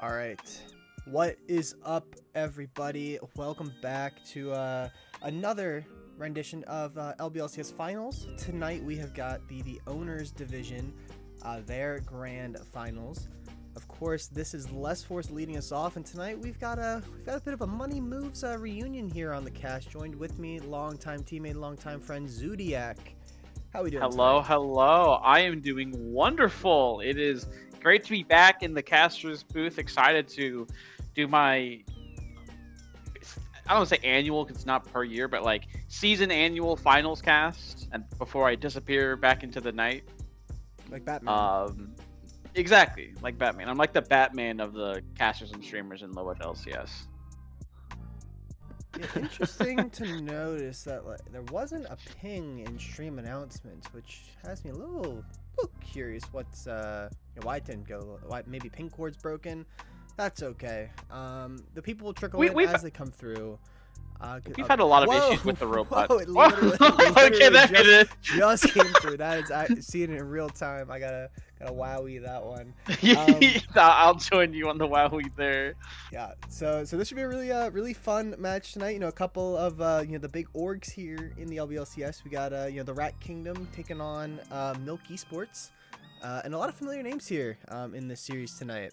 All right. What is up, everybody? Welcome back to another rendition of LBLCS Finals. Tonight we have got the Owners Division, their grand finals. Of course, this is Less Force leading us off, and tonight we've got a bit of a Money Moves reunion here on the cast. Joined with me, longtime teammate, longtime friend Zodiac. How are we doing tonight? Hello. I am doing wonderful. It is great to be back in the caster's booth. Excited to do my, I don't want to say annual because it's not per year, but like season annual finals cast, and before I disappear back into the night. Like Batman. Exactly, like Batman. I'm like the Batman of the casters and streamers in low LCS. Yeah, interesting to notice that there wasn't a ping in stream announcements, which has me a little curious. What's why it didn't go? Why maybe ping cord's broken? That's okay. The people will trickle in as they come through. We've had a lot of issues with the robot. Whoa, it literally Okay, that just came through. That is seeing it in real time. I gotta wowie that one. I'll join you on the wowie there. Yeah, so this should be a really fun match tonight. You know, a couple of the big orgs here in the LBLCS. We got the Rat Kingdom taking on Milk Esports, and a lot of familiar names here in this series tonight.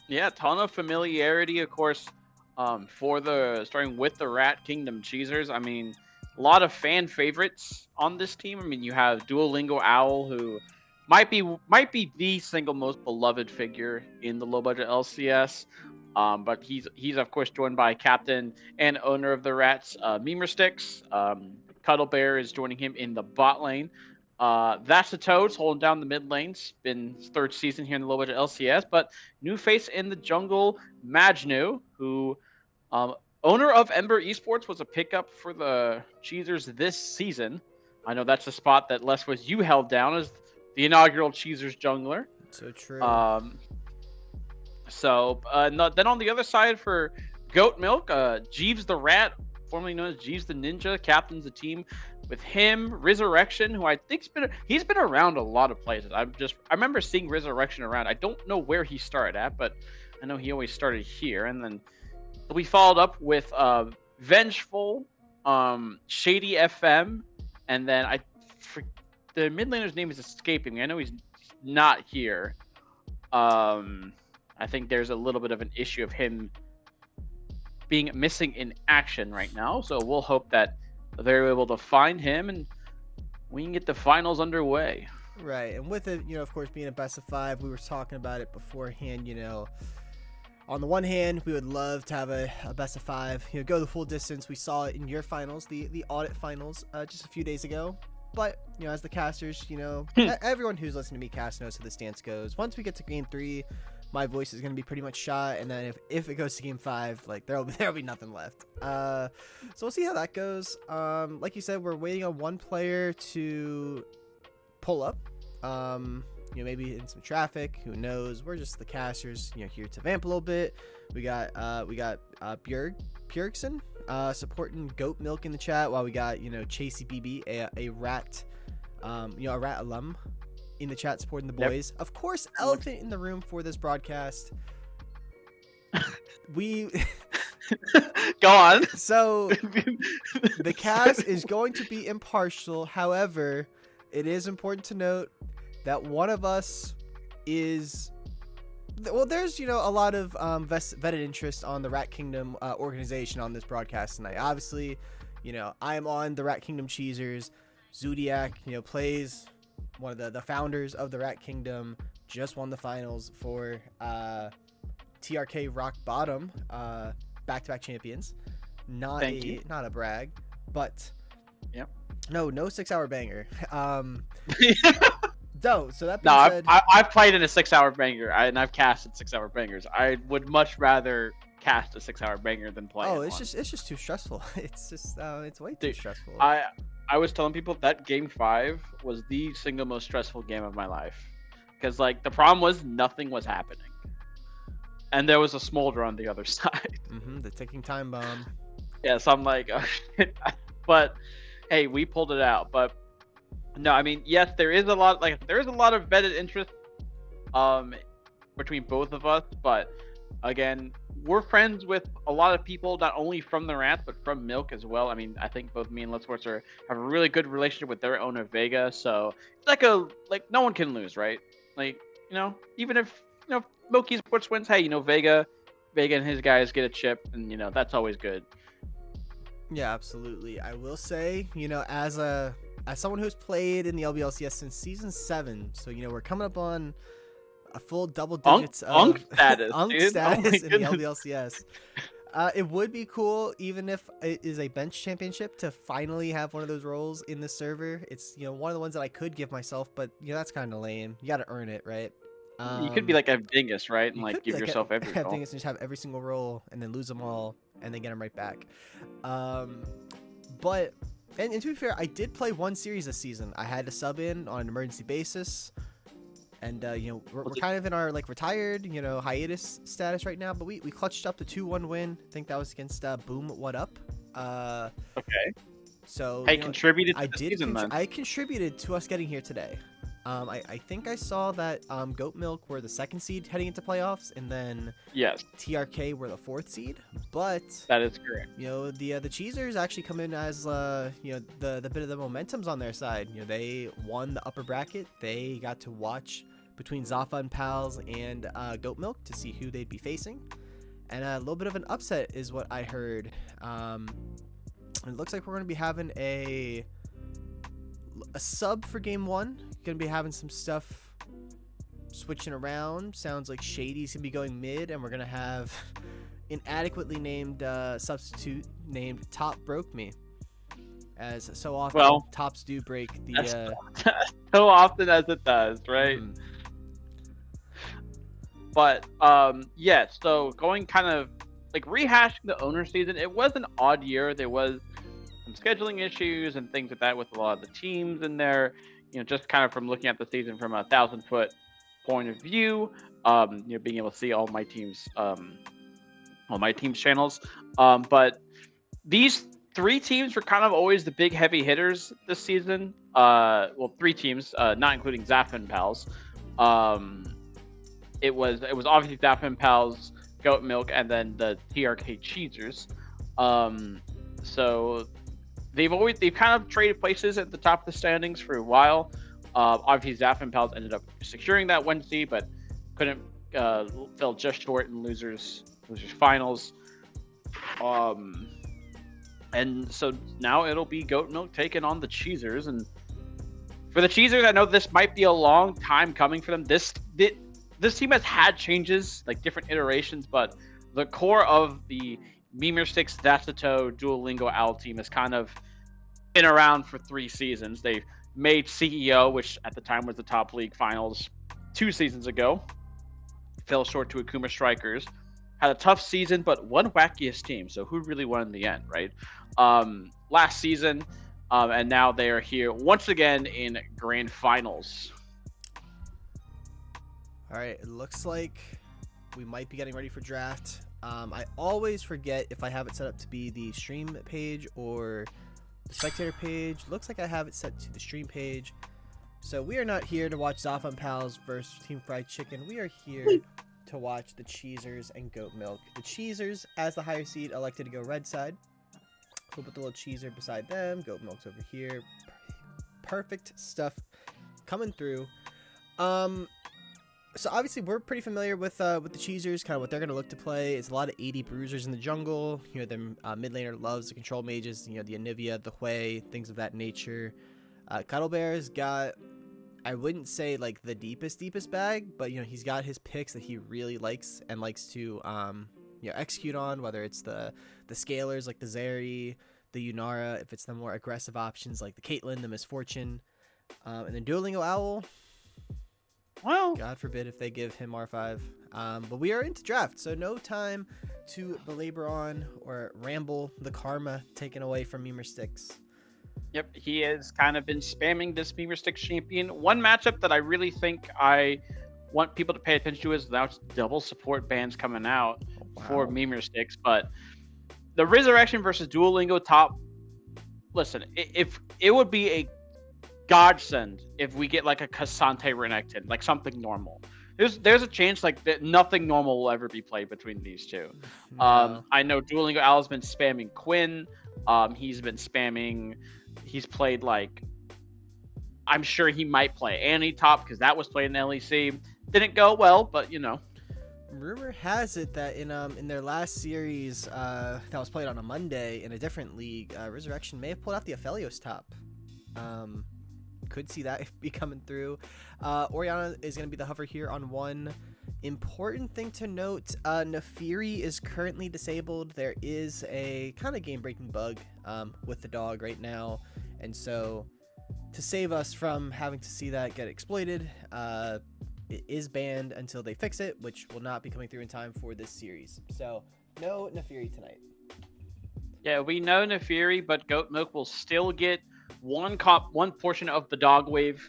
Yeah, ton of familiarity, of course. Starting with the Rat Kingdom Cheezers. I mean, a lot of fan favorites on this team. I mean, you have Duolingo Owl, who might be the single most beloved figure in the low budget LCS. But he's of course joined by captain and owner of the Rats, Memer Sticks. Cuddle Bear is joining him in the bot lane. That's the Toads holding down the mid lanes. Been his third season here in the low budget LCS, but new face in the jungle, Majnu, who owner of Ember Esports, was a pickup for the Cheezers this season. I know that's a spot that Les was you held down as the inaugural Cheezers jungler. So true. Then on the other side for GoatMilk, Jeeves the Rat, formerly known as Jeeves the Ninja, captains the team with him. Resurrection, who I think's been around a lot of places. I remember seeing Resurrection around. I don't know where he started at, but I know he always started here. And then we followed up with Vengeful, Shady FM, and then the mid laner's name is escaping me. I know he's not here. I think there's a little bit of an issue of him being missing in action right now. So we'll hope that they're able to find him and we can get the finals underway. Right, and with it, of course, being a best of 5, we were talking about it beforehand. On the one hand, we would love to have a best of 5, go the full distance. We saw it in your finals, the audit finals, just a few days ago. But, as the casters, everyone who's listening to me cast knows how the stance goes. Once we get to game 3, my voice is going to be pretty much shot. And then if it goes to game 5, like there'll be nothing left. So we'll see how that goes. Like you said, we're waiting on one player to pull up. Maybe in some traffic, who knows? We're just the casters, here to vamp a little bit. We got Bjergsen supporting GoatMilk in the chat, while we got Chasey BB, a rat, a rat alum in the chat supporting the boys. Yep. Of course, elephant in the room for this broadcast. We go on. So the cast is going to be impartial. However, it is important to note that one of us is, there's a lot of vetted interest on the Rat Kingdom organization on this broadcast tonight. Obviously, I am on the Rat Kingdom Cheezers. Zodiac, plays one of the founders of the Rat Kingdom. Just won the finals for TRK Rock Bottom, back-to-back champions. Not a brag, but yep. No 6-hour banger. No, so that being said, I've played in a 6-hour banger, and I've casted 6-hour bangers. I would much rather cast a 6-hour banger than play. Oh, it's just too stressful. It's just it's way too stressful. I was telling people that game 5 was the single most stressful game of my life, because like the problem was nothing was happening, and there was a smolder on the other side. The ticking time bomb. Yeah, so I'm like, oh, shit. But hey, we pulled it out. But no, I mean, yes, there is a lot of vetted interest between both of us, but again, we're friends with a lot of people, not only from the Rats, but from Milk as well. I mean, I think both me and Let's Sports have a really good relationship with their owner, Vega. So it's like no one can lose, right? Like, even if, Milky Sports wins, hey, Vega and his guys get a chip, and, that's always good. Yeah, absolutely. I will say, as someone who's played in the LBLCS since season 7, so we're coming up on a full double digits Unk of status, Unk dude. status Oh in the LBLCS. It would be cool, even if it is a bench championship, to finally have one of those roles in the server. It's one of the ones that I could give myself, but that's kind of lame. You got to earn it, right? You could be like a dingus, right? And You like could be give like yourself every have goal. things and just have every single role and then lose them all and then get them right back. But and to be fair, I did play one series this season. I had to sub in on an emergency basis, and we're kind of in our like retired hiatus status right now. But we clutched up the 2-1 win. I think that was against Boom. What up? Okay. So I contributed. To I the did. season, then. I contributed to us getting here today. I think I saw that GoatMilk were the 2nd seed heading into playoffs, and then Yes, TRK were the 4th seed. But that is correct. the Cheezers actually come in as the bit of the momentum's on their side. They won the upper bracket. They got to watch between Zaffa and Pals and GoatMilk to see who they'd be facing, and a little bit of an upset is what I heard. It looks like we're going to be having a sub for game 1. Gonna be having some stuff switching around. Sounds like Shady's gonna be going mid, and we're gonna have inadequately named substitute named Top Broke Me, as so often tops do break the so often as it does, right? But yeah, so going kind of like rehashing the owner season, it was an odd year. There was some scheduling issues and things like that with a lot of the teams in there. Just kind of from looking at the season from a 1,000-foot point of view, being able to see all my teams channels. But these 3 teams were kind of always the big heavy hitters this season. 3 teams, not including Zaffa and Pals. It was obviously Zaffa and Pals, GoatMilk, and then the TRK Cheezers. So they've kind of traded places at the top of the standings for a while. Obviously, Zaffa and Pals ended up securing that 1 seed, but couldn't fell just short in losers finals. And so now it'll be GoatMilk taking on the Cheezers. And for the Cheezers, I know this might be a long time coming for them. This team has had changes, like different iterations, but the core of the Memer Sticks, Zacito, Duolingo Owl team has kind of been around for 3 seasons. They made CEO, which at the time was the top league finals 2 seasons ago. Fell short to Akuma Strikers. Had a tough season, but one wackiest team. So who really won in the end, right? Last season, and now they are here once again in grand finals. All right, it looks like we might be getting ready for draft. I always forget if I have it set up to be the stream page or the spectator page. Looks like I have it set to the stream page. So we are not here to watch Zaffa and Pals versus Team Fried Chicken. We are here to watch the Cheezers and GoatMilk. The Cheezers, as the higher seed, elected to go red side. We'll put the little Cheezer beside them. GoatMilk's over here. Perfect stuff coming through. So obviously we're pretty familiar with the Cheezers, kind of what they're going to look to play. It's a lot of 80 bruisers in the jungle. Their mid laner loves the control mages, the Anivia, the Hui, things of that nature. Cuddle Bear's got, I wouldn't say like the deepest bag, but he's got his picks that he really likes and likes to execute on, whether it's the scalers like the Zeri, the Yunara, if it's the more aggressive options like the Caitlyn, the Misfortune, and then Duolingo Owl. Well, God forbid if they give him R5. But we are into draft, so no time to belabor on or ramble the karma taken away from Memer Sticks. Yep, he has kind of been spamming this Memer Sticks champion. One matchup that I really think I want people to pay attention to is now it's double support bans coming out for Memer Sticks. But the Resurrection versus Duolingo top. Listen, if it would be a godsend if we get like a Cassante Renekton, like something normal. there's a chance like that nothing normal will ever be played between these two. No. I know Duolingo Al's been spamming Quinn. He's been spamming. He's played like. I'm sure he might play Annie top because that was played in LEC. Didn't go well, but you know. Rumor has it that in their last series that was played on a Monday in a different league, Resurrection may have pulled out the Aphelios top. Could see that be coming through. Oriana is going to be the hover here on 1. Important thing to note, Nefiri is currently disabled. There is a kind of game-breaking bug with the dog right now. And so to save us from having to see that get exploited, it is banned until they fix it, which will not be coming through in time for this series. So no Nefiri tonight. Yeah, we know Nefiri, but GoatMilk will still get one portion of the dog wave.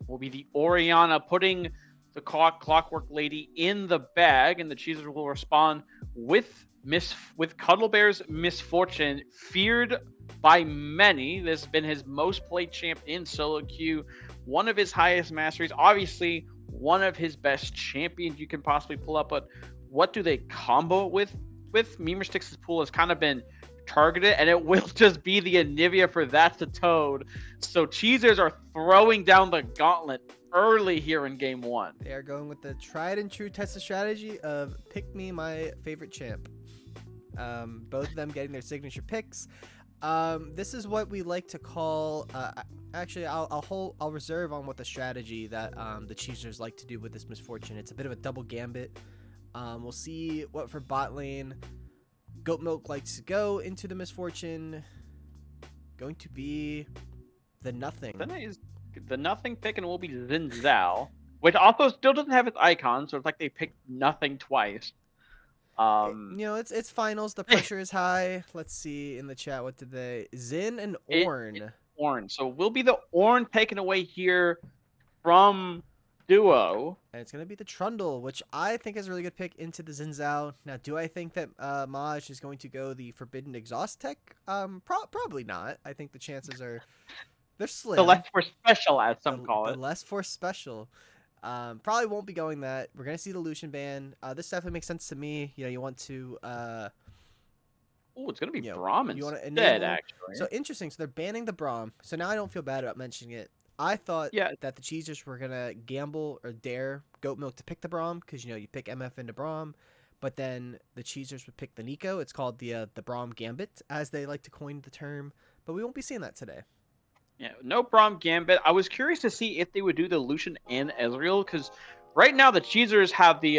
Will be the Oriana putting the Clockwork Lady in the bag, and the Cheezers will respond with Cuddlebear's Misfortune, feared by many. This has been his most played champ in solo queue, one of his highest masteries, obviously one of his best champions you can possibly pull up. But what do they combo with? Memersticks' pool has kind of been targeted, and it will just be the Anivia for That's the Toad. So Cheezers are throwing down the gauntlet early here in game 1. They are going with the tried and true Tesla strategy of pick me my favorite champ. Both of them getting their signature picks. This is what we like to call. Actually, I'll reserve on what the strategy that the Cheezers like to do with this Misfortune. It's a bit of a double gambit. We'll see what for bot lane. GoatMilk likes to go into the Misfortune. Going to be the Nothing. The Nothing pick, and it will be Xin Zhao, which also still doesn't have its icon, so it's like they picked Nothing twice. It's finals. The pressure is high. Let's see in the chat. What did they? Xin and Ornn. Ornn. So will be the Ornn taken away here from Duo. And it's going to be the Trundle, which I think is a really good pick into the Xin Zhao. Now, do I think that Maj is going to go the Forbidden Exhaust tech? Probably not. I think the chances are they're slim. The less for special, as some call it. The less for special. Probably won't be going that. We're going to see the Lucian ban. This definitely makes sense to me. You want to... it's going to be Braum instead, actually. So, interesting. So, they're banning the Braum. So, now I don't feel bad about mentioning it. I thought that the Cheezers were going to gamble or dare GoatMilk to pick the Braum because, you pick MF into Braum. But then the Cheezers would pick the Nico. It's called the Braum Gambit, as they like to coin the term. But we won't be seeing that today. Yeah, no Braum Gambit. I was curious to see if they would do the Lucian and Ezreal, because right now the Cheezers have the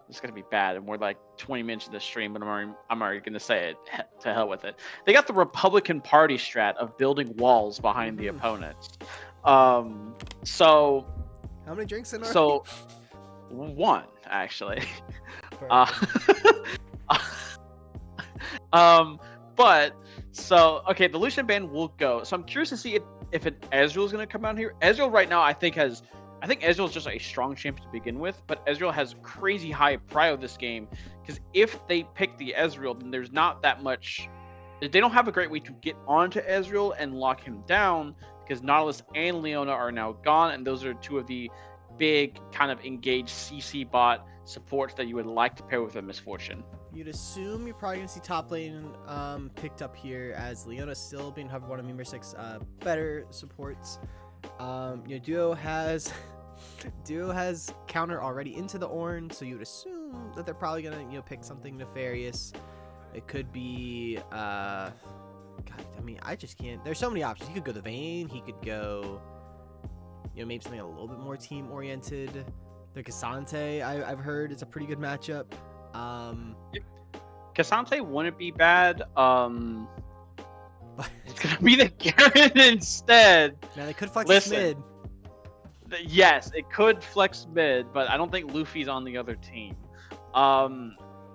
it's gonna be bad, and we're like 20 minutes of the stream, but I'm already gonna say it. To hell with it. They got the Republican Party strat of building walls behind the opponents. So how many drinks in? So one actually. But so okay, the Lucian ban will go. So I'm curious to see if an Ezreal is gonna come out here. Ezreal right now, I think Ezreal is just a strong champion to begin with, but Ezreal has crazy high prio this game because if they pick the Ezreal, then there's not that much. They don't have a great way to get onto Ezreal and lock him down because Nautilus and Leona are now gone, and those are two of the big kind of engaged CC bot supports that you would like to pair with a Misfortune. You'd assume you're probably going to see top lane picked up here as Leona's still being hovered one of Memersticks' better supports. Duo has counter already into the Ornn, so you would assume that they're probably gonna pick something nefarious. It could be God, I mean, I just can't. There's so many options. He could go the Vayne. He could go maybe something a little bit more team oriented. The Cassante, I've heard it's a pretty good matchup. Cassante wouldn't be bad. It's gonna be the Garen instead. Now they could flex mid. Yes, it could flex mid, but I don't think Luffy's on the other team.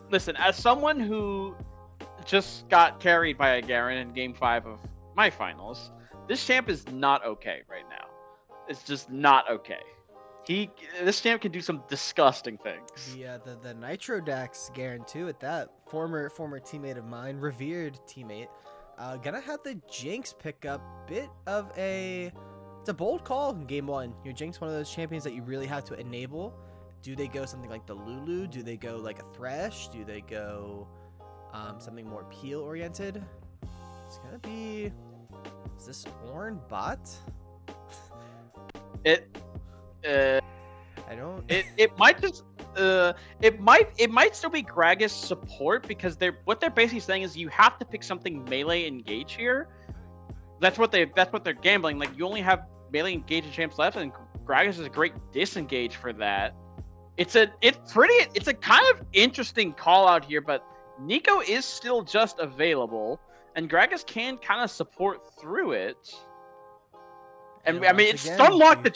Listen, as someone who just got carried by a Garen in Game 5 of my finals, this champ is not okay right now. It's just not okay. This champ can do some disgusting things. Yeah, the Nitro Dax Garen too. At that former teammate of mine, revered teammate, gonna have the Jinx pick up bit of a it's a bold call in game one. Jinx, one of those champions that you really have to enable. Do they go something like the Lulu? Do they go like a Thresh? Do they go something more peel oriented? It's gonna be. Is this Ornn bot? I don't. It might just. It might still be Gragas support because what they're basically saying is you have to pick something melee engage here. That's what they're gambling. Like you only have melee engage and champs left, and Gragas is a great disengage for that. It's a kind of interesting call out here, but Nico is still just available, and Gragas can kind of support through it. And I mean, it unlocked the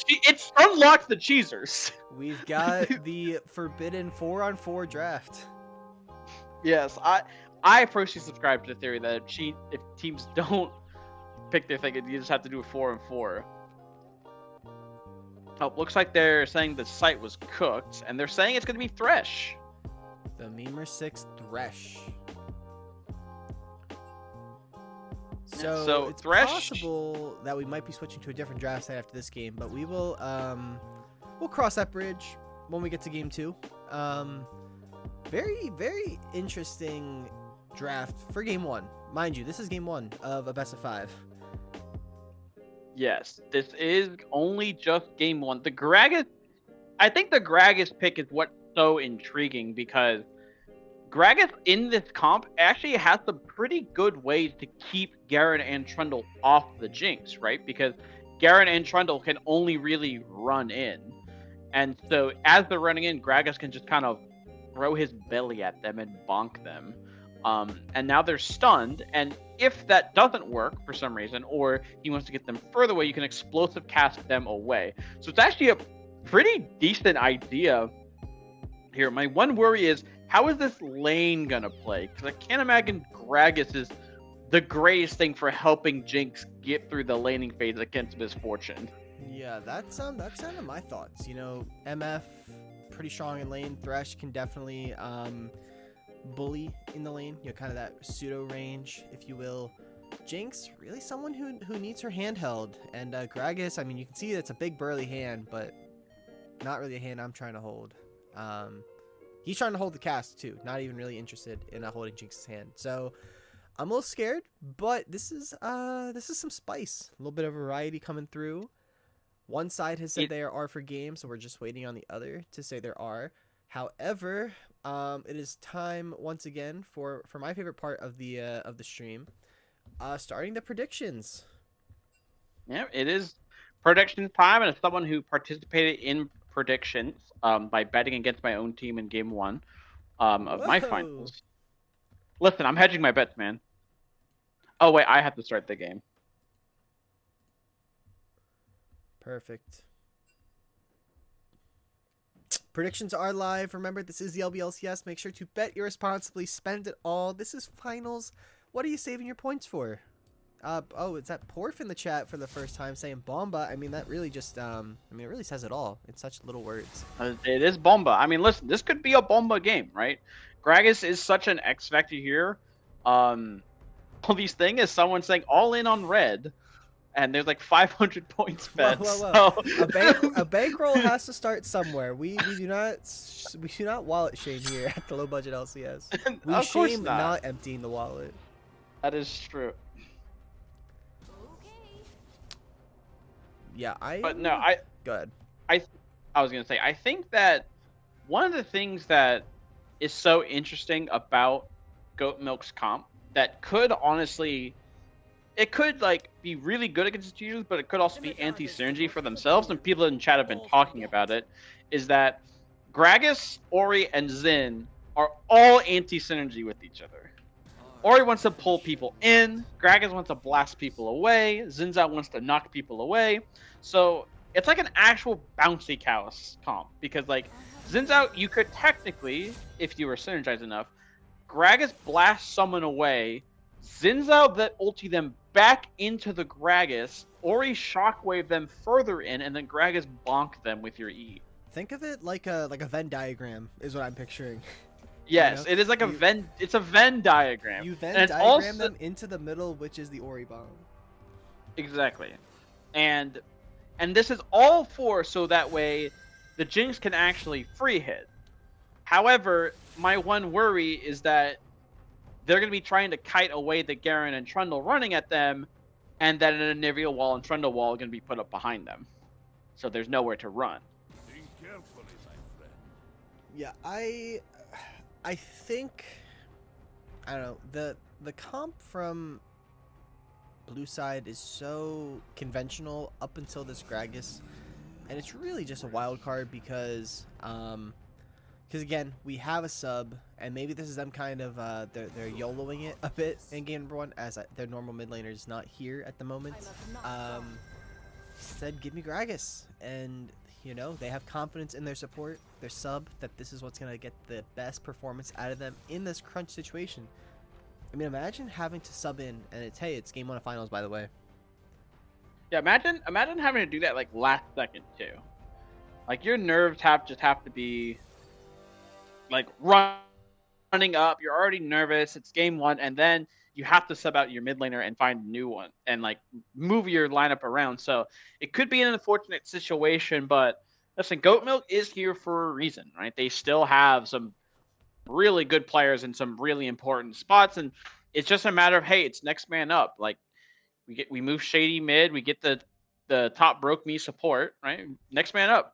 Cheezers. We've got the forbidden 4-on-4 draft. Yes, I personally subscribe to the theory that if teams don't pick their thing, you just have to do a 4-on-4. Oh, looks like they're saying the site was cooked, and they're saying it's going to be Thresh. The Memer 6 Thresh. So it's Thresh, possible that we might be switching to a different draft site after this game, but we will we'll cross that bridge when we get to game 2. Very, very interesting draft for game 1. Mind you, this is game 1 of a best of 5. Yes, this is only just game 1. I think the Gragas pick is what's so intriguing because Gragas in this comp actually has some pretty good ways to keep Garen and Trundle off the Jinx, right? Because Garen and Trundle can only really run in. And so as they're running in, Gragas can just kind of throw his belly at them and bonk them. And now they're stunned, and if that doesn't work for some reason, or he wants to get them further away, you can explosive cast them away. So it's actually a pretty decent idea here. My one worry is, how is this lane gonna play? Because I can't imagine Gragas is the greatest thing for helping Jinx get through the laning phase against Misfortune. Yeah, that's kind of my thoughts. MF pretty strong in lane. Thresh can definitely bully in the lane, kind of that pseudo range, if you will. Jinx, really someone who needs her hand held, and Gragas, I mean, you can see it's a big burly hand, but not really a hand I'm trying to hold. He's trying to hold the cast too, not even really interested in holding Jinx's hand. So I'm a little scared, but this is some spice, a little bit of variety coming through. One side has said they are for game, so we're just waiting on the other to say there are. However, it is time once again for my favorite part of the stream, starting the predictions. Yeah, it is prediction time, and as someone who participated in predictions by betting against my own team in game 1 of my finals. Listen, I'm hedging my bets, man. Oh wait, I have to start the game. Perfect. Predictions are live. Remember, this is the LBLCS. Make sure to bet irresponsibly. Spend it all. This is finals. What are you saving your points for? Oh, it's that Porf in the chat for the first time saying Bomba. I mean, that really just, it really says it all in such little words. It is Bomba. I mean, listen, this could be a Bomba game, right? Gragas is such an X factor here. All these things is someone saying all in on red, and there's like 500 points bet. Whoa. So... a bankroll has to start somewhere. We do not wallet shame here at the low budget LCS. We shame not emptying the wallet. That is true. Yeah, Go ahead. I was gonna say, I think that one of the things that is so interesting about GoatMilk's comp that could honestly, it could like be really good against the Cheezers, but it could also be anti-synergy for themselves, and people in chat have been talking about it, is that Gragas, Ori, and Xin are all anti-synergy with each other. Ori wants to pull people in, Gragas wants to blast people away, Zinzao wants to knock people away. So it's like an actual bouncy cows comp, because like Zinzao, you could technically, if you were synergized enough, Gragas blast someone away, Zinzao that ulti them back into the Gragas, Ori shockwave them further in, and then Gragas bonk them with your E. Think of it like a Venn diagram is what I'm picturing. Yes, it is like it's a Venn diagram. You Venn diagram them into the middle, which is the Ori bomb. Exactly. And And this is all for so that way the Jinx can actually free hit. However, my one worry is that they're going to be trying to kite away the Garen and Trundle running at them, and then an Anivia wall and Trundle wall are going to be put up behind them. So there's nowhere to run. Think carefully, my friend. Yeah, I think I don't know, the comp from blue side is so conventional up until this Gragas, and it's really just a wild card because again, we have a sub, and maybe this is them kind of they're YOLOing it a bit in game number one, as their normal mid laner is not here at the moment. Said, give me Gragas, and you know they have confidence in their support, their sub, that this is what's gonna get the best performance out of them in this crunch situation. I mean, imagine having to sub in, and it's game one of finals, by the way. Yeah, imagine having to do that like last second too. Like your nerves have to be like running up. You're already nervous. It's game one, and then you have to sub out your mid laner and find a new one and like move your lineup around. So it could be an unfortunate situation, but listen, GoatMilk is here for a reason, right? They still have some really good players in some really important spots, and it's just a matter of, hey, it's next man up. Like we move Shady mid, we get the top broke me support, right? Next man up.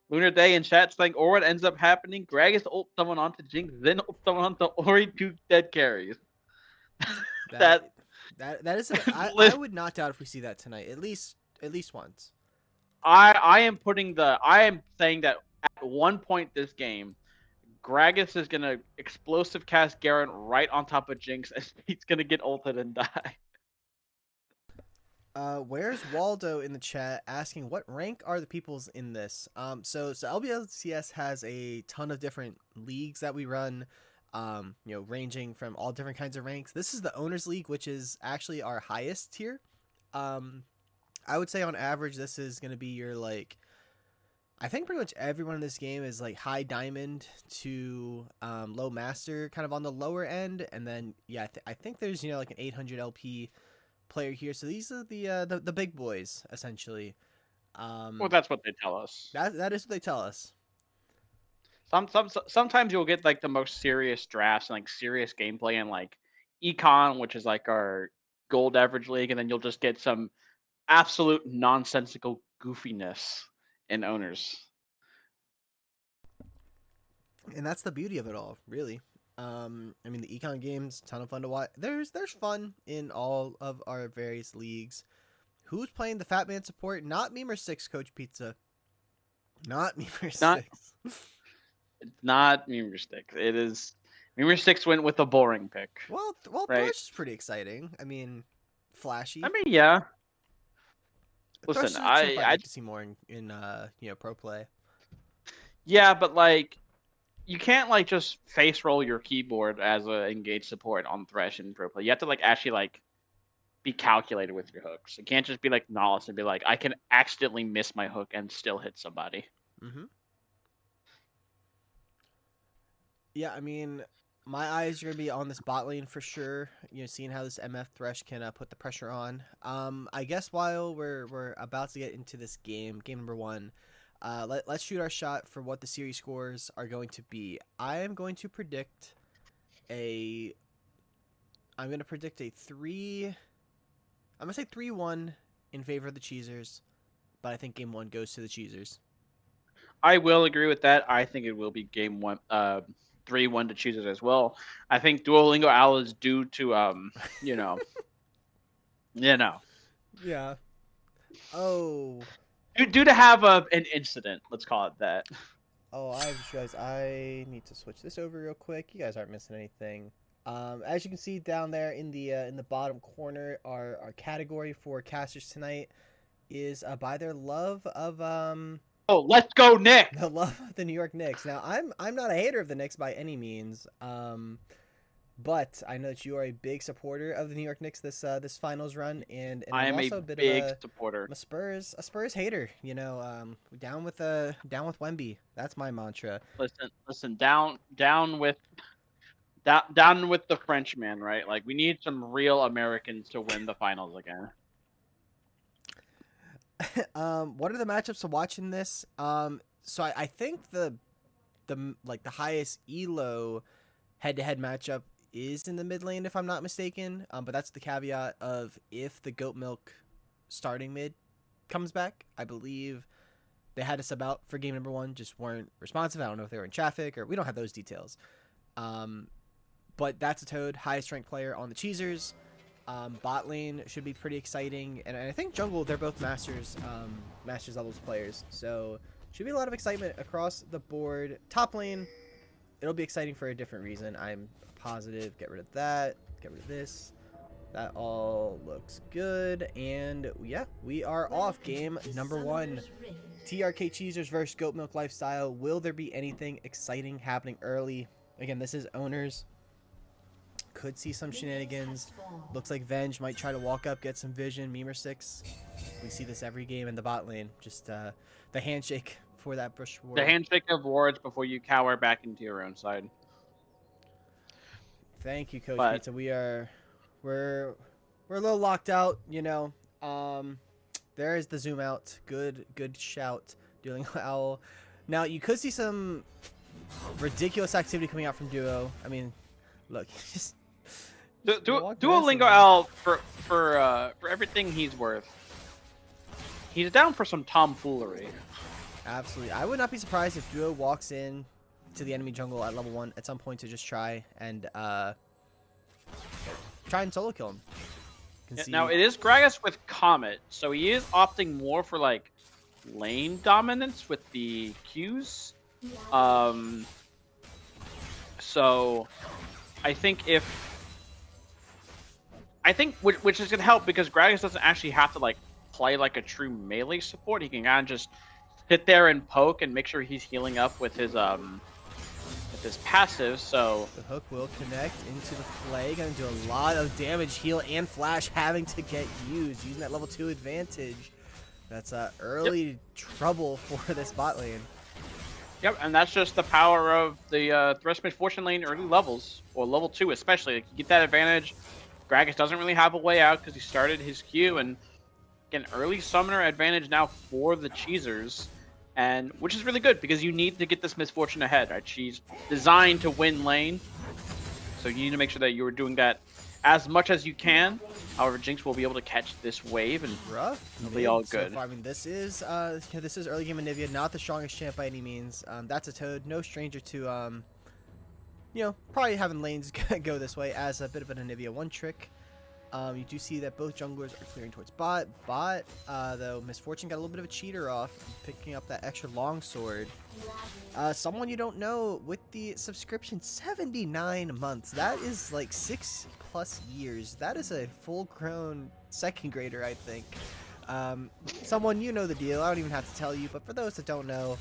Lunar Day in chat saying, or what ends up happening, Gragas ult someone onto Jinx, then ult someone onto Ori, 2 dead carries. That is I would not doubt if we see that tonight, at least once. I am saying that at one point this game, Gragas is gonna explosive cast Garen right on top of Jinx, and he's gonna get ulted and die. Where's Waldo in the chat asking what rank are the peoples in this? So LBLCS has a ton of different leagues that we run, you know, ranging from all different kinds of ranks. This is the Owners League, which is actually our highest tier. I would say on average, this is going to be your like, I think pretty much everyone in this game is like high diamond to low master, kind of on the lower end, and then yeah, I think there's, you know, like an 800 LP player here. So these are the big boys essentially. Well, that's what they tell us. That is what they tell us. Sometimes you'll get like the most serious drafts and like serious gameplay in like Econ, which is like our gold average league, and then you'll just get some absolute nonsensical goofiness in Owners. And that's the beauty of it all, really. I mean, the econ games, ton of fun to watch. There's fun in all of our various leagues. Who's playing the Fat Man support? Not Memer6, Coach Pizza. Not Memer6. It's not Memer6. It is Memer6 went with a boring pick. Well, right? Thresh is pretty exciting. I mean, flashy. I mean, yeah. Listen, I'd like to see more in you know, pro play. Yeah, but like, you can't like just face roll your keyboard as a engaged support on Thresh and pro play. You have to like actually like be calculated with your hooks. It can't just be like Nollis and be like, I can accidentally miss my hook and still hit somebody. Mm-hmm. Yeah, I mean, my eyes are gonna be on this bot lane for sure. You know, seeing how this MF Thresh can put the pressure on. I guess while we're about to get into this game number one, let's shoot our shot for what the series scores are going to be. I am going to predict a. I'm gonna predict a 3. I'm gonna say 3-1 in favor of the Cheezers, but I think game one goes to the Cheezers. I will agree with that. I think it will be game one. 3-1 to Cheezers as well. I think Duolingo Owl is due to you know. Yeah. Oh. Due to have an incident, let's call it that. Oh, I just realized I need to switch this over real quick. You guys aren't missing anything. As you can see down there in the bottom corner, our category for casters tonight is by their love of Oh, let's go, Nick! the love of the New York Knicks. Now, I'm not a hater of the Knicks by any means. But I know that you are a big supporter of the New York Knicks this finals run, and I am also a bit big of a supporter. a Spurs hater. You know, down with Wemby. That's my mantra. Listen, down with down with the Frenchman, right? Like we need some real Americans to win the finals again. What are the matchups to watch in this? So I think the highest elo head-to-head matchup is in the mid lane, if I'm not mistaken. But that's the caveat of if the GoatMilk starting mid comes back. I believe they had to sub out for game number 1, just weren't responsive. I don't know if they were in traffic or we don't have those details. But that's a Toad, highest ranked player on the Cheezers. Bot lane should be pretty exciting, and I think jungle, they're both masters levels players, so should be a lot of excitement across the board. Top lane, it'll be exciting for a different reason. I'm positive. Get rid of that. Get rid of this. That all looks good, and yeah, we are off. Game number 1. TRK Cheezers versus GoatMilk Lifestyle. Will there be anything exciting happening early? Again, this is owners. Could see some shenanigans. Looks like Venge might try to walk up, get some vision. Memer 6. We see this every game in the bot lane. Just the handshake for that bush ward. The handshake of wards before you cower back into your own side. Thank you, Coach Pizza. We're a little locked out, you know. There is the zoom out. Good shout, Dueling Owl. Now you could see some ridiculous activity coming out from Duo. I mean, look, just Duolingo Owl for everything he's worth. He's down for some tomfoolery. Absolutely. I would not be surprised if Duo walks in to the enemy jungle at level 1 at some point to just try and solo kill him. Now it is Gragas with Comet, so he is opting more for like lane dominance with the Qs. So I think which is gonna help because Gragas doesn't actually have to like play like a true melee support. He can kind of just sit there and poke and make sure he's healing up with his passive. So the hook will connect into the Flay. Gonna do a lot of damage. Heal and flash having to get used. Using that level 2 advantage. That's early trouble for this bot lane. Yep, and that's just the power of the Thresh Misfortune lane early levels, or level 2 especially. Like, you get that advantage. Gragas doesn't really have a way out because he started his Q, and again, early summoner advantage now for the Cheezers. And which is really good because you need to get this Misfortune ahead, right? She's designed to win lane, so you need to make sure that you are doing that as much as you can. However, Jinx will be able to catch this wave and it'll be all good. So far, I mean, this is early game Anivia, not the strongest champ by any means. That's a Toad, no stranger to you know, probably having lanes go this way as a bit of an Anivia 1 trick. You do see that both junglers are clearing towards bot. Though, Misfortune got a little bit of a cheater off, picking up that extra longsword. Someone you don't know with the subscription, 79 months. That is like 6+ years. That is a full-grown second grader, I think. Someone, you know the deal. I don't even have to tell you, but for those that don't know,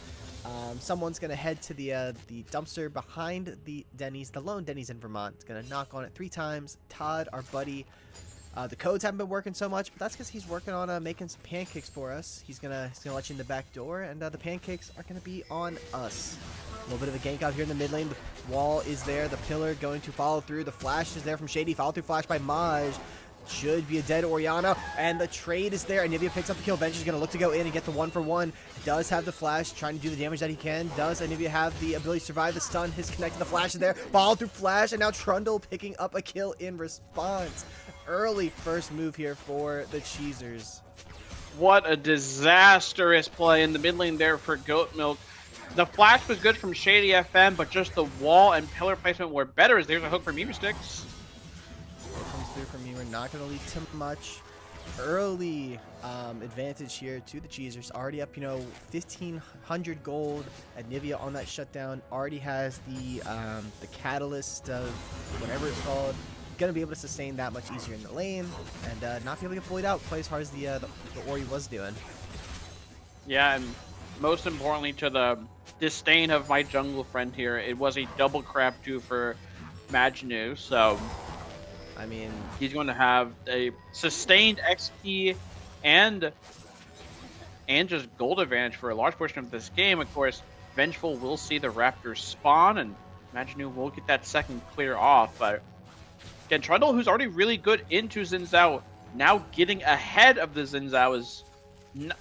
someone's gonna head to the dumpster behind the Denny's, the lone Denny's in Vermont. It's gonna knock on it 3 times. Todd, our buddy. The codes haven't been working so much, but that's because he's working on making some pancakes for us. He's gonna let you in the back door, and the pancakes are gonna be on us. A little bit of a gank out here in the mid lane. The wall is there. The pillar going to follow through. The flash is there from Shady. Follow through flash by Maj. Should be a dead Orianna, and the trade is there. Anivia picks up the kill. Venge is going to look to go in and get the 1-for-1. Does have the flash, trying to do the damage that he can. Does Anivia have the ability to survive the stun? His connected, the flash is there. Ball through flash, and now Trundle picking up a kill in response. Early first move here for the Cheezers. What a disastrous play in the mid lane there for GoatMilk. The flash was good from Shady FM, but just the wall and pillar placement were better as there's a hook for Memer Sticks. Comes through from me. We're not going to lead too much. Early advantage here to the Cheezers. Already up, 1,500 gold. Anivia on that shutdown already has the catalyst of whatever it's called. Going to be able to sustain that much easier in the lane and not be able to get bullied out quite as hard as the Ori was doing. Yeah, and most importantly to the disdain of my jungle friend here, it was a double crab 2 for Majnu, so I mean, he's going to have a sustained XP and just gold advantage for a large portion of this game. Of course, Vengeful will see the Raptors spawn, and Imagine we'll get that second clear off, but again, Trundle, who's already really good into Xin Zhao, now getting ahead of the Xin Zhao is,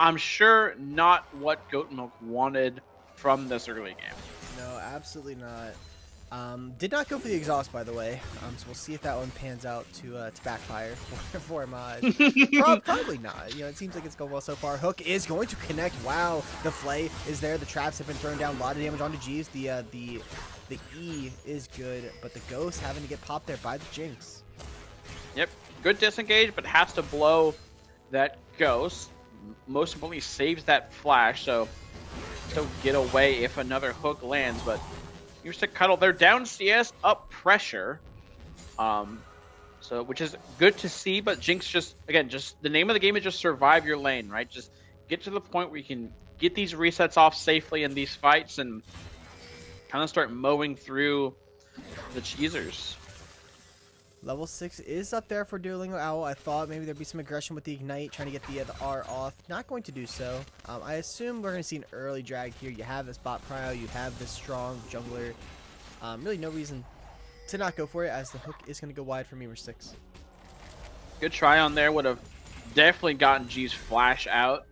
I'm sure, not what GoatMilk wanted from this early game. No, absolutely not. Did not go for the exhaust, by the way. So we'll see if that one pans out to backfire for Maj. Probably not. You know, it seems like it's going well so far. Hook is going to connect. Wow, the Flay is there. The traps have been thrown down. A lot of damage onto Jeeves. The E is good, but the Ghost having to get popped there by the Jinx. Yep, good disengage, but has to blow that Ghost. Most importantly, saves that flash, so still get away if another hook lands, but used to cuddle. They're down CS, up pressure, so which is good to see. But Jinx just the name of the game is just survive your lane, right? Just get to the point where you can get these resets off safely in these fights and kind of start mowing through the Cheezers. Level 6 is up there for Duolingo Owl. I thought maybe there'd be some aggression with the Ignite, trying to get the R off. Not going to do so. I assume we're going to see an early drag here. You have this bot prio, you have this strong jungler. Really no reason to not go for it, as the hook is going to go wide for Memer 6. Good try on there. Would have definitely gotten G's flash out.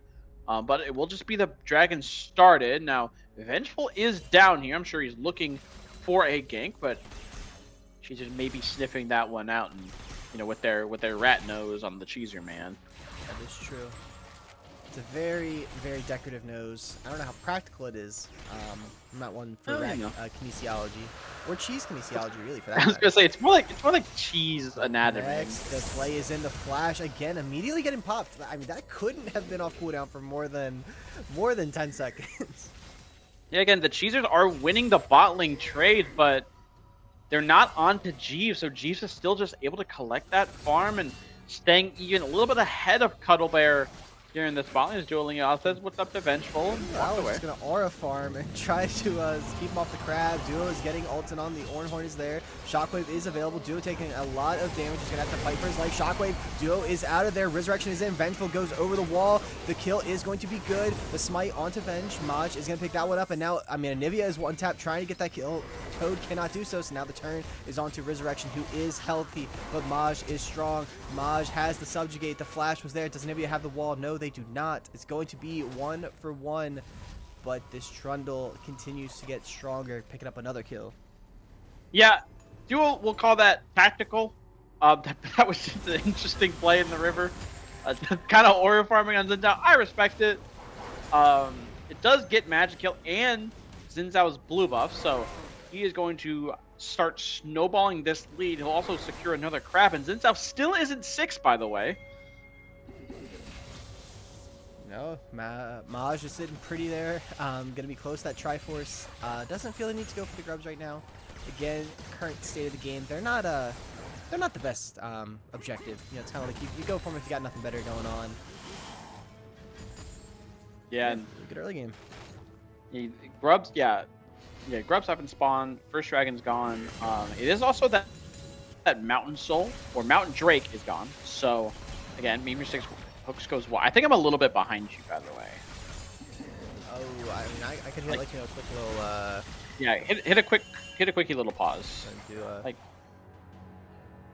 But it will just be the dragon started. Now, Vengeful is down here. I'm sure he's looking for a gank, but she's just maybe sniffing that one out, and with their rat nose on the Cheezer man. That is true. It's a very, very decorative nose. I don't know how practical it is. I'm not one for rat kinesiology or cheese kinesiology, really. For that I was gonna say it's more like cheese anatomy. Next, the Flay is in the flash again, immediately getting popped. I mean, that couldn't have been off cooldown for more than 10 seconds. Yeah, again, the Cheezers are winning the bot lane trade, but they're not onto Jeeves, so Jeeves is still just able to collect that farm and staying even a little bit ahead of Cuddlebear during this bot lane. Is dueling out, says what's up to Vengeful, and walks away. Just gonna aura farm and try to keep him off the crab. Duo is getting ulted on. The Ornhorn is there. Shockwave is available. Duo taking a lot of damage. He's gonna have to fight for his life. Shockwave. Duo is out of there. Resurrection is in. Vengeful goes over the wall. The kill is going to be good. The smite onto Venge. Maj is gonna pick that one up, and now Anivia is one tap trying to get that kill. Toad cannot do so, so now the turn is onto Resurrection, who is healthy, but Maj is strong. Maj has the subjugate. The flash was there. Does Anivia have the wall? No, they do not. It's going to be 1-for-1, but this Trundle continues to get stronger, picking up another kill. Yeah, Duo will call that tactical. That was just an interesting play in the river. Kind of aura farming on Xin Zhao. I respect it. It does get magic kill and Xin Zhao's blue buff, so he is going to start snowballing this lead. He'll also secure another crab, and Xin Zhao still isn't 6, by the way. No, Maj is sitting pretty there. Gonna be close to that Triforce. Doesn't feel the need to go for the grubs right now. Again, current state of the game, they're not the best objective. It's kind of like you go for them if you got nothing better going on. Yeah, good early game. Grubs, Grubs haven't spawned. First dragon's gone. It is also that Mountain Soul or Mountain Drake is gone. So again, Memer 6 hooks goes wide. I think I'm a little bit behind you, by the way. Oh, I mean, I could hit like a quick little. Yeah, hit a quickie little pause. Do, like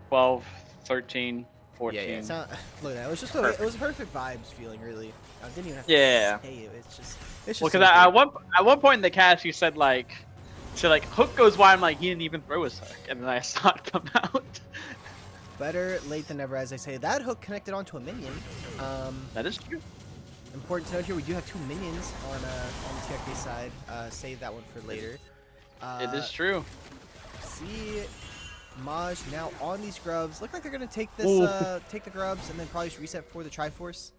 12, 13, 14. Yeah, it's not, look, it was just it was a perfect vibes feeling, really. I didn't even have to say it. It's just. Well, because at one point in the cast you said hook goes wide. I'm like, he didn't even throw his hook, and then I saw it come out. Better late than never, as I say. That hook connected onto a minion. That is true. Important to note here, we do have 2 minions on the TRK side. Save that one for later. It is true. See Maj now on these grubs. Look like they're gonna take this, take the grubs, and then probably just reset for the Triforce.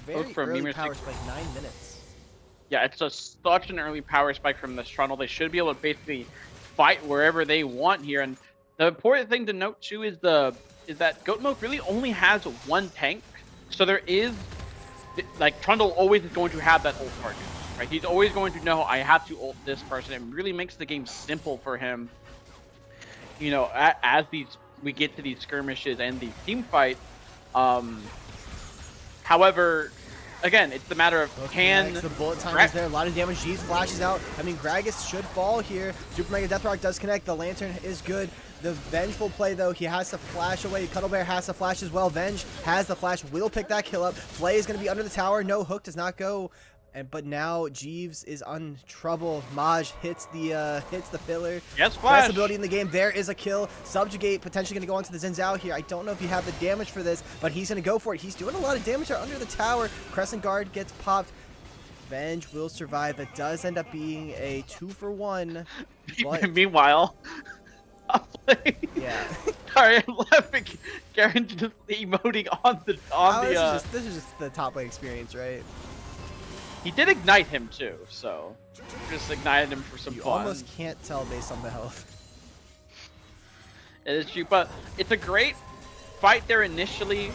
Very early power spike, 9 minutes. Yeah, it's just such an early power spike from this Trundle. They should be able to basically fight wherever they want here. And the important thing to note too is that GoatMilk really only has 1 tank. So there is, like, Trundle always is going to have that ult target, right? He's always going to know, I have to ult this person. It really makes the game simple for him. As we get to these skirmishes and these team fights. However, again, it's the matter of can The bullet time is there. A lot of damage. Jeeves flashes out. I mean, Gragas should fall here. Super Mega Death Rock does connect. The Lantern is good. The vengeful play, though, he has to flash away. Cuddle Bear has to flash as well. Venge has the flash. Will pick that kill up. Flay is going to be under the tower. No, Hook does not go. But now Jeeves is on trouble. Maj hits the pillar. Yes, flash. Best ability in the game. There is a kill. Subjugate potentially going to go onto the Zen Zhao here. I don't know if you have the damage for this, but he's going to go for it. He's doing a lot of damage there under the tower. Crescent Guard gets popped. Venge will survive. It does end up being a 2-for-1. But Meanwhile, yeah. Sorry, I'm laughing. Garen just emoting on the This is just the top lane experience, right? He did ignite him too, so just ignited him for some You fun. almost can't tell based on the health. It is true, but it's a great fight there initially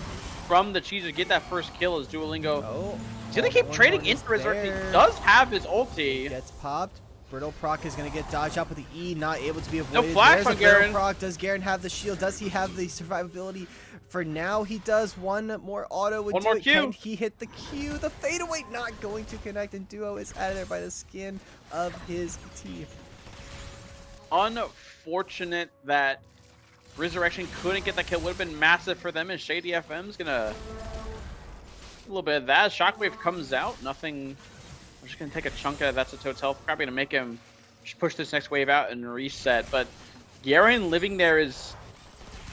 from the Cheezers to get that first kill as Duolingo. Oh, He's gonna keep trading into his Earth. He does have his ulti. Gets popped. Brittle proc is going to get dodged out with the E, not able to be avoided. No flash There's on a Brittle Garen. proc. Does Garen have the shield? Does he have the survivability? For now, he does. One more auto would One do more it. Q. Can he hit the Q? The fadeaway not going to connect, and Duo is out of there by the skin of his teeth. Unfortunate that Resurrection couldn't get that kill. Would have been massive for them, and Shady FM's gonna a little bit of that. Shockwave comes out. Nothing. I'm just gonna take a chunk of that's a total. Probably gonna make him just push this next wave out and reset. But Garen living there is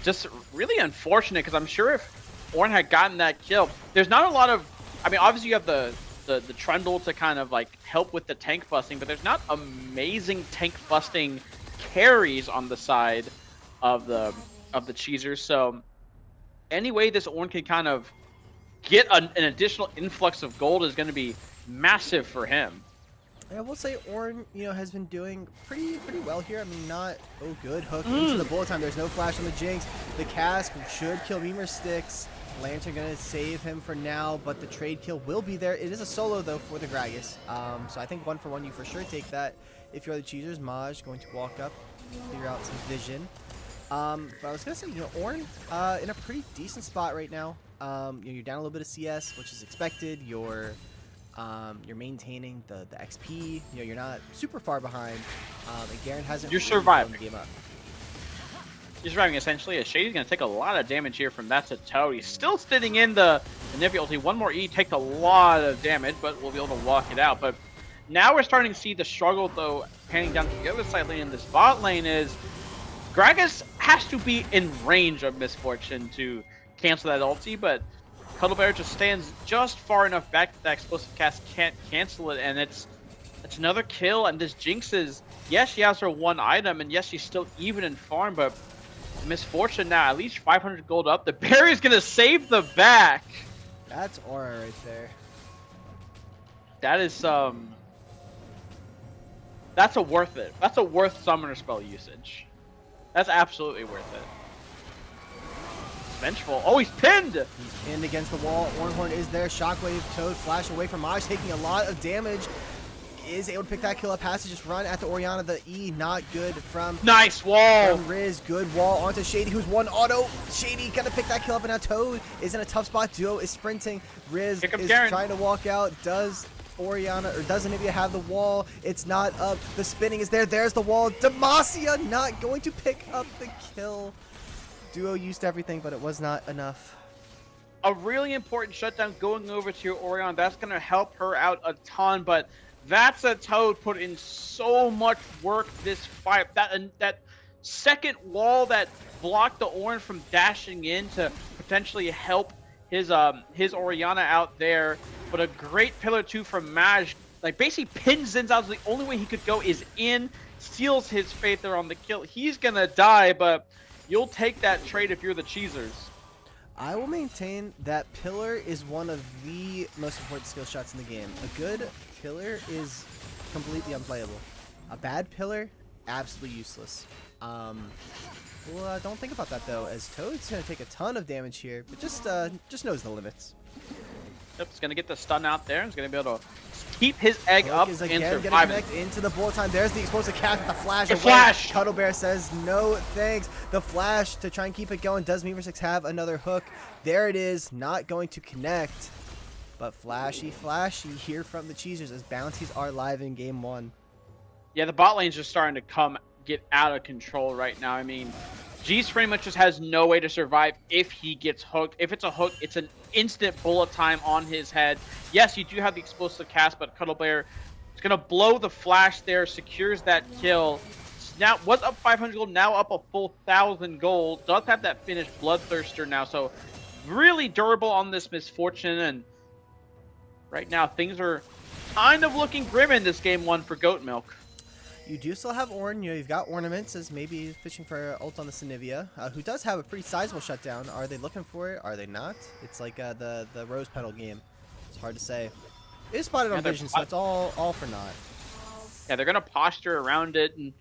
just really unfortunate because I'm sure if Ornn had gotten that kill, there's not a lot of. I mean, obviously you have the Trundle to kind of like help with the tank busting, but there's not amazing tank busting carries on the side of the Cheezers. So any way this Ornn can kind of get an additional influx of gold is going to be massive for him. I will say Ornn, has been doing pretty well here. I mean, not good. Hook into the bullet time. There's no flash on the Jinx. The cask should kill Memer Sticks. Lantern gonna save him for now, but the trade kill will be there. It is a solo though for the Gragas. So I think 1-for-1 you for sure take that. If you're the Cheezers, Maj going to walk up, figure out some vision. But I was gonna say, Ornn in a pretty decent spot right now. You're down a little bit of CS, which is expected. You're maintaining the XP. You're not super far behind. And Garen hasn't. You're really surviving. blown the game up. You're surviving essentially. As Shady's going to take a lot of damage here from that to Toad. He's still sitting in the Nifty ulti. One more E takes a lot of damage, but we'll be able to walk it out. But now we're starting to see the struggle though, panning down to the other side lane in this bot lane is Gragas has to be in range of Misfortune to cancel that ulti, but Cuddle Bear just stands just far enough back that explosive cast can't cancel it, and it's another kill. And this Jinx is, yes, she has her one item, and yes, she's still even in farm, but Misfortune now at least 500 gold up. The Barry's gonna save the back. That's aura right there. That is that's a worth it. That's a worth summoner spell usage. That's absolutely worth it. Vengeful. Oh, he's pinned! He's pinned against the wall. Ornhorn is there. Shockwave, Toad, flash away from Maj, taking a lot of damage. Is able to pick that kill up. Has to just run at the Orianna. The E, not good from Nice wall! From Riz. Good wall onto Shady, who's one auto. Shady gonna pick that kill up, and now Toad is in a tough spot. Duo is sprinting. Riz is Garen. trying to walk out. Does Orianna, or does Anivia have the wall? It's not up. The spinning is there. There's the wall. Demacia not going to pick up the kill. Duo used everything, but it was not enough. A really important shutdown going over to your Orion. That's going to help her out a ton, but that's a Toad put in so much work this fight. That second wall that blocked the Ornn from dashing in to potentially help his Orianna out there, but a great pillar 2 from Maj. Like basically pins Zin's out. The only way he could go is in, seals his fate there on the kill. He's going to die, but you'll take that trade if you're the Cheezers. I will maintain that pillar is one of the most important skill shots in the game. A good pillar is completely unplayable. A bad pillar, absolutely useless. Don't think about that though, as Toad's gonna take a ton of damage here, but just knows the limits. Yep, he's gonna get the stun out there. He's gonna be able to keep his egg Hook up is and again survive. gonna connect into the bullet time. There's the explosive cast with the flash. The away. flash! Cuddle Bear says no thanks. The flash to try and keep it going. Does Memer6 have another hook? There it is. Not going to connect. But flashy here from the Cheezers as bounties are live in game 1. Yeah, the bot lane's just starting to get out of control right now. I mean, G's pretty much just has no way to survive if he gets hooked. If it's a hook, it's an instant bullet time on his head. Yes, you do have the explosive cast, but Cuddle Bear is going to blow the flash there, secures that kill. Now, was up 500 gold, now up a full 1,000 gold. Does have that finished Bloodthirster now, so really durable on this Misfortune. And right now, things are kind of looking grim in this game 1 for GoatMilk. You do still have Ornn. You've got Ornaments as maybe fishing for ult on the Sinivia, who does have a pretty sizable shutdown. Are they looking for it? Are they not? It's like the Rose Petal game. It's hard to say. It is spotted on vision, so it's all for naught. Yeah, they're gonna posture around it, and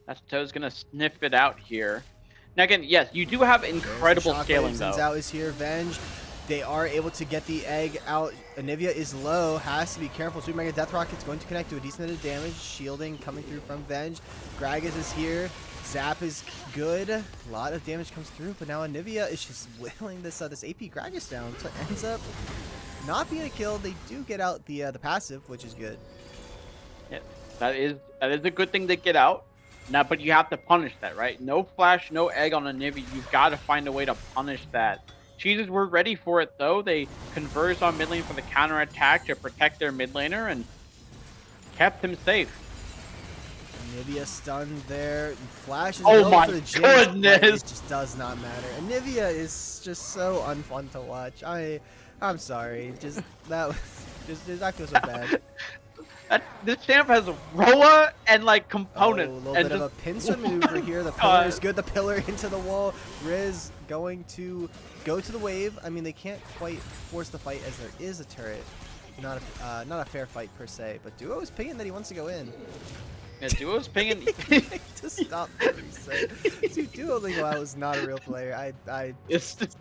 that's Toad's gonna sniff it out here. Now again, yes, you do have incredible scaling though. Out is here. Venge. They are able to get the egg out. Anivia is low, has to be careful. Super Mega Death Rocket's going to connect to a decent amount of damage. Shielding coming through from Venge. Gragas is here. Zap is good. A lot of damage comes through, but now Anivia is just whittling this AP Gragas down. So it ends up not being a kill. They do get out the passive, which is good. Yeah, that is a good thing to get out. Now, but you have to punish that, right? No flash, no egg on Anivia. You've got to find a way to punish that. Cheezers were ready for it though. They converged on mid lane for the counter attack to protect their mid laner and kept him safe. Anivia stunned there. Flash is oh my for the Jinx, goodness! It just does not matter. Anivia is just so unfun to watch. I'm sorry. Just that I feel so bad. This champ has Roa and like components. A little bit of a pincer maneuver here. The pillar is good. The pillar into the wall. Riz going to go to the wave. I mean, they can't quite force the fight as there is a turret. Not a fair fight per se. But Duo is pinging that he wants to go in. Yeah, Duo's pinging. To stop what he said. Dude, Duo Lingo out was not a real player. It's just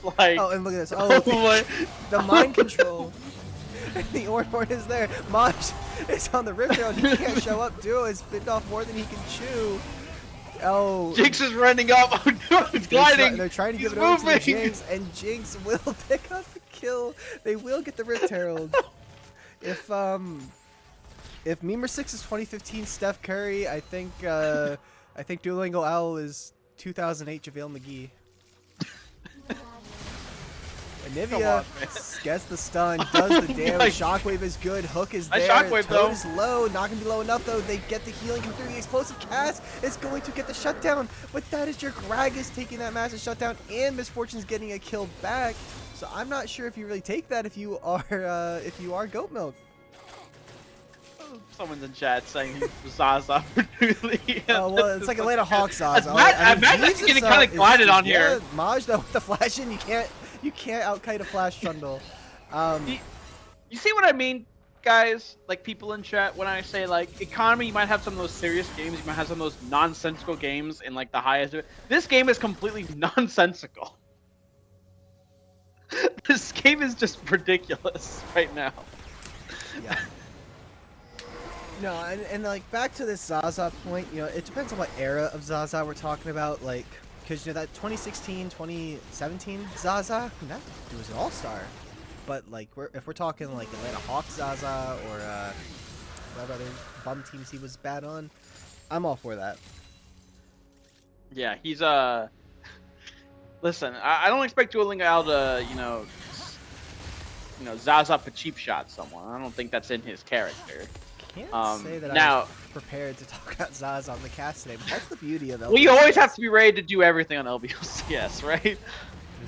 like. Oh, and look at this. Oh, the mind control. The Ornn is there. Maj is on the rip trail. He can't show up. Duo has bit off more than he can chew. Oh. Jinx is running up. Duo's gliding. They're trying to give it over to Jinx, and Jinx will pick up the kill. They will get the Rift Herald. If Memer 6 is 2015 Steph Curry, I think Duolingo Owl is 2008 JaVale McGee. Anivia gets the stun, does the damage. Shockwave is good. Hook is there. Toad is low. Not going to be low enough, though. They get the healing come through. The explosive cast is going to get the shutdown. But that is your Gragas taking that massive shutdown, and Misfortune's getting a kill back. So I'm not sure if you really take that if you are GoatMilk. Someone's in chat saying he's Zaza. Oh, well, it's like Atlanta Hawks Zaza. I imagine it's getting kind of glided on here. Maj, though, with the flash in, you can't outkite a flash trundle. You see what I mean, guys? Like people in chat, when I say like economy, you might have some of those serious games, you might have some of those nonsensical games in like the highest. This game is completely nonsensical. This game is just ridiculous right now. Yeah. No, and like back to this Zaza point, it depends on what era of Zaza we're talking about, like. Because that 2016, 2017 Zaza, that was an all-star. But like, if we're talking like Atlanta Hawks Zaza or what other bum teams he was bad on, I'm all for that. Yeah, he's Listen, I don't expect Duolingo Al to Zaza a cheap shot someone. I don't think that's in his character. Can't say that I was prepared to talk about Zaza on the cast today, but that's the beauty of LBLCS. We always have to be ready to do everything on LBLCS, right?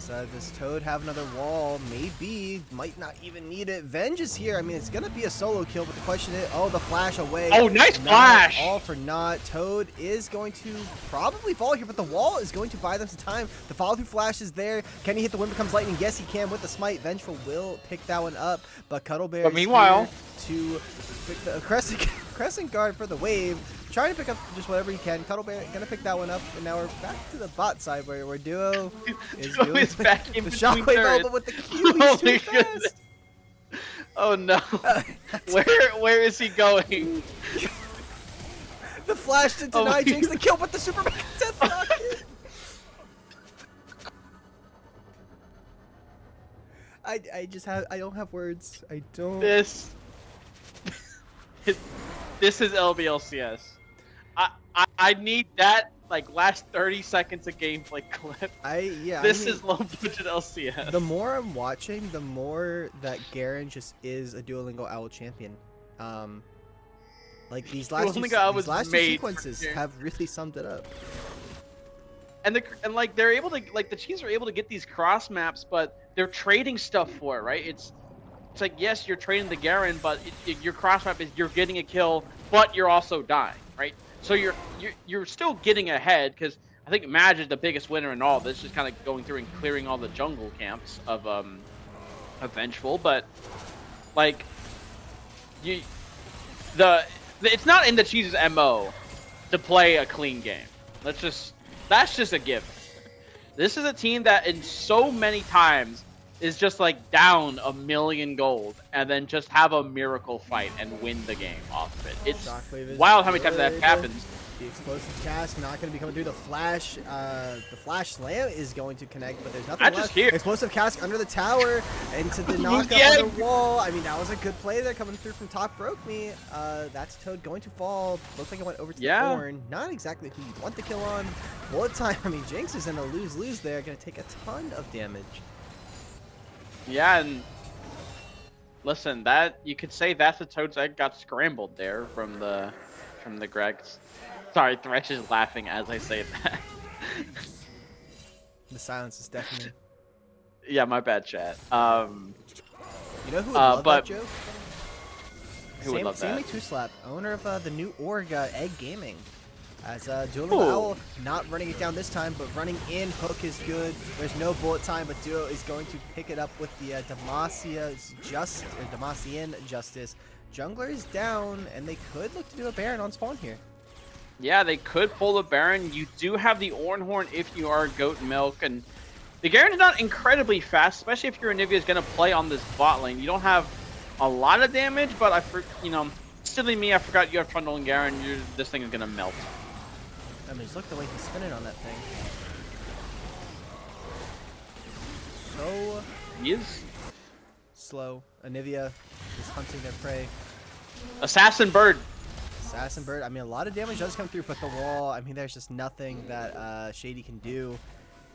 Does Toad have another wall? Maybe. Might not even need it. Venge is here. I mean, it's going to be a solo kill, but the question is, the flash away. Oh, nice flash! All for naught. Toad is going to probably fall here, but the wall is going to buy them some time. The follow-through flash is there. Can he hit the wind becomes lightning? Yes, he can with the smite. Vengeful will pick that one up, but Cuddle Bear is meanwhile, to pick the crescent guard for the wave. Trying to pick up just whatever he can. Cuddle Bear gonna pick that one up, and now we're back to the bot side where Duo is doing back in the shockwave but with the Q. He's too fast. Oh no! Where is he going? The flash to deny Jinx the kill, but the super mega death rocket. I just have I don't have words. I don't. This this is LBLCS. I need that like last 30 seconds of gameplay clip. This is low budget LCS. The more I'm watching, the more that Garen just is a Duolingo Owl champion. Like these last two sequences have really summed it up. And like they're able to like the Cheezers are able to get these cross maps, but they're trading stuff for it, right? It's like yes, you're trading the Garen, but your cross map is you're getting a kill, but you're also dying, right? So you're still getting ahead because I think Maj is the biggest winner in all this, just kind of going through and clearing all the jungle camps of Vengeful, but like it's not in the Cheezers MO to play a clean game. That's just a given. This is a team that in so many times is just like down 1 million gold and then just have a miracle fight and win the game off of it. It's wild how many times that happens. The explosive cast not going to be coming through. The flash slam is going to connect, but there's nothing left. Just here. Explosive cast under the tower into the knockup on the wall. I mean, that was a good play there coming through from top. Broke me. That's Toad going to fall. Looks like it went over to the Thorn. Not exactly who you want the kill on. Bullet time. I mean, Jinx is in a lose-lose there. Going to take a ton of damage. Yeah, and listen, that you could say that's a Toad's egg got scrambled there from the Gregs. Sorry, Thresh is laughing as I say that. The silence is deafening. Yeah, my bad, chat. You know who would love that joke? Who would love that? Sammy Two-Slap, owner of the new org, Egg Gaming. As Duolingo Owl not running it down this time, but running in. Hook is good. There's no bullet time, but Duo is going to pick it up with the Demacian Justice. Jungler is down, and they could look to do a Baron on spawn here. Yeah, they could pull the Baron. You do have the Ornhorn if you are GoatMilk, and the Garen is not incredibly fast, especially if your Anivia is going to play on this bot lane. You don't have a lot of damage, but silly me, I forgot you have Trundle and Garen. This thing is going to melt. I mean, just look at the way he's spinning on that thing. So he is slow. Anivia is hunting their prey. Assassin Bird. Assassin Bird. I mean, a lot of damage does come through, but the wall, I mean, there's just nothing that Shady can do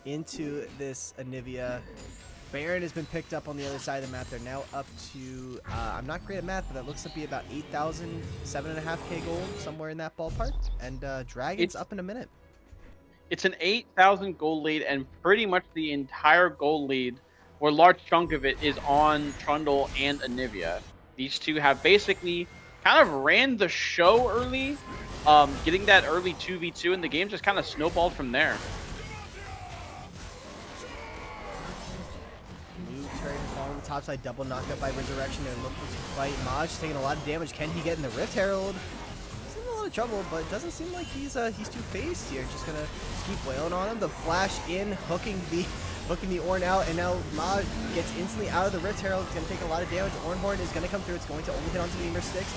into this Anivia. Baron has been picked up on the other side of the map. They're now up to, I'm not great at math, but that looks to be about 8,000, 7.5k gold, somewhere in that ballpark. And Dragon's up in a minute. It's an 8,000 gold lead, and pretty much the entire gold lead, or a large chunk of it, is on Trundle and Anivia. These two have basically kind of ran the show early, getting that early 2v2, and the game just kind of snowballed from there. On the top side, double knockup by Resurrection. They're looking to fight. Maj taking a lot of damage. Can he get in the Rift Herald? He's in a lot of trouble, but it doesn't seem like he's two-faced here. Just gonna keep wailing on him. The flash in, hooking the Ornn out, and now Maj gets instantly out of the Rift Herald. It's gonna take a lot of damage. Ornhorn is gonna come through. It's going to only hit onto the Emer sticks.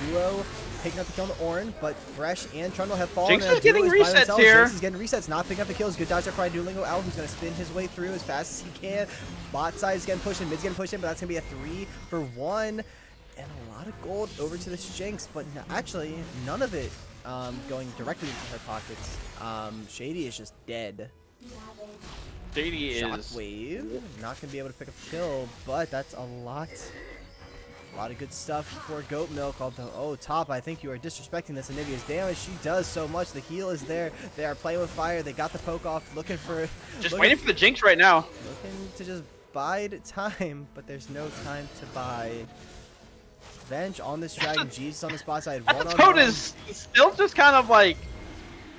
Duo picking up the kill on the Ornn, but Thresh and Trundle have fallen. Jinx is getting resets here. Jinx is getting resets, not picking up the kills. Good dodge there by Duolingo Owl, who's going to spin his way through as fast as he can. Bot side is getting pushed in, mid's getting pushed in, but that's going to be a 3-for-1. And a lot of gold over to this Jinx, but actually none of it going directly into her pockets. Shady is just dead. Shady is... Shockwave, not going to be able to pick up the kill, but that's a lot. A lot of good stuff for GoatMilk, although, top, I think you are disrespecting this Anivia's damage. She does so much. The heal is there. They are playing with fire. They got the poke off, looking for... waiting for the Jinx right now. Looking to just bide time, but there's no time to buy. Venge on this Dragon. Jesus on the spot side. Toad is still just kind of like,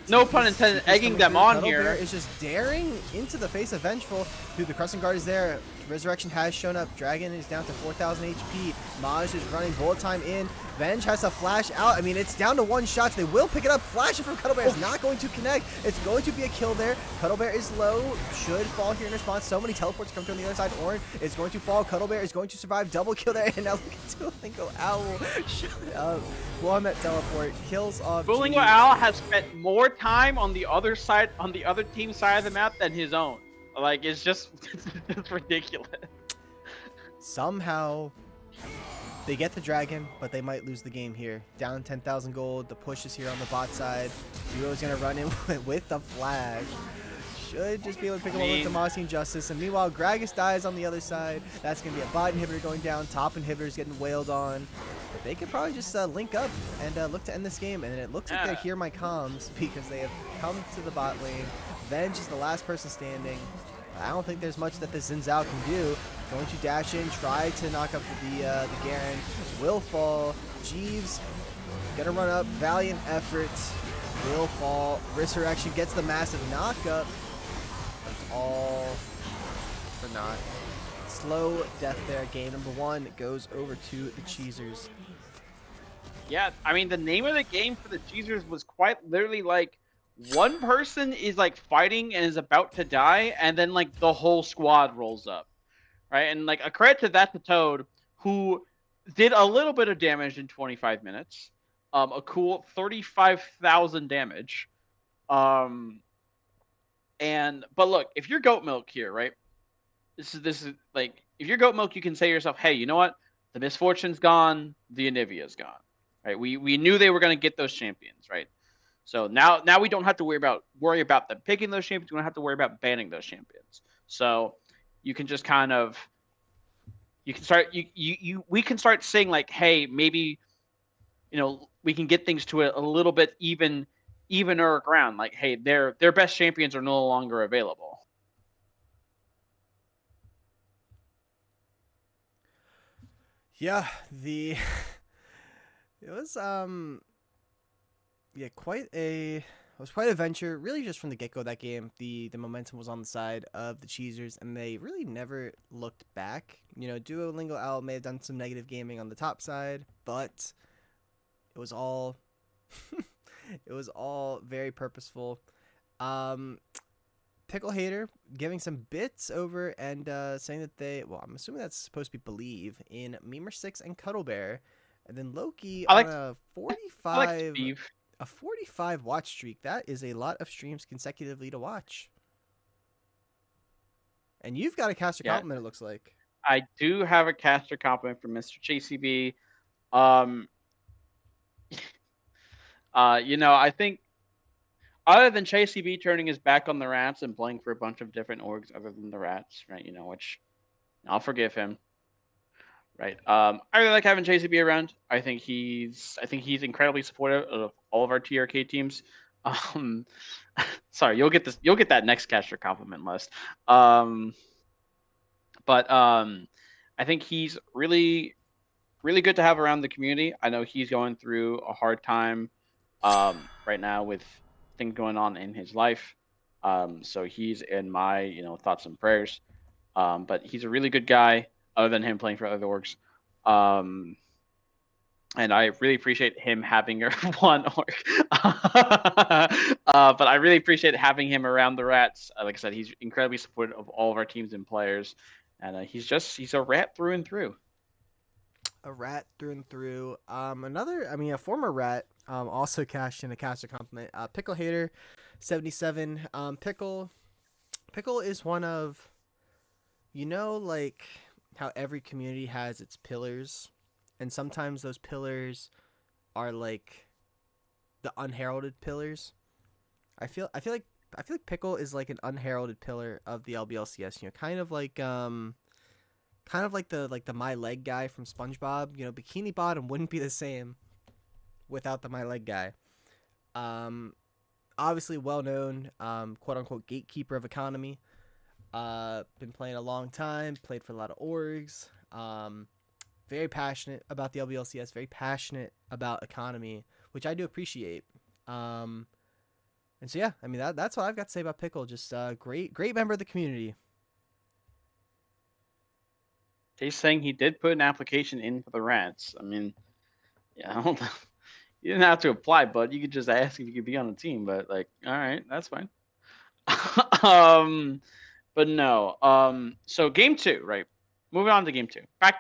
no pun intended, egging them on here. Bear is just daring into the face of Vengeful. Dude, the Crescent Guard is there. Resurrection has shown up. Dragon is down to 4,000 HP. Maj is running bullet time in. Venge has to flash out. I mean, it's down to one shot. They will pick it up. Flash it from Cuddlebear. It's not going to connect. It's going to be a kill there. Cuddlebear is low. Should fall here in response. So many teleports come through on the other side. Ornn is going to fall. Cuddlebear is going to survive. Double kill there. And now look at Duolingo Owl. Shut up. Blow on that teleport. Kills off. Duolingo Owl has spent more time on the other side, on the other team's side of the map than his own. Like, it's just it's ridiculous. Somehow they get the dragon, but they might lose the game here. Down 10,000 gold. The push is here on the bot side. Duo's going to run in with the flash. Should just be able to pick him up with Demacia and Justice. And meanwhile, Gragas dies on the other side. That's going to be a bot inhibitor going down. Top inhibitor's getting wailed on. But they could probably just link up and look to end this game. And then it looks like they hear my comms because they have come to the bot lane. Venge is the last person standing. I don't think there's much that this Xin Zhao can do. Going to dash in, try to knock up the Garen. Will fall. Jeeves gonna run up. Valiant effort. Will fall. Resurrection gets the massive knockup. That's all for naught. Slow death there. Game number 1 goes over to the Cheezers. Yeah, I mean, the name of the game for the Cheezers was quite literally like, one person is like fighting and is about to die, and then like the whole squad rolls up, right? And like a credit to that to Toad, who did a little bit of damage in 25 minutes, a cool 35,000 damage, and but look, if you're GoatMilk here, right? This is like, if you're GoatMilk, you can say to yourself, hey, you know what? The Misfortune's gone, the Anivia's gone, right? We knew they were gonna get those champions, right? So now we don't have to worry about them picking those champions. We don't have to worry about banning those champions. So you can just kind of, we can start saying like, hey, maybe, we can get things to a little bit evener ground. Like, hey, their best champions are no longer available. Yeah, it was yeah, it was quite a venture, really just from the get-go of that game. The momentum was on the side of the Cheezers, and they really never looked back. Duolingo Owl may have done some negative gaming on the top side, but it was all it was all very purposeful. Pickle Hater giving some bits over and saying that I'm assuming that's supposed to be Believe in Memer 6 and Cuddle Bear. And then Loki on a 45 a 45 watch streak. That is a lot of streams consecutively to watch. And you've got a caster compliment, it looks like. I do have a caster compliment from Mr. JCB. I think other than JCB turning his back on the Rats and playing for a bunch of different orgs other than the Rats, right? Which I'll forgive him. Right. I really like having JCB around. I think he's incredibly supportive of all of our TRK teams. Sorry, you'll get that next caster compliment list. But I think he's really, really good to have around the community. I know he's going through a hard time right now with things going on in his life. So he's in my thoughts and prayers. But he's a really good guy. Other than him playing for other orgs. And I really appreciate him having one org. But I really appreciate having him around the Rats. Like I said, he's incredibly supportive of all of our teams and players. And he's a rat through and through. A rat through and through. A former rat also cashed in a caster compliment. Pickle Hater 77. Pickle is one of, like how every community has its pillars, and sometimes those pillars are like the unheralded pillars. I feel like Pickle is like an unheralded pillar of the LBLCS. Kind of like the My Leg guy from SpongeBob. Bikini Bottom wouldn't be the same without the My Leg guy. Obviously well known, quote unquote gatekeeper of economy. Been playing a long time, played for a lot of orgs. Very passionate about the LBLCS, very passionate about economy, which I do appreciate. And so yeah, that's what I've got to say about Pickle. Just great member of the community. He's saying he did put an application in for the Rats. I don't know. You didn't have to apply, but you could just ask if you could be on the team. But all right, that's fine. But no. So game 2, right? Moving on to game 2. Back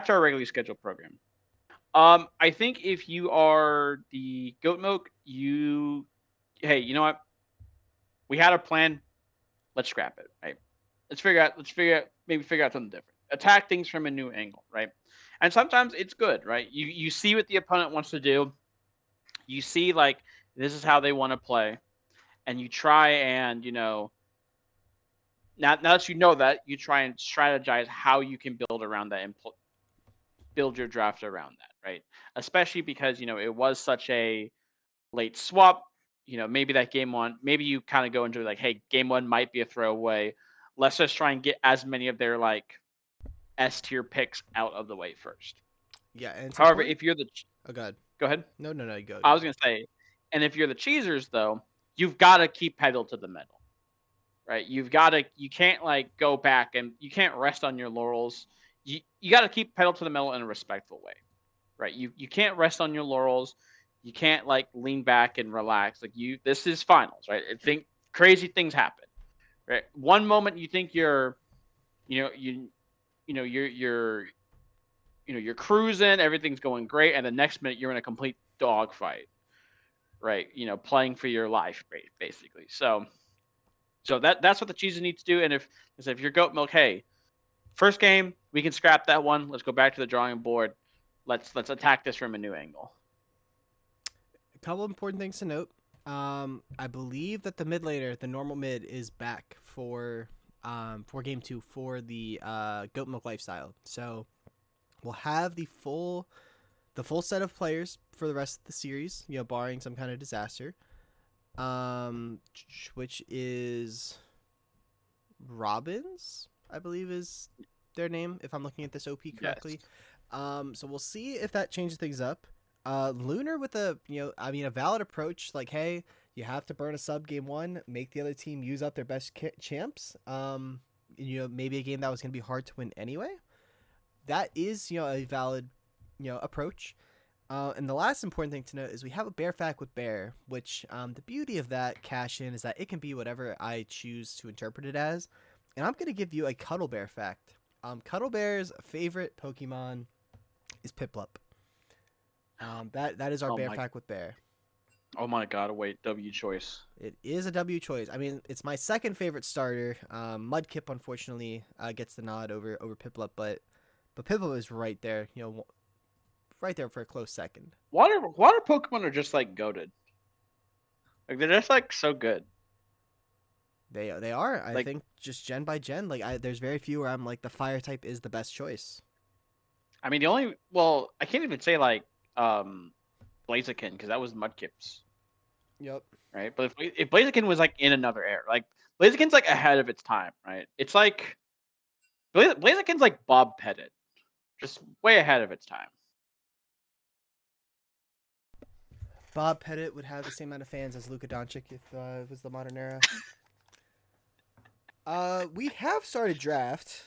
to our regularly scheduled program. I think if you are the GoatMilk, hey, you know what? We had a plan. Let's scrap it, right? Let's figure out maybe something different. attack things from a new angle, right? And sometimes it's good, right? You see what the opponent wants to do. You see like this is how they want to play, and you try and now that you know that, you try and strategize how you can build around that and build your draft around that, right? Especially because it was such a late swap. Maybe that game one, maybe you kind of go into like, hey, game one might be a throwaway. Let's just try and get as many of their like S tier picks out of the way first. Yeah, and it's However, important. if you're the Oh, God. go ahead. No, you go. I was gonna say, and if you're the Cheezers though, you've got to keep pedal to the metal, right? You can't like go back and you can't rest on your laurels. You got to keep pedal to the metal in a respectful way, right? You can't rest on your laurels. You can't like lean back and relax. Like this is finals, right? I think crazy things happen, right? One moment you think you're you're cruising, everything's going great, and the next minute you're in a complete dogfight, right? Playing for your life, basically. So that's what the Cheezers need to do. And if you're GoatMilk, hey, first game we can scrap that one. Let's go back to the drawing board. Let's attack this from a new angle. A couple important things to note. I believe that the mid laner, the normal mid, is back for game 2 for the GoatMilk lifestyle. So we'll have the full set of players for the rest of the series, barring some kind of disaster. Which is Robins, I believe is their name, if I'm looking at this OP correctly. Yes. So we'll see if that changes things up. Lunar with a valid approach, like, hey, you have to burn a sub game 1, make the other team use up their best champs. Maybe a game that was going to be hard to win anyway. That is, a valid, approach. And the last important thing to note is we have a bear fact with bear, which the beauty of that cash in is that it can be whatever I choose to interpret it as. And I'm going to give you a Cuddle Bear fact. Cuddle Bear's favorite Pokemon is Piplup. That is our bear fact with bear. Oh my god, wait, W choice. It is a W choice. I mean, it's my second favorite starter. Mudkip, unfortunately, gets the nod over Piplup, but Piplup is right there, right there for a close second. Water Pokemon are just like goated. Like they're just like so good. They are. I think just gen by gen. Like there's very few where I'm like the fire type is the best choice. I mean I can't even say like Blaziken because that was Mudkip's. Yep. Right, but if Blaziken was like in another era, like Blaziken's like ahead of its time, right? It's like Blaziken's like Bob Pettit, just way ahead of its time. Bob Pettit would have the same amount of fans as Luka Doncic if it was the modern era. We have started draft.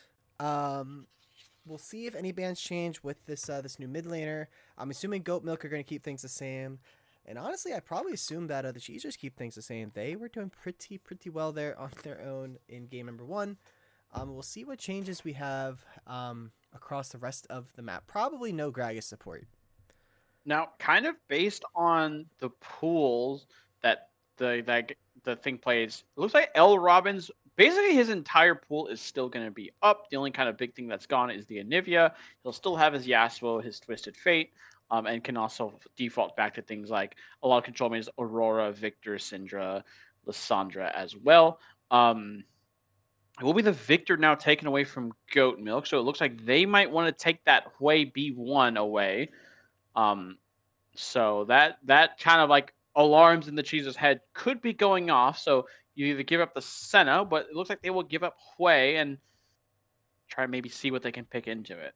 We'll see if any bans change with this new mid laner. I'm assuming GoatMilk are going to keep things the same. And honestly, I probably assume that the Cheezers keep things the same. They were doing pretty well there on their own in game number 1. We'll see what changes we have across the rest of the map. Probably no Gragas support. Now, kind of based on the pools that the thing plays, it looks like L. Robbins, basically his entire pool is still going to be up. The only kind of big thing that's gone is the Anivia. He'll still have his Yasuo, his Twisted Fate, and can also default back to things like a lot of control mains, Aurora, Victor, Syndra, Lissandra as well. It will be the Victor now taken away from GoatMilk, so it looks like they might want to take that Hui B1 away. So that kind of like alarms in the Cheezer's head could be going off. So you either give up the Senna, but it looks like they will give up Hui and try and maybe see what they can pick into it.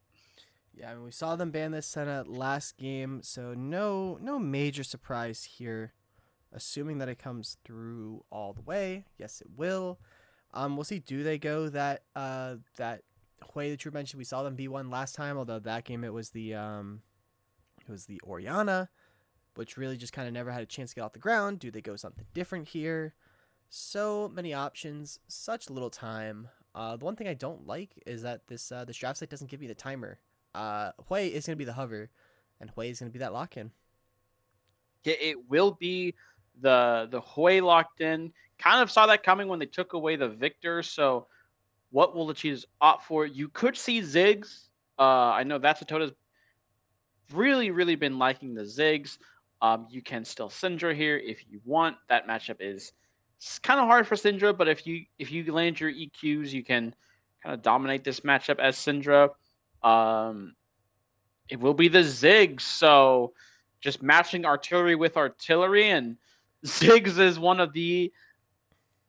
Yeah, I mean, we saw them ban this Senna last game, so no major surprise here. Assuming that it comes through all the way, yes, it will. We'll see. Do they go that Hui that you mentioned? We saw them B1 last time, although that game it was the Oriana, which really just kind of never had a chance to get off the ground. Do they go something different here? So many options, such little time. The one thing I don't like is that this draft site doesn't give me the timer. Hui is going to be the hover, and Hui is going to be that lock-in. Yeah, it will be the Hui locked in. Kind of saw that coming when they took away the Victor, so What will the Cheetahs opt for? You could see Ziggs. I know that's Tota's really, really been liking the Ziggs. You can still Syndra here if you want. That matchup is kind of hard for Syndra, but if you land your EQs, you can kind of dominate this matchup as Syndra. Um, it will be the Ziggs, so just matching artillery with artillery, and Ziggs is one of the,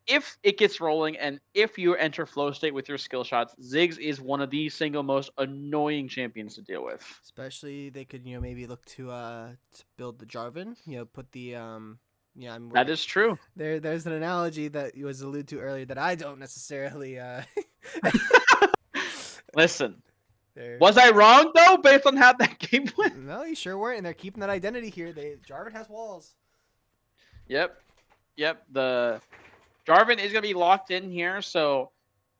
if it gets rolling and if you enter flow state with your skill shots, Ziggs is one of the single most annoying champions to deal with. Especially they could, maybe look to build the Jarvan, put the yeah, That is true. there's an analogy that was alluded to earlier that I don't necessarily Listen, there. was I wrong though, based on how that game went? No, you sure weren't, and they're keeping that identity here. Jarvan has walls. Yep. The Jarvan is gonna be locked in here, so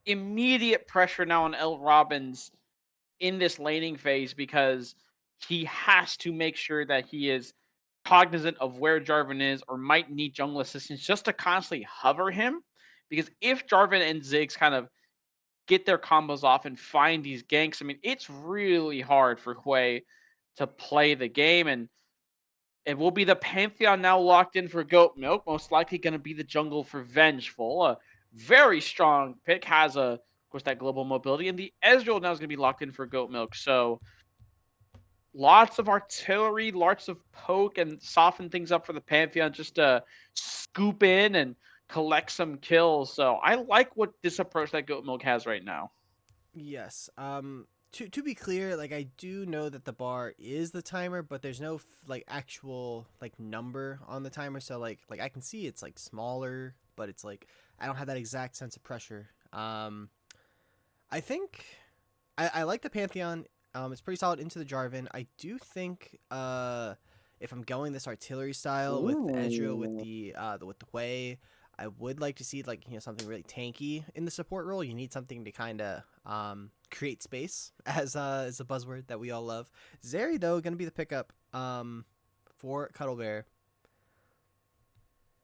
immediate pressure now on L. Robbins in this laning phase because he has to make sure that he is cognizant of where Jarvan is or might need jungle assistance just to constantly hover him. Because if Jarvan and Ziggs kind of get their combos off and find these ganks, I mean, it's really hard for Hwei to play the game. And it will be the Pantheon now locked in for GoatMilk, most likely going to be the jungle for Vengeful. A very strong pick, has, of course, that global mobility. And the Ezreal now is going to be locked in for GoatMilk. So lots of artillery, lots of poke, and soften things up for the Pantheon just to scoop in and collect some kills. So I like what this approach that GoatMilk has right now. Yes. To be clear, like I do know that the bar is the timer, but there's no like actual like number on the timer. So like I can see it's like smaller, but it's like I don't have that exact sense of pressure. I think I like the Pantheon. It's pretty solid into the Jarvan. I do think if I'm going this artillery style with Ezreal with the Hwei, I would like to see like something really tanky in the support role. You need something to kind of create space as is a buzzword that we all love. Zeri though going to be the pickup for Cuddle Bear.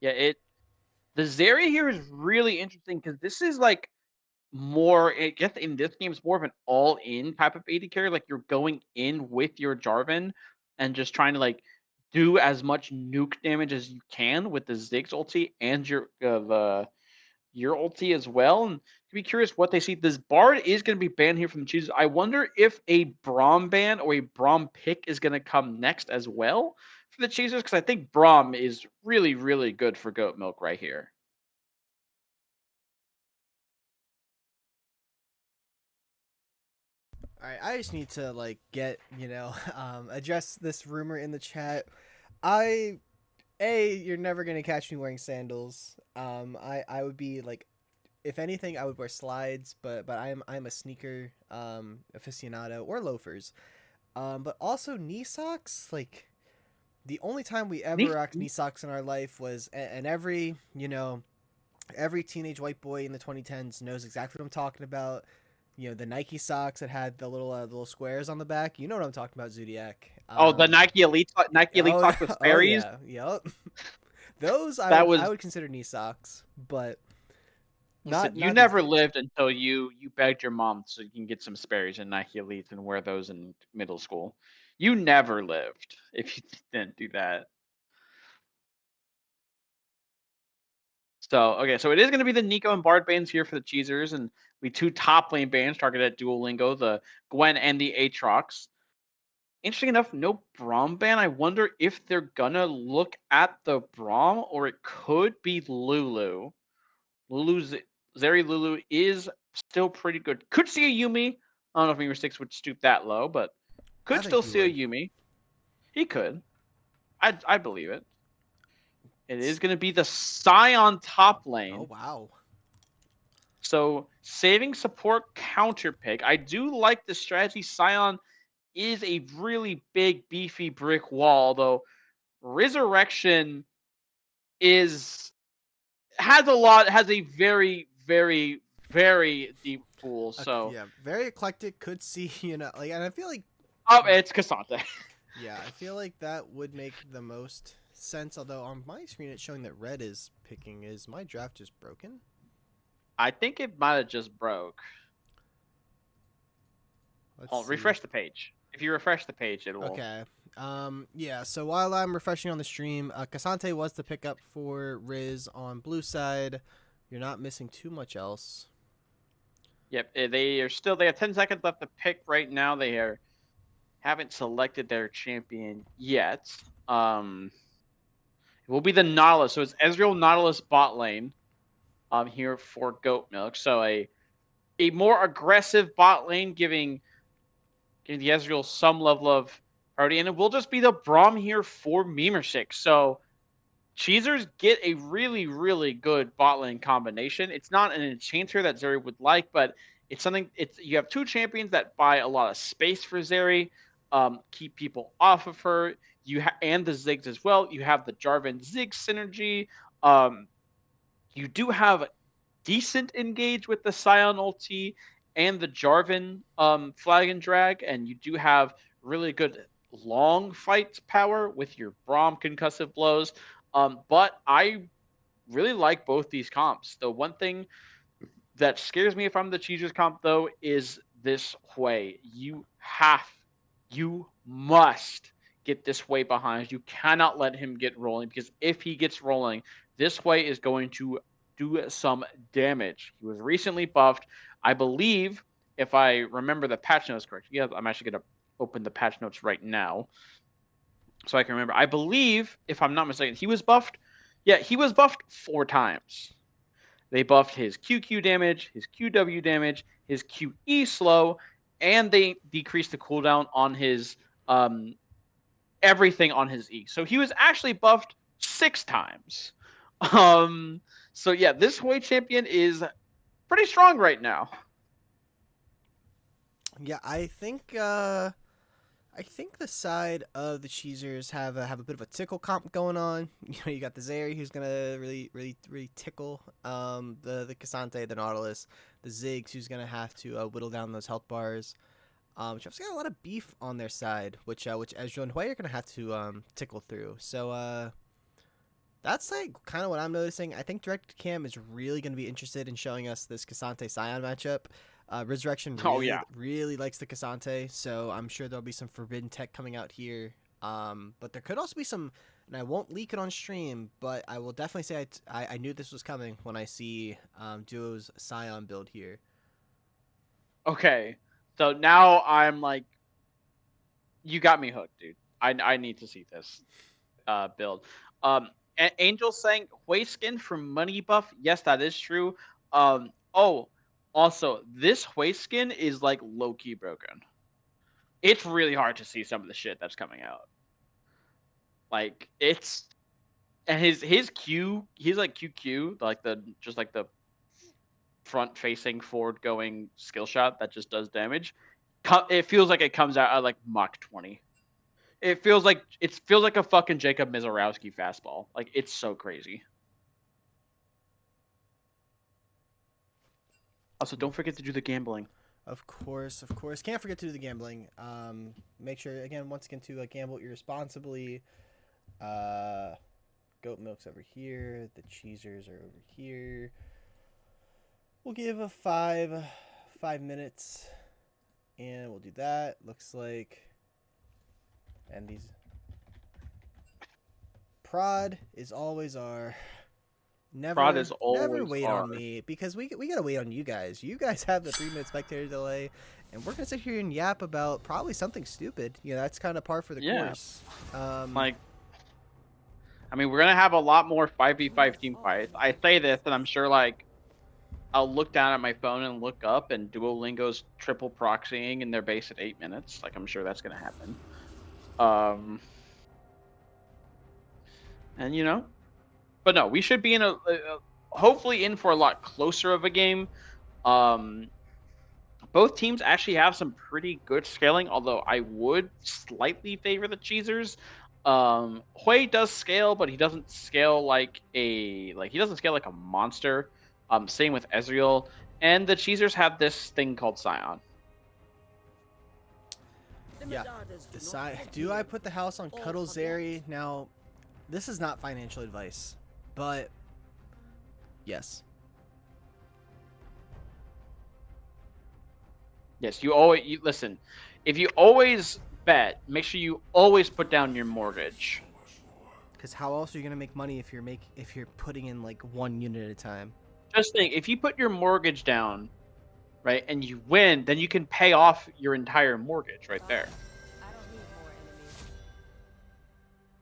Yeah, the Zeri here is really interesting because this is like more, I guess in this game, it's more of an all-in type of AD carry. Like you're going in with your Jarvan and just trying to like do as much nuke damage as you can with the Ziggs ulti and your ulti as well. And to be curious what they see. This Bard is going to be banned here from the Cheezers. I wonder if a Braum ban or a Braum pick is going to come next as well for the Cheezers, because I think Braum is really, really good for GoatMilk right here. All right, I just need to like get address this rumor in the chat. You're never gonna catch me wearing sandals. I would be like, if anything, I would wear slides, but I'm a sneaker aficionado, or loafers. But also knee socks. Like the only time we ever rocked knee socks in our life was, and every teenage white boy in the 2010s knows exactly what I'm talking about. The Nike socks that had the little squares on the back. You know what I'm talking about, Zodiac. The Nike Elite socks with fairies. Oh yeah, yep. Those I would consider knee socks, but listen, you never lived until you begged your mom so you can get some Sperry's and Nike Elites and wear those in middle school. You never lived if you didn't do that. So it is going to be the Nico and Bard bans here for the Cheezers, and we two top lane bans targeted at Duolingo, the Gwen and the Aatrox. Interesting enough, no Braum ban. I wonder if they're gonna look at the Braum, or it could be Lulu. Zeri Lulu is still pretty good. Could see a Yumi. I don't know if Mirror 6 would stoop that low, but could still see a Yumi. He could. I believe it. It is going to be the Scion top lane. Oh, wow. So, saving support counter pick. I do like the strategy. Scion is a really big, beefy brick wall, though Resurrection has a very, very, very deep pool. So yeah, very eclectic. Could see, and I feel like it's Cassandra. Yeah, I feel like that would make the most sense. Although on my screen it's showing that red is picking. Is my draft just broken? I think it might have just broke. Let's Hold, see. refresh the page. If you refresh the page, it will. Okay. Yeah, so while I'm refreshing on the stream, Cassante was the pickup for Riz on blue side. You're not missing too much else. Yep, they are still. They have 10 seconds left to pick right now. Haven't selected their champion yet. It will be the Nautilus. So it's Ezreal Nautilus bot lane. Here for GoatMilk. So a more aggressive bot lane, giving the Ezreal some level of priority, and it will just be the Braum here for Memersik. So Cheezers get a really, really good bot lane combination. It's not an enchanter that Zeri would like, but it's something. You have two champions that buy a lot of space for Zeri, keep people off of her. And the Ziggs as well. You have the Jarvan Ziggs synergy. You do have decent engage with the Scion ulti and the Jarvan flag and drag, and you do have really good long fight power with your Braum concussive blows. But I really like both these comps. The one thing that scares me if I'm the Cheezers comp, though, is this Hui. You must get this Hui behind. You cannot let him get rolling, because if he gets rolling, this Hui is going to do some damage. He was recently buffed. I believe, if I remember the patch notes correctly, yeah, I'm actually going to open the patch notes right now so I can remember. I believe, if I'm not mistaken, he was buffed. Yeah, he was buffed 4 times. They buffed his QQ damage, his QW damage, his QE slow, and they decreased the cooldown on his everything on his E. So he was actually buffed 6 times. So yeah, this Hui champion is pretty strong right now. Yeah, I think the side of the Cheezers have a bit of a tickle comp going on. You know, you got the Zeri who's gonna really tickle the Cassante, the Nautilus, the Ziggs who's gonna have to whittle down those health bars. Which also got a lot of beef on their side, which Ezreal and Hui are gonna have to tickle through. So that's like kind of what I'm noticing. I think Direct Cam is really gonna be interested in showing us this Cassante Scion matchup. Resurrection really likes the Cassante, so I'm sure there'll be some forbidden tech coming out here. But there could also be some, and I won't leak it on stream, but I will definitely say I knew this was coming when I see Duo's Scion build here. Okay, so now I'm like, you got me hooked, dude. I need to see this build. Angel saying Hui skin from money buff. Yes, that is true. Oh, also, this Hui skin is like low key broken. It's really hard to see some of the shit that's coming out. Like it's and his Q, he's like QQ, like the front facing forward going skill shot that just does damage. It feels like it comes out at like Mach 20. It feels like a fucking Jacob Mizorowski fastball. Like it's so crazy. Also, don't forget to do the gambling. Of course. Can't forget to do the gambling. Make sure once again to gamble irresponsibly. GoatMilk's over here. The Cheezers are over here. We'll give a 5 minutes, and we'll do that. Looks like, and these prod is always our. Never wait on me, because we gotta wait on you guys. You guys have the 3-minute spectator delay, and we're gonna sit here and yap about probably something stupid. You know, that's kind of par for the course. We're gonna have a lot more 5v5 team fights. I say this, and I'm sure I'll look down at my phone and look up, and Duolingo's triple proxying in their base at 8 minutes. Like, I'm sure that's gonna happen. And you know. But no, we should be in hopefully in for a lot closer of a game. Both teams actually have some pretty good scaling, although I would slightly favor the Cheezers. Hui does scale, but he doesn't scale like a monster. Same with Ezreal, and the Cheezers have this thing called Scion. Yeah, do I put the house on Cuddle Zeri? Now, this is not financial advice. But yes. Yes, you listen. If you always bet, make sure you always put down your mortgage. Because how else are you gonna make money if you're putting in like one unit at a time? Just think, if you put your mortgage down, right, and you win, then you can pay off your entire mortgage right there. I don't need more enemies.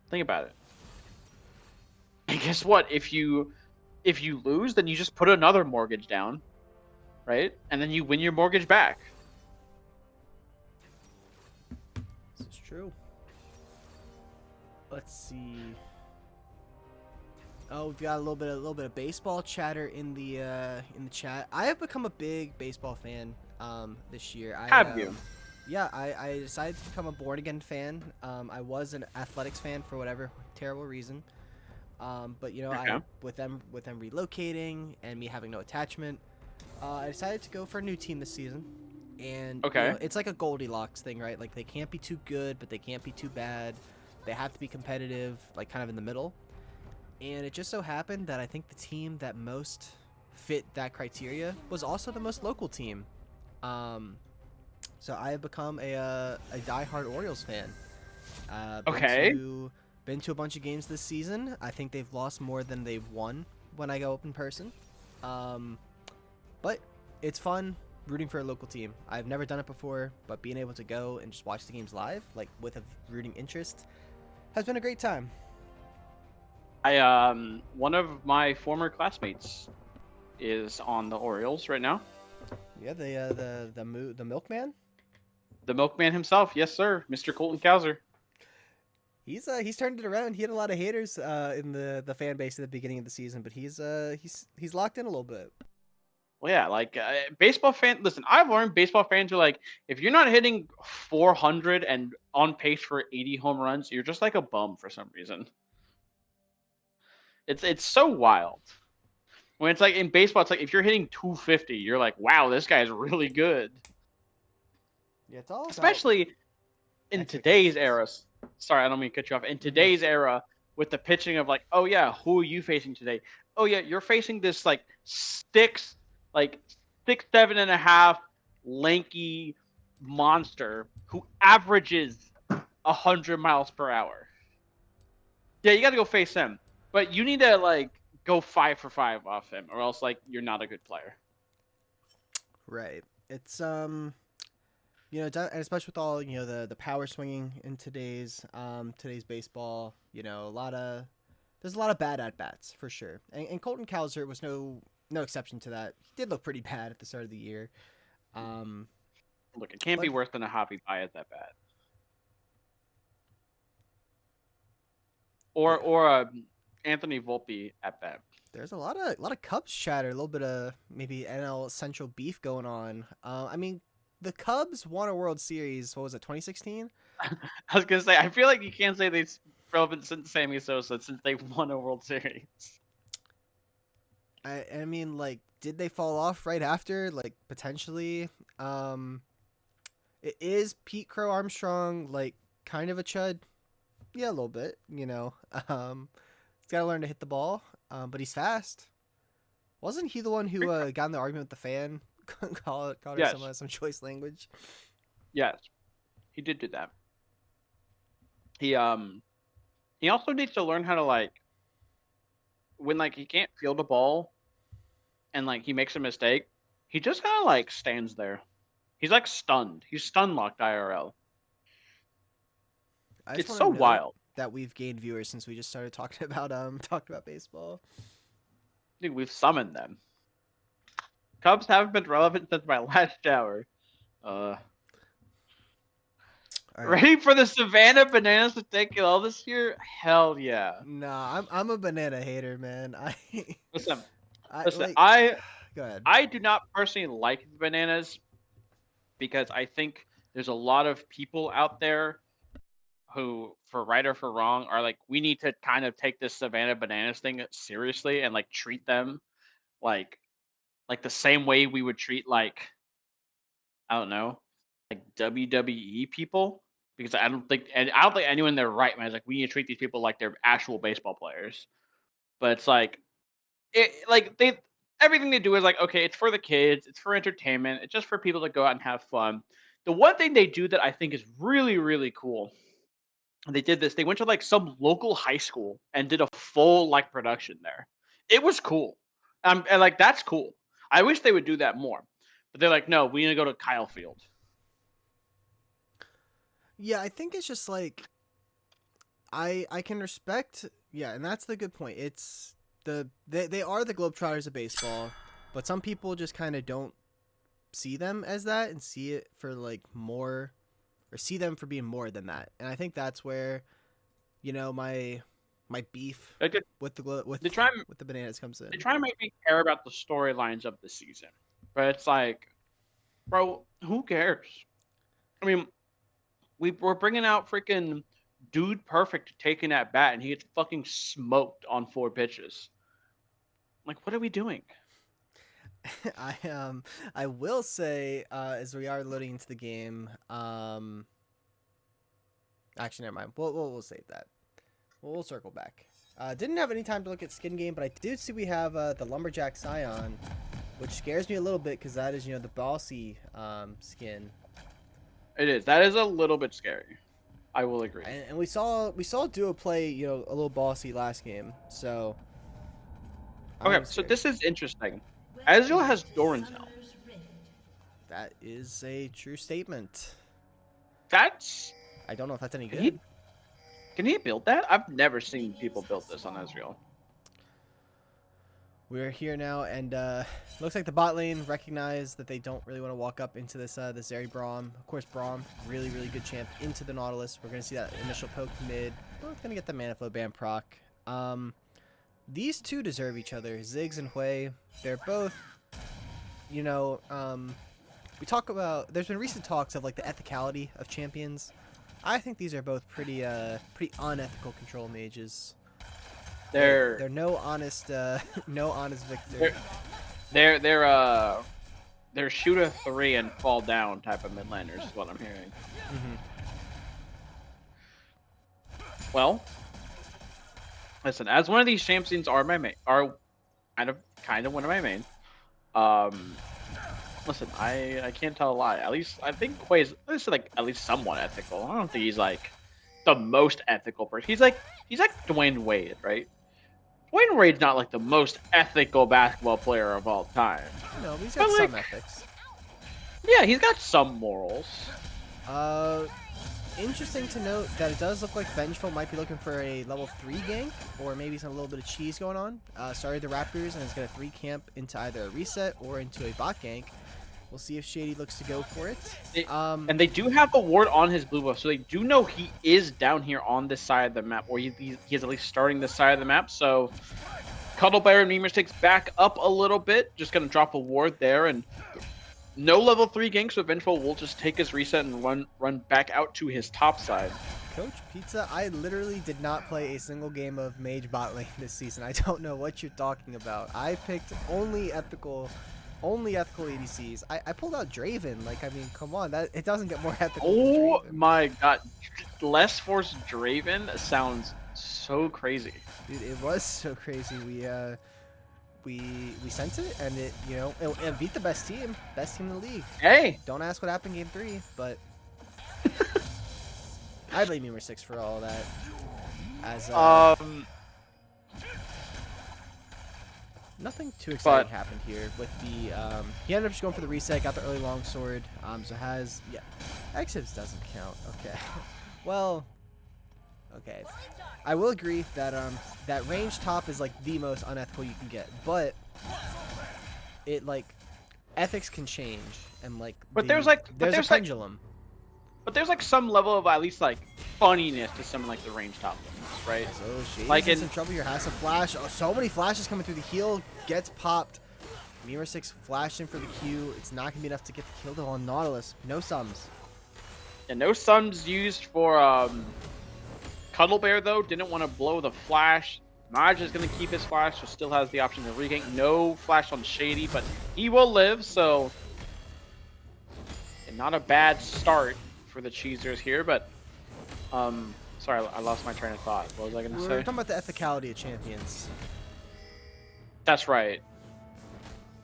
Think about it. And guess what? If you lose, then you just put another mortgage down, right? And then you win your mortgage back. This is true. Let's see. Oh, we've got a little bit of baseball chatter in the chat. I have become a big baseball fan this year. Have you? Yeah, I decided to become a born again fan. I was an athletics fan for whatever terrible reason. But you know, Okay. with them relocating and me having no attachment, I decided to go for a new team this season. And Okay. you know, it's like a Goldilocks thing, right? Like they can't be too good, but they can't be too bad. They have to be competitive, like kind of in the middle. And it just so happened that I think the team that most fit that criteria was also the most local team. So I have become a diehard Orioles fan. Okay. Been to a bunch of games this season. I think they've lost more than they've won when I go up in person. But it's fun rooting for a local team. I've never done it before, but being able to go and just watch the games live, like with a rooting interest, has been a great time. One of my former classmates is on the Orioles right now. Yeah, the milkman. The milkman himself, yes sir, Mr. Colton Cowser. He's turned it around. He had a lot of haters in the fan base at the beginning of the season, but he's locked in a little bit. Well, yeah, like baseball fan. Listen, I've learned baseball fans are like, if you're not hitting 400 and on pace for 80 home runs, you're just like a bum for some reason. It's so wild. When it's like in baseball, it's like if you're hitting 250, you're like, wow, this guy's really good. Yeah, it's all about Especially in today's era. Sorry, I don't mean to cut you off. In today's era, with the pitching of like, oh yeah, who are you facing today? Oh yeah, you're facing this like 6'7.5" lanky monster who averages 100 miles per hour. Yeah, you got to go face him, but you need to like go 5 for 5 off him, or else like you're not a good player. Right. It's you know, and especially with all you know the power swinging in today's baseball, you know, there's a lot of bad at bats for sure, and Colton Cowser was no exception to that. He did look pretty bad at the start of the year. Look, it can't be But- worse than a Javi Baez that bad. Or Anthony Volpe at bat. There's a lot of Cubs chatter, a little bit of maybe NL Central beef going on. I mean, the Cubs won a World Series. What was it, 2016? I was gonna say, I feel like you can't say they've relevant since Sammy Sosa since they won a World Series. I mean, like, did they fall off right after? Like, potentially. It is Pete Crow Armstrong, like, kind of a chud. Yeah, a little bit. You know, he's got to learn to hit the ball. But he's fast. Wasn't he the one who got in the argument with the fan? called her Yes. some choice language. Yes, he did do that. He also needs to learn how to like when like he can't field a ball and like he makes a mistake, he just kind of like stands there. He's like stunned. He's stun locked IRL. I just It's wanna so note wild. that we've gained viewers since we just started talking about baseball. Dude, we've summoned them. Cubs haven't been relevant since my last shower. All right. Ready for the Savannah Bananas to take it all this year? Hell yeah. Nah, I'm a banana hater, man. Listen, like, go ahead. I do not personally like the bananas because I think there's a lot of people out there who, for right or for wrong, are like, we need to kind of take this Savannah Bananas thing seriously and like treat them like the same way we would treat like, I don't know, like WWE people. Because I don't think anyone in their right mind is like, we need to treat these people like they're actual baseball players. But it's like, everything they do is like, okay, it's for the kids, it's for entertainment, it's just for people to go out and have fun. The one thing they do that I think is really, really cool, they did this. They went to like some local high school and did a full like production there. It was cool. And like that's cool. I wish they would do that more. But they're like, no, we need to go to Kyle Field. Yeah, I think it's just like I can respect, yeah, and that's the good point. It's they are the Globetrotters of baseball, but some people just kind of don't see them as that and see it for like more, or see them for being more than that. And I think that's where, my beef Like with they try with the Bananas comes in. they try to make me care about the storylines of the season. But it's like, bro, who cares? I mean, we're bringing out freaking Dude Perfect taking at bat, and he gets fucking smoked on 4 pitches. Like, what are we doing? I will say, as we are loading into the game, actually never mind. We'll save that. We'll circle back. Didn't have any time to look at skin game, but I did see we have the Lumberjack Scion, which scares me a little bit because that is the bossy skin. It is. That is a little bit scary. I will agree. And we saw Duo play a little bossy last game, so. Okay, so this is interesting. Ezreal has Doran's helm. That is a true statement. That's. I don't know if that's any good. Can he build that? I've never seen people build this on Ezreal. We're here now, and looks like the bot lane recognized that they don't really want to walk up into this Zeri Braum. Of course, Braum, really, really good champ into the Nautilus. We're going to see that initial poke mid. Both going to get the Mana Flow Ban proc. These two deserve each other. Ziggs and Hui, they're both, we talk about, there's been recent talks of like the ethicality of champions. I think these are both pretty unethical control mages. They're no honest victor. They're shoot a 3 and fall down type of mid laners is what I'm hearing. Mm-hmm. Well, listen, as one of these champions are kind of one of my main. Listen, I can't tell a lie. At least I think Hui is like at least somewhat ethical. I don't think he's like the most ethical person. He's like Dwayne Wade, right? Dwayne Wade's not like the most ethical basketball player of all time. No, but he's got some ethics. Yeah, he's got some morals. Interesting to note that it does look like Vengeful might be looking for a level 3 gank, or maybe some little bit of cheese going on. Started the Raptors and is going to 3 camp into either a reset or into a bot gank. We'll see if Shady looks to go for it. And they do have a ward on his blue buff, so they do know he is down here on this side of the map, or he is at least starting this side of the map. So Cuddle Bear and Memers takes back up a little bit, just going to drop a ward there, and no level 3 gank, so Vengeful will just take his reset and run back out to his top side. Coach Pizza, I literally did not play a single game of Mage bot lane this season. I don't know what you're talking about. I picked only ethical ADCs. I pulled out Draven. Like, I mean, come on, it doesn't get more ethical. Oh my god, Less Force Draven sounds so crazy. Dude, it was so crazy. We sent it, and it beat the best team in the league. Hey, don't ask what happened in game 3, but I blame Memers 6 for all that. As nothing too exciting happened here with the he ended up just going for the reset, got the early longsword, so has Exhibs doesn't count. Okay. Well, okay. I will agree that that range top is like the most unethical you can get, but it like ethics can change, and like there's a pendulum. But there's like some level of at least like funniness to some like the range top ones, right? So Shady's like in some trouble here, has a flash. Oh, so many flashes coming through the heal, gets popped. Memers 6 flashed in for the Q. It's not gonna be enough to get the kill though on Nautilus. No sums. And no sums used for Cuddle Bear though. Didn't want to blow the flash. Maj is gonna keep his flash, so still has the option to regank. No flash on Shady, but he will live. So, and not a bad start for the Cheezers here, but sorry, I lost my train of thought. What was I gonna say? We're talking about the ethicality of champions. That's right.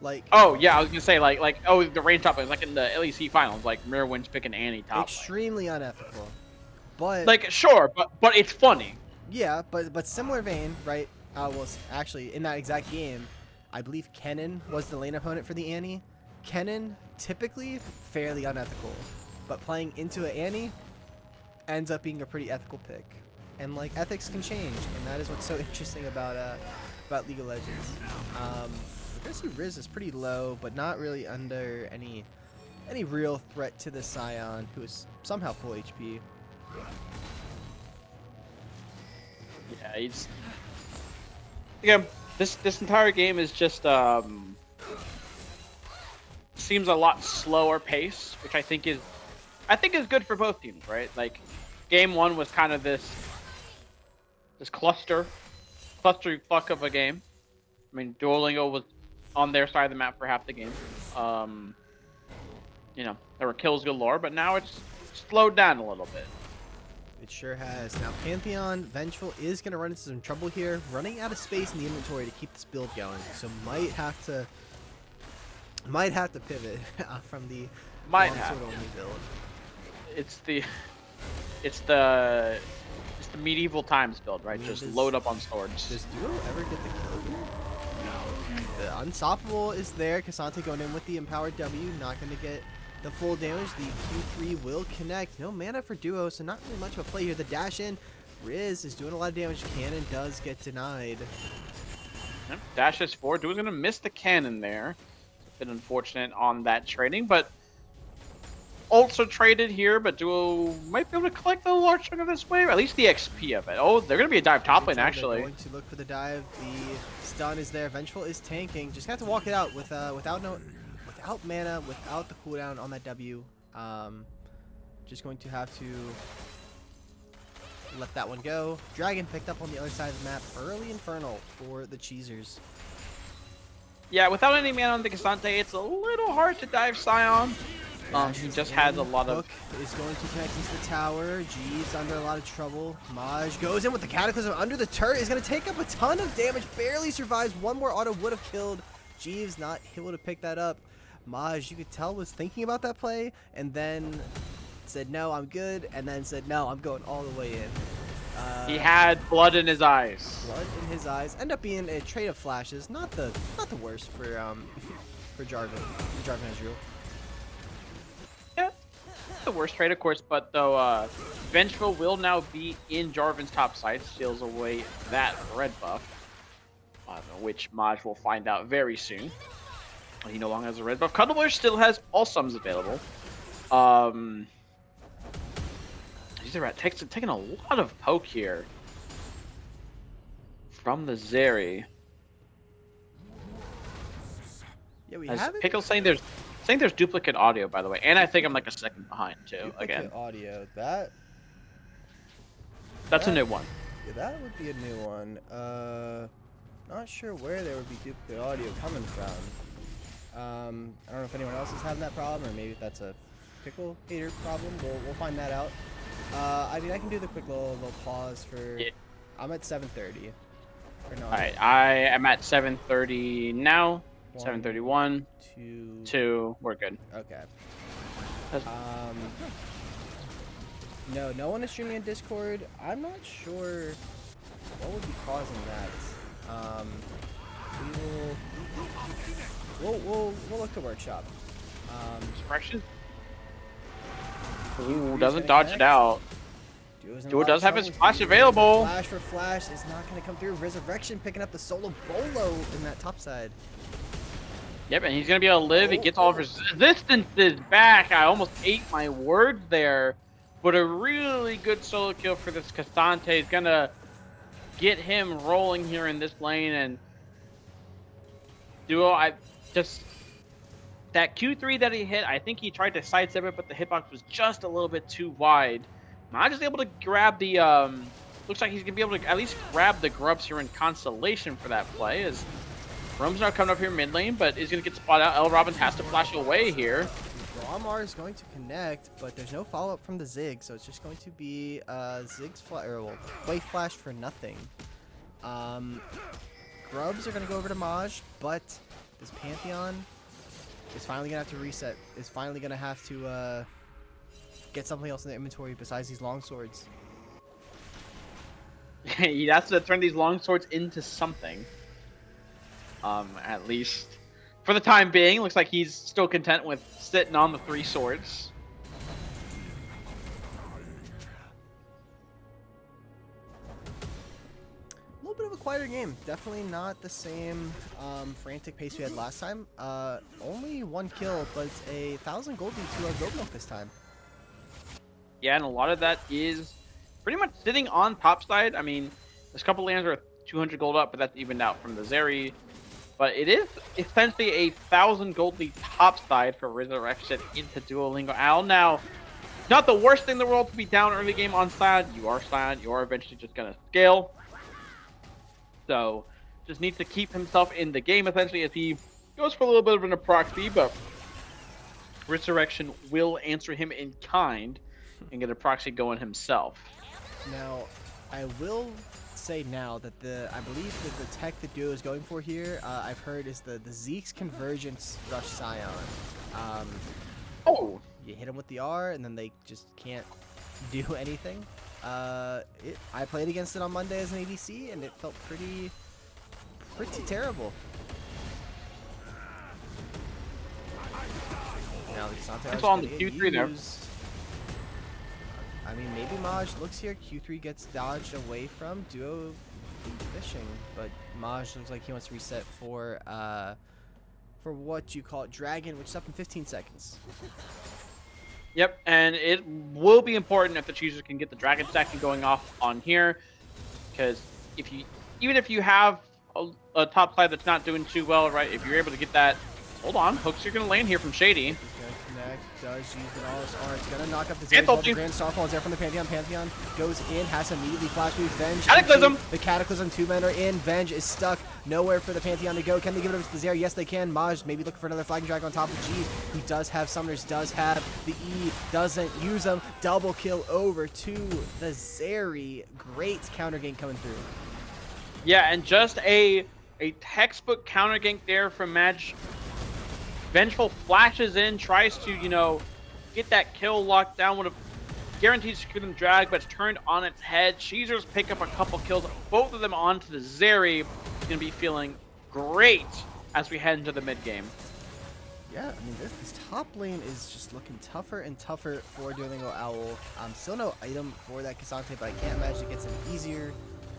Like, Oh yeah, I was gonna say like oh the range top lanes like in the LEC finals, like Mirrorwind's picking Annie top lane. extremely unethical. But Like sure, but it's funny. yeah, but similar vein, right? Well, actually, in that exact game, I believe Kennen was the lane opponent for the Annie. Kennen, typically fairly unethical, but playing into an Annie ends up being a pretty ethical pick. And like ethics can change, and that is what's so interesting about League of Legends. We're gonna see Riz is pretty low, but not really under any real threat to the Scion, who is somehow full HP. Yeah, he's again. This entire game is just seems a lot slower pace, which I think is good for both teams, right? Like, game one was kind of this cluster fuck of a game. I mean, Duolingo was on their side of the map for half the game. You know, there were kills galore, but now it's slowed down a little bit. It sure has. Now, Pantheon Vengeful is going to run into some trouble here, running out of space in the inventory to keep this build going. So might have to pivot from the longsword only build. It's the medieval times build, right? Just load up on swords. Does Duo ever get the kill here? No. The Unstoppable is there. Cassante going in with the Empowered W, not going to get the full damage. The Q3 will connect. No mana for Duo, so not really much of a play here. The dash in. Riz is doing a lot of damage. Cannon does get denied. Yep, dash is forward. Duo's going to miss the cannon there. It's been unfortunate on that trading, but also traded here, but Duo might be able to collect a large chunk of this wave, at least the XP of it. Oh, they're going to be a dive top lane, actually. They're going to look for the dive. The stun is there. Vengeful is tanking. Just have to walk it out without mana, without the cooldown on that W. Just going to have to let that one go. Dragon picked up on the other side of the map. Early Infernal for the Cheezers. Yeah, without any mana on the Cassante, it's a little hard to dive Scion. He just has a lot of... Hook is going to connect into the tower. Jeeves under a lot of trouble. Maj goes in with the Cataclysm under the turret. Is going to take up a ton of damage. Barely survives. One more auto would have killed. Jeeves not able to pick that up. Maj, you could tell, was thinking about that play. And then said, no, I'm good. And then said, no, I'm going all the way in. He had blood in his eyes. Blood in his eyes. End up being a trade of flashes. Not the worst for Jarvan. Jarvan Ezreal. Yeah, the worst trade, of course, but though Vengeful will now be in Jarvan's top side, steals away that red buff, which Maj will find out very soon. He no longer has a red buff. Cuddler still has all sums available. These are taking a lot of poke here from the Zeri. Yeah, we As have it. Pickle's saying there's duplicate audio, by the way, and I think I'm like a second behind too. Duplicate Again, audio. that's a new one. Yeah, that would be a new one. Not sure where there would be duplicate audio coming from. I don't know if anyone else is having that problem, or maybe if that's a Pickle hater problem. We'll find that out. I mean, I can do the quick little pause for. Yeah. I'm at 7:30. All right, I am at 7:30 now. 7:31. 2. We're good. Okay. No one is streaming in Discord. I'm not sure what would be causing that. We'll look to workshop. Suppression. Ooh, doesn't dodge it out. Duo does have his flash available. Flash for flash is not going to come through. Resurrection picking up the solo bolo in that top side. Yep, and he's going to be able to live. He gets all of his resistances back. I almost ate my words there. But a really good solo kill for this Cassante is going to get him rolling here in this lane. And Duo, that Q3 that he hit, I think he tried to sidestep it, but the hitbox was just a little bit too wide. Not just able to grab the, looks like he's going to be able to at least grab the grubs here in Constellation for that play, as Rome's not coming up here mid lane, but is going to get spotted out. L. Robbins has to flash away here. Ramar is going to connect, but there's no follow-up from the Zig, so it's just going to be Zig's play flash for nothing. Grubs are going to go over to Maj, but This Pantheon is finally gonna have to reset. Is finally gonna have to get something else in the inventory besides these long swords. He has to turn these long swords into something. At least for the time being, looks like he's still content with sitting on the 3 swords. A little bit of a quieter game. Definitely not the same frantic pace we had last time. Only 1 kill, but it's a 1,000 gold lead to our GoatMilk this time. Yeah, and a lot of that is pretty much sitting on top side. I mean, there's a couple lands are 200 gold up, but that's evened out from the Zeri. But it is essentially a 1,000 gold lead top side for Resurrection into Duolingo Owl. Now, not the worst thing in the world to be down early game on Side. You are Side. You are eventually just going to scale. So, just needs to keep himself in the game, essentially, as he goes for a little bit of an proxy, but Resurrection will answer him in kind and get a proxy going himself. Now, I will say now that I believe that the tech that Duo is going for here, I've heard is the Zeke's Convergence Rush Scion. Oh! You hit them with the R, and then they just can't do anything. I played against it on Monday as an ADC, and it felt pretty terrible. Now the It's on the Q3 there. I mean, maybe Maj looks here. Q3 gets dodged away from Duo fishing, but Maj looks like he wants to reset for what you call it, Dragon, which is up in 15 seconds. Yep, and it will be important if the Cheezers can get the Dragon stacking going off on here, because even if you have a top side that's not doing too well, right? If you're able to get that, hold on, hooks are gonna land here from Shady. Connect, does use it all. It's gonna knock up the Zeri. The Grand Starfall is there from the Pantheon. Pantheon goes in, has to immediately flash move. Venge. Cataclysm! The Cataclysm, 2 men are in. Venge is stuck. Nowhere for the Pantheon to go. Can they give it over to the Zeri? Yes, they can. Maj maybe looking for another Flagging Dragon on top of G. He does have Summoners, does have the E, doesn't use them. Double kill over to the Zeri. Great counter gank coming through. Yeah, and just a textbook counter gank there from Maj. Vengeful flashes in, tries to, get that kill locked down. Would have guaranteed to secure them drag, but it's turned on its head. Cheezers pick up a couple kills, both of them onto the Zeri. He's going to be feeling great as we head into the mid game. Yeah, I mean, this top lane is just looking tougher and tougher for Duolingo Owl. Still no item for that Cassante, but I can't imagine it gets any easier.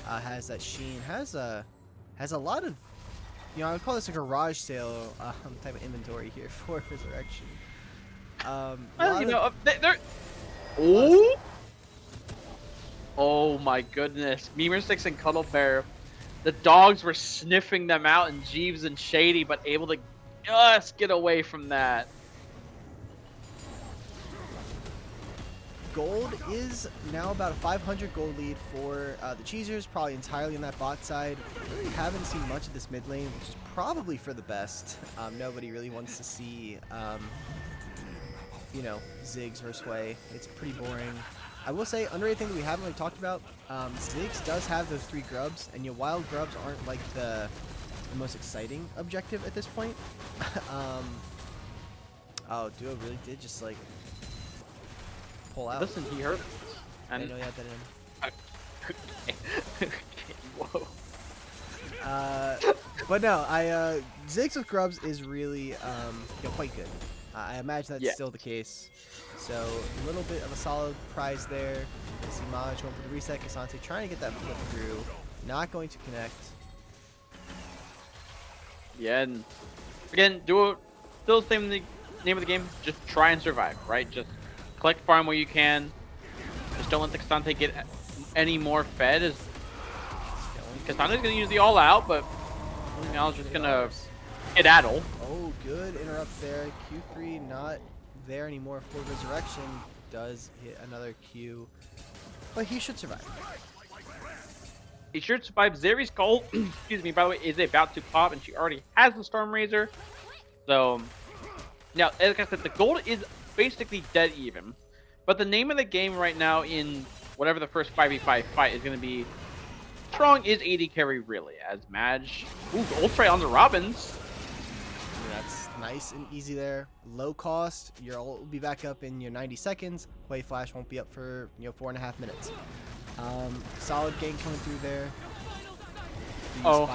Has that Sheen, has a lot of, I would call this a garage sale type of inventory here for Resurrection. They're... Oh my goodness. Memersticks and Cuddle Bear. The dogs were sniffing them out, and Jeeves and Shady, but able to just get away from that. Gold is now about a 500 gold lead for the Cheezers, probably entirely on that bot side. Really haven't seen much of this mid lane, which is probably for the best. Nobody really wants to see, Ziggs versus Way. It's pretty boring. I will say, underrated thing that we haven't really talked about, Ziggs does have those 3 grubs, and wild grubs aren't like the most exciting objective at this point. Oh, Duo really did just like pull out. Listen, he hurt. I know you had that in. Whoa. But no, Ziggs with grubs is really quite good. I imagine that's still the case. So a little bit of a solid prize there. You see Maj going for the reset. Cassante trying to get that flip through. Not going to connect. Yeah, and again, Duo still the same name of the game. Just try and survive, right? Just collect farm where you can. Just don't let the Cassante get any more fed. Cassante's gonna use the all out, but now just gonna skedaddle. Oh, good interrupt there. Q3 not there anymore for Resurrection. Does hit another Q, but he should survive. He should survive. Zeri's gold, excuse me, by the way, is about to pop, and she already has the Storm Razor. So, now, like I said, the gold is basically dead even. But the name of the game right now in whatever the first 5v5 fight is going to be, strong is AD carry really, as Maj, gold try on the Robins. Nice and easy there. Low cost. Your ult will be back up in your 90 seconds. Wave flash won't be up for 4.5 minutes. Solid gank coming through there. The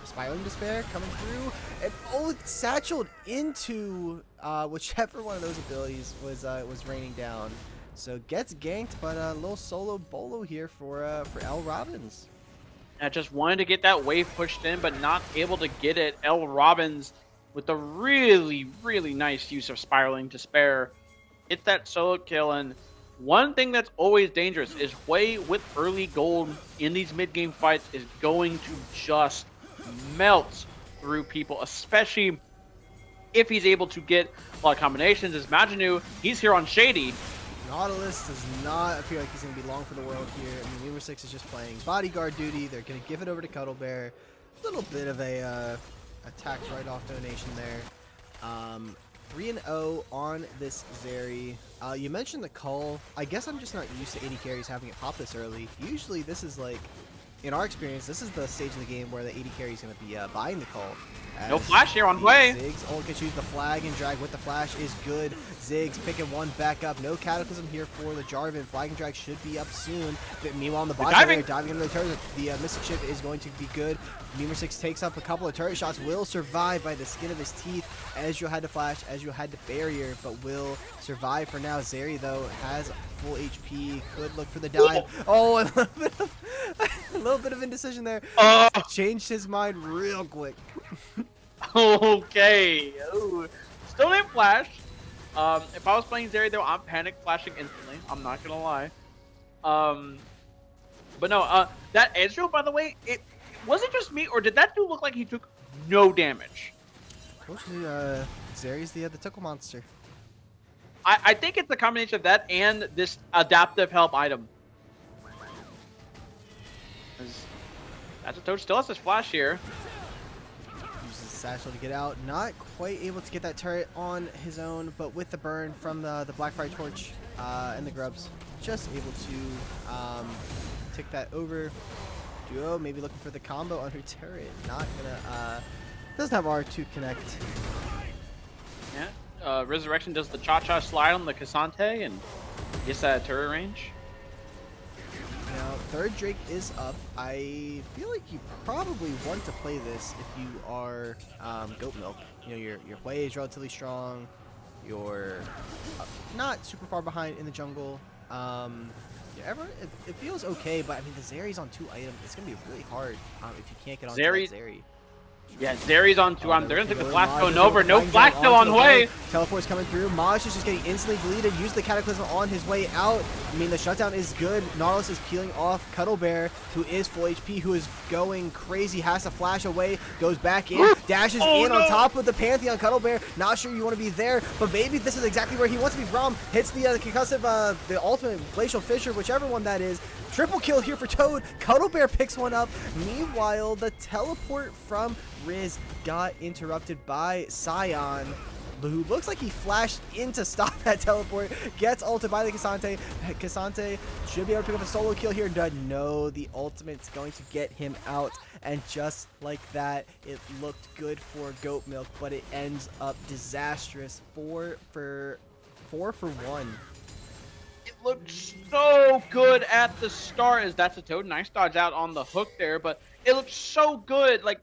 spiraling despair coming through, and it's satcheled into whichever one of those abilities was raining down. So gets ganked, but a little solo bolo here for L Robbins. I just wanted to get that wave pushed in, but not able to get it. L Robbins with a really, really nice use of spiraling despair. It's that solo kill, and one thing that's always dangerous is Hui with early gold in these mid-game fights is going to just melt through people, especially if he's able to get a lot of combinations. As Majinu, he's here on Shady. Nautilus does not appear like he's going to be long for the world here. I mean, Weaver6 is just playing bodyguard duty. They're going to give it over to Cuddlebear. A little bit of a tax write-off donation there. 3-0 on this Zeri. You mentioned the call. I guess I'm just not used to 80 carries having it pop this early. Usually this is like, in our experience, this is the stage of the game where the 80 carry is going to be buying the call. No flash here on Hui. Ziggs ult gets used. The flag and drag with the flash is good. Ziggs picking one back up. No cataclysm here for the Jarvan. Flag and drag should be up soon. But meanwhile, on the bot side, diving into the turret, the Mystic Shift is going to be good. Memer6 takes up a couple of turret shots. Will survive by the skin of his teeth. Ezreal had to flash. Ezreal had to barrier, but will survive for now. Zeri, though, has full HP. Could look for the dive. Oh, a little bit of indecision there. Changed his mind real quick. Okay. Ooh. Still didn't flash. If I was playing Zeri, though, I'm panic flashing instantly. I'm not gonna lie. But no, that Ezreal, by the way, was it just me, or did that dude look like he took no damage? Unfortunately, Zeri's the tickle monster. I think it's a combination of that and this adaptive help item. That's a Toad still has his flash here. Uses Satchel to get out. Not quite able to get that turret on his own, but with the burn from the Blackfire Torch and the Grubs, just able to tick that over. Duo maybe looking for the combo under turret. Not gonna. Doesn't have R2 connect. Yeah. Resurrection does the cha-cha slide on the Cassante and gets that turret range. Now, third Drake is up. I feel like you probably want to play this if you are GoatMilk. You know, your Hui is relatively strong. You're not super far behind in the jungle. It feels okay, but I mean, the Zeri's on 2 items. It's going to be really hard if you can't get on Zeri. Yeah, Zeri's on 2 items. They're going to take the flash stone over. No flash stone on Hui. Teleport's coming through. Maj is just getting instantly deleted. Use the Cataclysm on his way out. I mean, the shutdown is good. Nautilus is peeling off Cuddlebear, who is full HP, who is going crazy. Has to flash away. Goes back in. Dashes in on top of the Pantheon. Cuddlebear, not sure you want to be there, but maybe this is exactly where he wants to be from. Hits the concussive, the ultimate Glacial Fissure, whichever one that is. Triple kill here for Toad. Cuddlebear picks one up. Meanwhile, the teleport from Riz got interrupted by Sion, who looks like he flashed in to stop that teleport. Gets ulted by the Cassante. Cassante should be able to pick up a solo kill here. No, the ultimate's going to get him out. And just like that, it looked good for GoatMilk, but it ends up disastrous. 4 for 1. It looked so good at the start as that's a Toad. Nice dodge out on the hook there, but it looked so good. Like,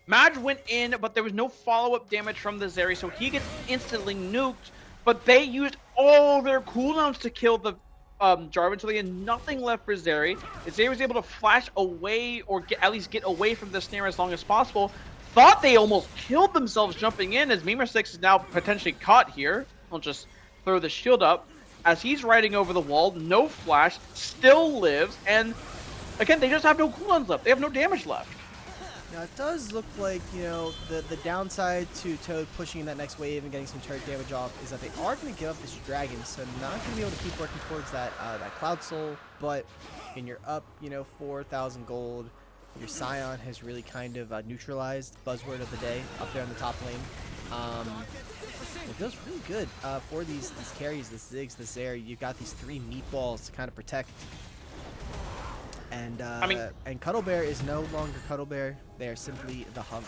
Maj went in, but there was no follow-up damage from the Zeri, so he gets instantly nuked. But they used all their cooldowns to kill the Jarvan, so they had nothing left for Zeri. Zeri was able to flash away, or at least get away from the snare as long as possible. Thought they almost killed themselves jumping in, as Memer6 is now potentially caught here. I'll just throw the shield up. As he's riding over the wall, no flash, still lives, and again, they just have no cooldowns left. They have no damage left. Now, it does look like, you know, the downside to Toad pushing in that next wave and getting some turret damage off is that they are going to give up this dragon, so not going to be able to keep working towards that Cloud Soul, but when you're up, you know, 4,000 gold, your Sion has really kind of neutralized buzzword of the day up there in the top lane. It feels really good for these carries, the Ziggs, the Zeri. You've got these 3 meatballs to kind of protect. And and Cuddlebear is no longer Cuddlebear. They are simply the Hump.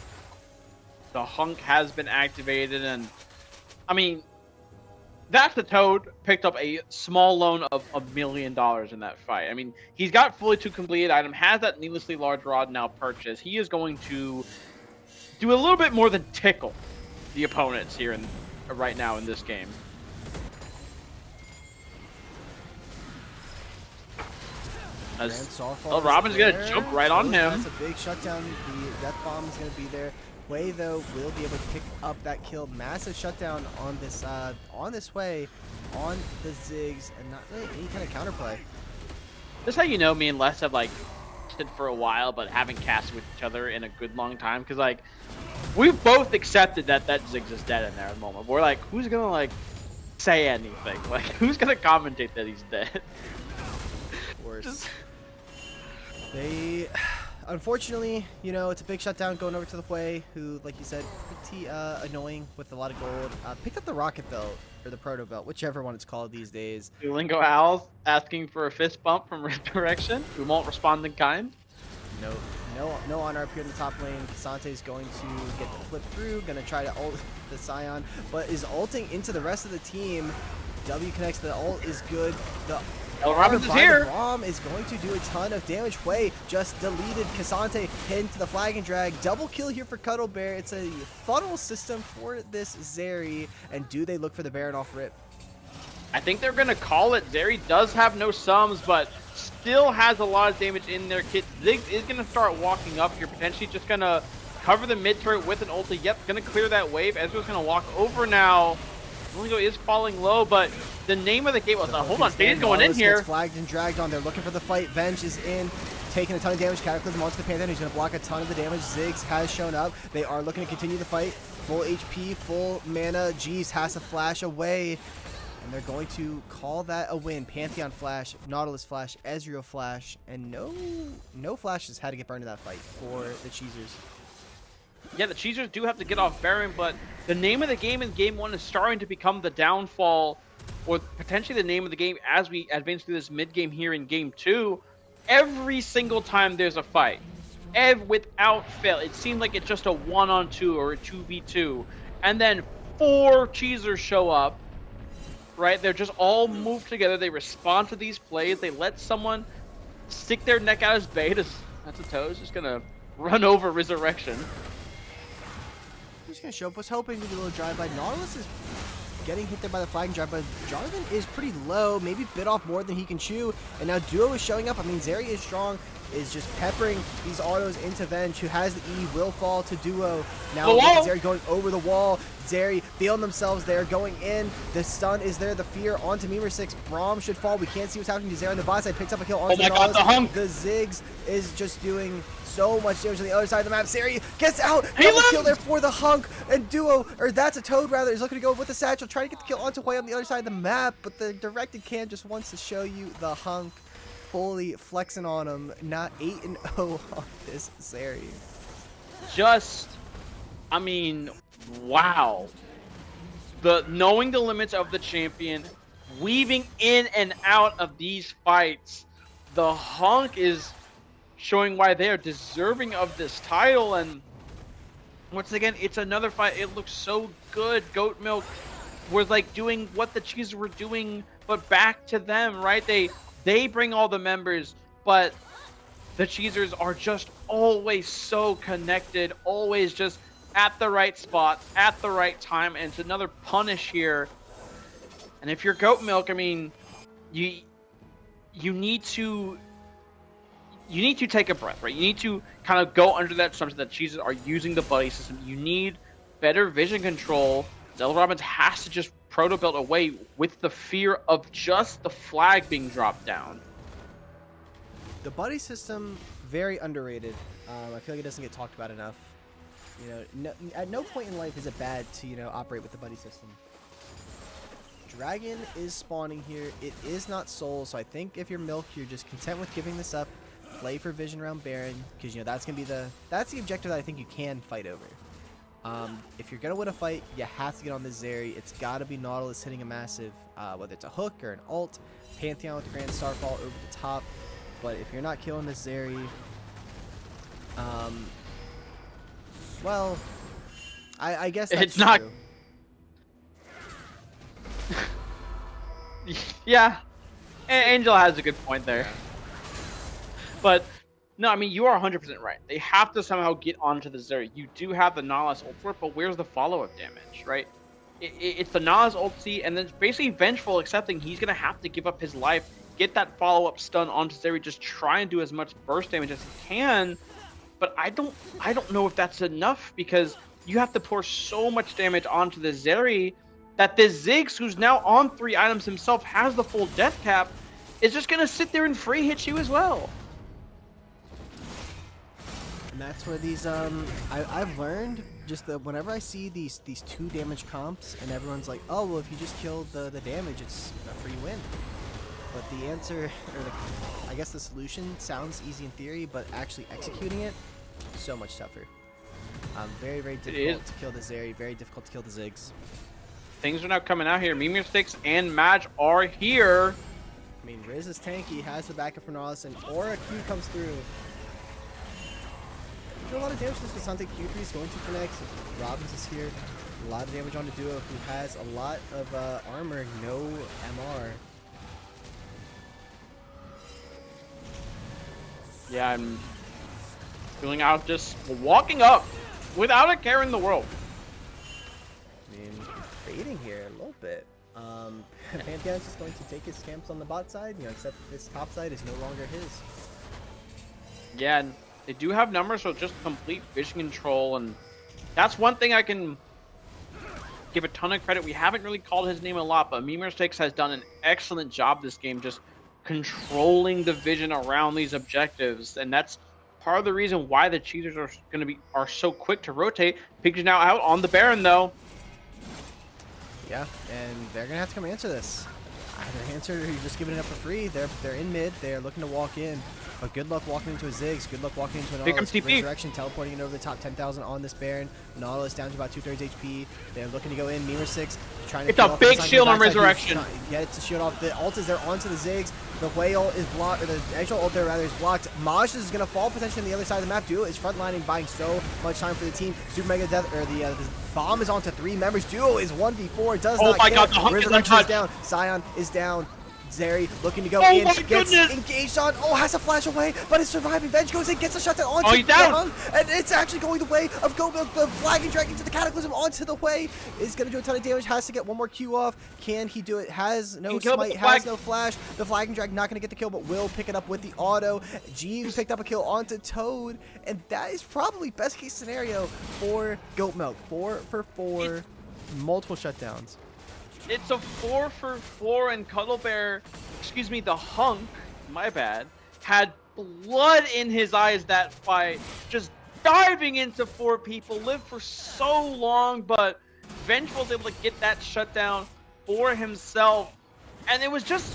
The Hunk has been activated, and I mean, that's the Toad picked up a small loan of $1 million in that fight. I mean, he's got fully 2 completed item, has that needlessly large rod now purchased. He is going to do a little bit more than tickle the opponents here in right now in this game. As Robin's going to jump right on him. That's a big shutdown. The death bomb is going to be there. Way though will be able to pick up that kill. Massive shutdown on this way on the Ziggs, and not really any kind of counterplay. This is how you know me and Les have like casted for a while, but haven't casted with each other in a good long time. Because like we've both accepted that Ziggs is dead in there at the moment. We're like, who's gonna like say anything? Like who's gonna commentate that he's dead? Of course. They, unfortunately, you know, it's a big shutdown going over to the Hwei, who, like you said, pretty annoying with a lot of gold. Picked up the rocket belt, or the proto belt, whichever one it's called these days. Duolingo Owls asking for a fist bump from Resurrection, who won't respond in kind. No honor up here in the top lane. Kasante is going to get the flip through, gonna try to ult the Scion, but is ulting into the rest of the team. W connects, the ult is good. The Robin's is here. Rom is going to do a ton of damage. Hwei just deleted Kasante into the flag and drag. Double kill here for Cuddle Bear. It's a funnel system for this Zeri. And do they look for the Baron off rip? I think they're going to call it. Zeri does have no sums, but still has a lot of damage in their kit. Ziggs is going to start walking up here, potentially just going to cover the mid turret with an ulti. Yep, going to clear that wave. Ezreal's going to walk over now. Duolingo is falling low, but the name of the game was, hold on, Dane's going in here. Flagged and dragged on. They're looking for the fight. Venge is in, taking a ton of damage. Cataclysm onto the Pantheon. He's going to block a ton of the damage. Ziggs has shown up. They are looking to continue the fight. Full HP, full mana. Jeeves has to flash away. And they're going to call that a win. Pantheon flash, Nautilus flash, Ezreal flash, and no flashes had to get burned in that fight for the Cheezers. Yeah, the Cheezers do have to get off Baron, but the name of the game in Game 1 is starting to become the downfall, or potentially the name of the game as we advance through this mid-game here in Game 2. Every single time there's a fight, without fail, it seems like it's just a 1-on-2 or a 2v2, and then 4 Cheezers show up, right? They're just all moved together. They respond to these plays. They let someone stick their neck out as bait. That's a Toes just going to run over Resurrection. Just gonna show up. Was hoping to do a little drive-by. Nautilus is getting hit there by the flag and drive, but Jonathan is pretty low, maybe bit off more than he can chew, and now Duo is showing up. I mean, Zeri is strong, is just peppering these autos into Venge, who has the E, will fall to Duo. Now Zeri going over the wall. Zeri feeling themselves there, going in. The stun is there, the fear onto Memer 6. Braum should fall. We can't see what's happening to Zeri on the bot side. Picks up a kill onto Nautilus. The Hunk. The Ziggs is just doing so much damage on the other side of the map. Zeri gets out. Double kill there for the Hunk, and Duo, or that's a Toad rather, is looking to go with the satchel, trying to get the kill onto Hwei on the other side of the map, but the directed cam just wants to show you the Hunk fully flexing on him. Not 8-0 on this Zeri. Just, I mean, wow. Knowing the limits of the champion, weaving in and out of these fights, the Hunk is showing why they are deserving of this title. And once again, it's another fight. It looks so good. GoatMilk was like doing what the Cheezers were doing, but back to them, right? They bring all the members, but the Cheezers are just always so connected, always just at the right spot, at the right time, and it's another punish here. And if you're GoatMilk, I mean, you need to take a breath, right? You need to kind of go under that assumption that Cheezers are using the buddy system. You need better vision control. Zella Robbins has to just proto build away with the fear of just the flag being dropped down. The buddy system, very underrated. I feel like it doesn't get talked about enough. You know, at no point in life is it bad to, you know, operate with the buddy system. Dragon is spawning here. It is not Soul, so I think if you're Milk, you're just content with giving this up. Play for vision around Baron, because, you know, that's gonna be the objective that I think you can fight over. If you're gonna win a fight, you have to get on this Zeri. It's gotta be Nautilus hitting a massive, whether it's a hook or an ult, Pantheon with the Grand Starfall over the top. But if you're not killing this Zeri, well, I guess that's It's not- true. Yeah, Angel has a good point there. But no, I mean you are 100% right. They have to somehow get onto the Zeri. You do have the Nala's ult for it, but where's the follow-up damage, right? It's the Nala's ulti, and then it's basically Vengeful accepting he's gonna have to give up his life, get that follow-up stun onto Zeri, just try and do as much burst damage as he can. But I don't know if that's enough because you have to pour so much damage onto the Zeri that the Ziggs, who's now on 3 items himself, has the full death cap, is just gonna sit there and free hit you as well. And that's where these I've learned just that whenever I see these 2 damage comps and everyone's like, oh well, if you just killed the damage, it's a free win. But the answer, or I guess the solution sounds easy in theory, but actually executing it, so much tougher. Very, very difficult to kill the Zeri, very difficult to kill the Ziggs. Things are now coming out here. Mimir Sticks and Madge are here. I mean, Riz is tanky, has the backup for Nautilus, and Aura Q comes through. Do a lot of damage to this Cassante. Q3 is going to connect. Robbins is here. A lot of damage on the duo who has a lot of armor, no MR. Yeah, I'm feeling out, just walking up without a care in the world. I mean, baiting here a little bit. Pantheon's just going to take his camps on the bot side, except this top side is no longer his. Yeah, and they do have numbers, so just complete vision control, and that's one thing I can give a ton of credit. We haven't really called his name a lot, but Mimir Sticks has done an excellent job this game, just controlling the vision around these objectives, and that's part of the reason why the Cheezers are so quick to rotate. Pig is now out on the Baron though. Yeah, and they're gonna have to come answer this. Either answer or you're just giving it up for free. They're in mid. They're looking to walk in. But good luck walking into a Ziggs. Good luck walking into an Nautilus. Resurrection teleporting it over the top 10,000 on this Baron. Nautilus down to about 2/3 HP. They're looking to go in. Mimir 6 trying to. It's a big shield on Resurrection. Yeah, it's a shield off. The ult is there onto the Ziggs. The whale is blocked, or the actual ult there rather is blocked. Maj is going to fall potentially on the other side of the map. Duo is frontlining, buying so much time for the team. Super Mega Death, or the bomb is onto 3 members. Duo is 1v4. Does not my get God, it. the Hunk is Resurrection is untouched. down. Sion is down. Zeri looking to go Oh in, my gets goodness! engaged on, has a flash away, but it's surviving. Venge goes in, gets a shutdown onto he's down! Young, and it's actually going the way of GoatMilk. The flagging dragon to the Cataclysm onto the way is going to do a ton of damage, has to get one more Q off. Can he do it? Has no smite, has no flash. The flagging dragon not going to get the kill, but will pick it up with the auto. Jeeves picked up a kill onto Toad, and that is probably best case scenario for GoatMilk. 4 for 4, multiple shutdowns. It's a 4 for 4, and Cuddle Bear, excuse me, the Hunk, my bad, had blood in his eyes that fight, just diving into 4 people, lived for so long, but Vengeful was able to get that shutdown for himself, and it was just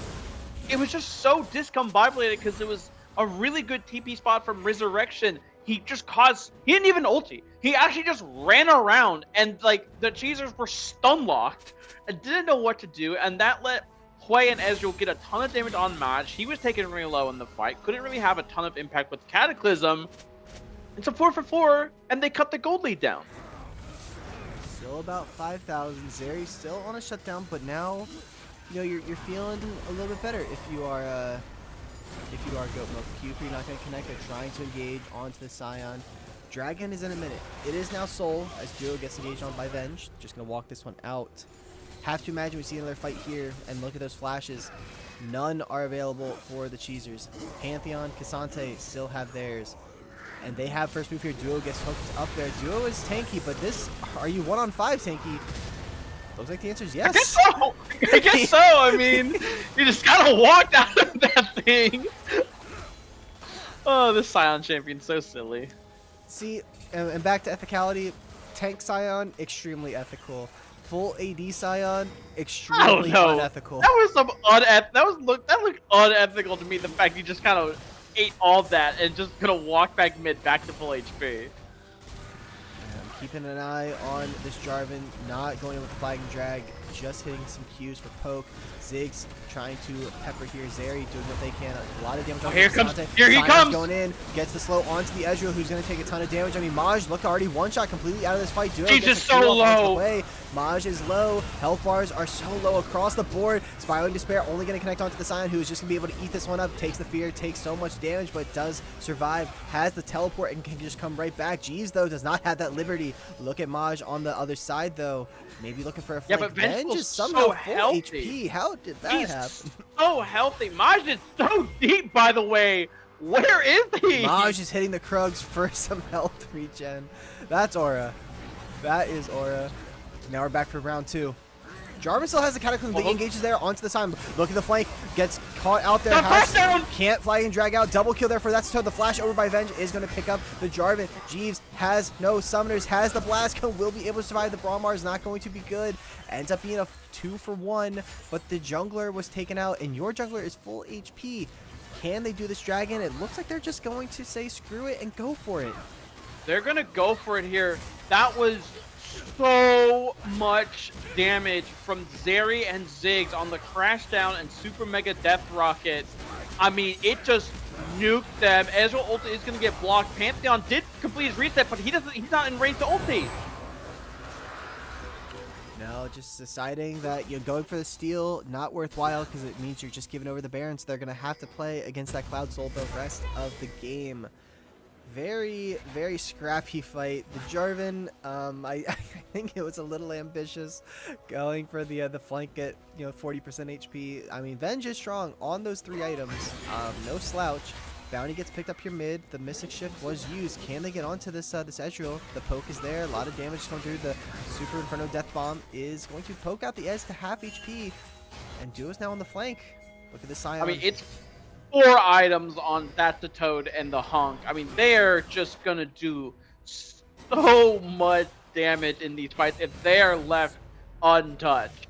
so discombobulated because it was a really good TP spot from Resurrection. He didn't even ulti. He actually just ran around, and like the Cheezers were stun locked and didn't know what to do, and that let Hui and Ezreal get a ton of damage on Maj. He was taken really low in the fight, couldn't really have a ton of impact with Cataclysm. It's a 4 for 4, and they cut the gold lead down. Still about 5,000. Zeri still on a shutdown, but now, you're feeling a little bit better if you are GoatMilk. Q3 not going to connect. They're trying to engage onto the Sion. Dragon is in a minute. It is now Soul as Duo gets engaged on by Venge. Just going to walk this one out. Have to imagine we see another fight here, and look at those flashes. None are available for the Cheezers. Pantheon, Cassante still have theirs. And they have first move here. Duo gets hooked up there. Duo is tanky, but are you 1-on-5 tanky? Looks like the answer is yes. I guess so. I mean, you just gotta walk out of that thing. Oh, this Scion champion's so silly. See, and back to ethicality. Tank Scion, extremely ethical. Full AD Scion, extremely unethical. That looked unethical to me. The fact you just kind of ate all that and just gonna walk back mid, back to full HP. Keeping an eye on this Jarvan, not going with the flagging drag. just hitting some cues for poke. Ziggs trying to pepper here. Zeri doing what they can. A lot of damage. Here comes. Here he comes. Going in, gets the slow onto the Ezreal, who's going to take a ton of damage. I mean, Maj look already one shot completely out of this fight. Duo He's just so low. Maj is low. Health bars are so low across the board. Spiraling Despair only going to connect onto the Scion, who is just going to be able to eat this one up. Takes the fear, takes so much damage, but does survive. Has the teleport and can just come right back. Jeeves, though, does not have that liberty. Look at Maj on the other side, though. Maybe looking for a flank. Yeah, but Venge is somehow so full healthy. HP. How did that happen? So healthy. Maj is so deep, by the way. Where is he? Maj is hitting the Krugs for some health regen. That's Aura. That is Aura. Now we're back for round 2. Jarvan still has the Cataclysm. He engages there onto the side. Look at the flank. Gets caught out there. Can't fly and drag out. Double kill there for that. So the flash over by Venge is going to pick up the Jarvan. Jeeves has no summoners. Has the blast. Will be able to survive. The Brawlmar is not going to be good. Ends up being a 2-for-1. But the jungler was taken out. And your jungler is full HP. Can they do this dragon? It looks like they're just going to say screw it and go for it. They're going to go for it here. That was so much damage from Zeri and Ziggs on the crash down and super mega death rocket. I mean, it just nuked them. Ezreal ulti is going to get blocked. Pantheon did complete his reset, but he's not in range to ulti. No, just deciding that you're going for the steal, not worthwhile, because it means you're just giving over the Baron, so they're going to have to play against that Cloud Soul the rest of the game. Very, very scrappy fight. The Jarvan, I think it was a little ambitious going for the flank at 40% HP. I mean, Venge is strong on those 3 items. No slouch. Bounty gets picked up here mid. The Mystic Shift was used. Can they get onto this Ezreal? The poke is there. A lot of damage coming through. The Super Inferno Death Bomb is going to poke out the Ez to half HP. And Duo's now on the flank. Look at the Scion. I mean, it's 4 items on That's the Toad and the Hunk. I mean, they're just gonna do so much damage in these fights if they are left untouched.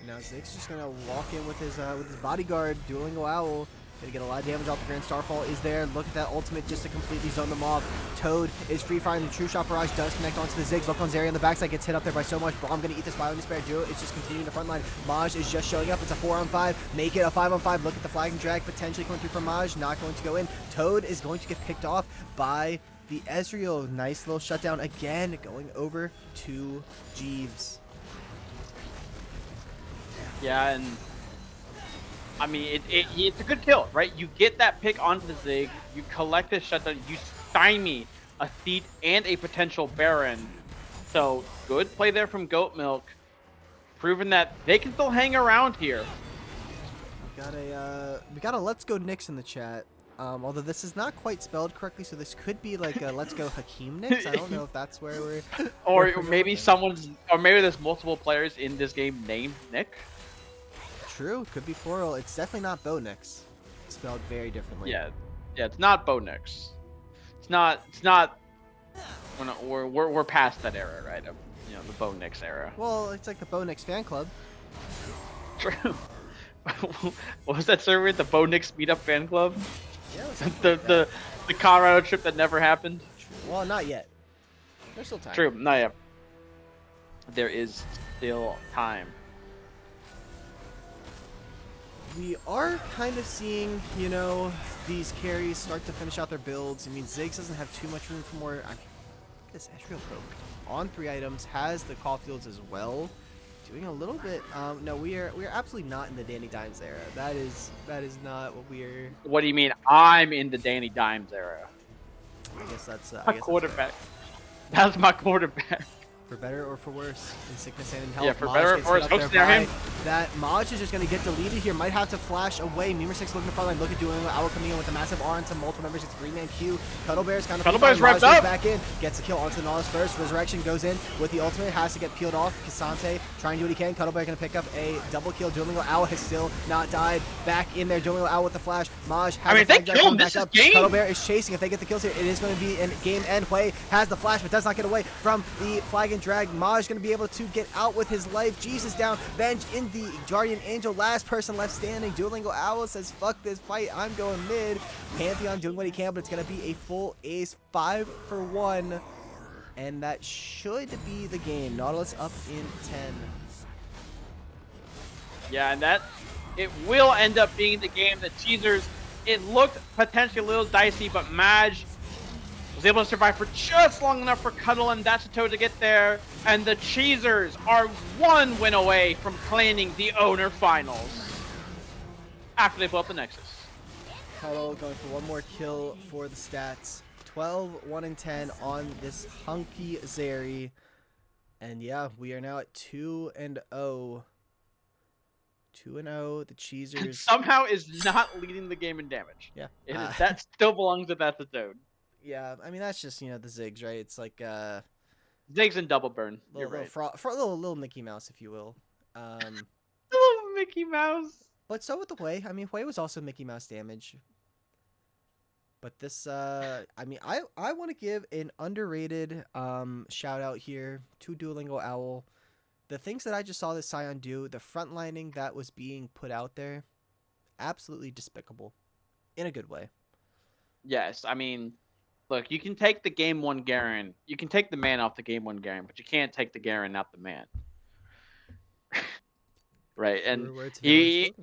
And now Ziggs just gonna walk in with his bodyguard, dueling a Owl. Gonna get a lot of damage off the Grand Starfall is there. Look at that ultimate just to completely zone them off. Toad is free firing. The True Shot Barrage does connect onto the Ziggs. Look on Zeri on the backside, gets hit up there by so much. Braum gonna eat this Spiraling Despair. Duo is just continuing the front line. Maj is just showing up. It's a 4-on-5. Make it a 5-on-5. Look at the flag and drag potentially coming through from Maj. Not going to go in. Toad is going to get picked off by the Ezreal. Nice little shutdown again, going over to Jeeves. Yeah, and I mean, it's a good kill, right? You get that pick onto the Zig, you collect the shutdown, you stymie a Theet and a potential Baron. So, good play there from GoatMilk, proving that they can still hang around here. We got a Let's Go Nyx in the chat. Although this is not quite spelled correctly, so this could be like a Let's Go Hakeem Nyx. I don't know if that's where we're... or maybe maybe there's multiple players in this game named Nick. True, could be plural. It's definitely not Bo Nyx. Spelled very differently. Yeah, it's not Bo Nyx. It's not. We're past that era, right? Of, the Bo Nyx era. Well, it's like the Bo Nyx fan club. True. What was that server? The Bo Nyx meetup fan club? Yeah, the Colorado trip that never happened. Well, not yet. There's still time. True, not yet. There is still time. We are kind of seeing, these carries start to finish out their builds. I mean, Ziggs doesn't have too much room for more. I mean, look at this Ezreal poke. On 3 items, has the Caulfields as well. Doing a little bit. No, we are absolutely not in the Danny Dimes era. That is not what we're. What do you mean? I'm in the Danny Dimes era. I guess that's my quarterback. That's my quarterback. For better or for worse, in sickness and in health. Yeah, for better or for worse. Hope snare him. That Maj is just going to get deleted here. Might have to flash away. Mimir 6 looking to front line. Look at doing Owl coming in with a massive R into multiple members. It's 3-man Q. Cuddlebear's kind of. Cuddlebear's revs up. Back in. Gets the kill onto the Nautilus first. Resurrection goes in with the ultimate. Has to get peeled off. Kasante trying to do what he can. Cuddlebear going to pick up a double kill. Dueling Owl has still not died. Back in there. Dueling Owl with the flash. Maj has they kill him. This is game. Cuddlebear is chasing. If they get the kills here, it is going to be a game end play. Has the flash, but does not get away from the flag and drag. Maj going to be able to get out with his life. Jesus down. Venge in the Guardian Angel. Last person left standing. Dueling Owl says, fuck this fight. I'm going mid. Pantheon doing what he can, but it's going to be a full ace 5-for-1. And that should be the game. Nautilus up in 10. Yeah, and that it will end up being the game that Cheezers. It looked potentially a little dicey, but Madge was able to survive for just long enough for Cuddle and Datsuto to get there, and the Cheezers are one win away from claiming the owner finals after they blow up the Nexus. Cuddle going for one more kill for the stats. 12, 1 and 10 on this hunky Zeri. And yeah, we are now at 2 and 0. 2 and 0. The And Cheezers. somehow is not leading the game in damage. Yeah. That still belongs to Datsuto. Yeah, I mean that's just the Ziggs, right? It's like Ziggs and double burn. You're little right. for a little Mickey Mouse, if you will. Little Mickey Mouse. But so with the Hui. I mean, Hui was also Mickey Mouse damage. But this, I mean, I want to give an underrated shout out here to Duolingo Owl. The things that I just saw this Scion do, the frontlining that was being put out there, absolutely despicable, in a good way. Yes, I mean, look, you can take the game one Garen, you can take the man off the game one Garen, but you can't take the Garen out the man. Right, and he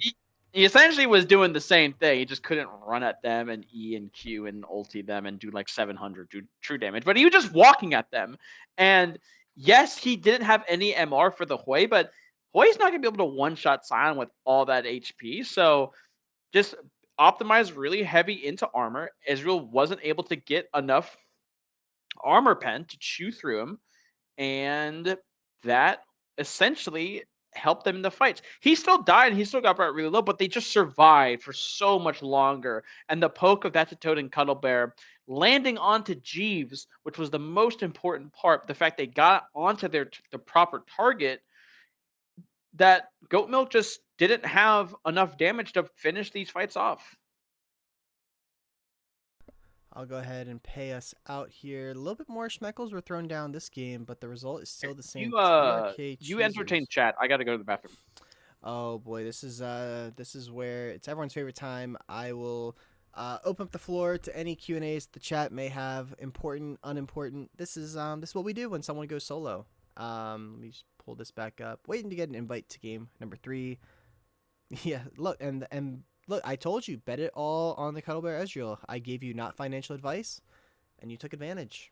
essentially was doing the same thing. He just couldn't run at them and E and Q and ulti them and do like 700 true damage. But he was just walking at them. And yes, he didn't have any MR for the Hui, but Hui's not going to be able to one-shot Sion with all that HP. So just optimize really heavy into armor. Israel wasn't able to get enough armor pen to chew through him. And that essentially helped them in the fights. He still died and he still got brought really low, but they just survived for so much longer. And the poke of Datsuto and Cuddle Bear landing onto Jeeves, which was the most important part, the fact they got onto the proper target, that GoatMilk just didn't have enough damage to finish these fights off. I'll go ahead and pay us out here. A little bit more Schmeckles were thrown down this game, but the result is still the same. TRK You entertain chat. I got to go to the bathroom. Oh boy, this is where it's everyone's favorite time. I will open up the floor to any Q&As the chat may have, important, unimportant. This is what we do when someone goes solo. Let me just pull this back up. Waiting to get an invite to game number 3. Yeah, look, and look, I told you, bet it all on the Cuddle Bear Ezreal. I gave you not financial advice, and you took advantage.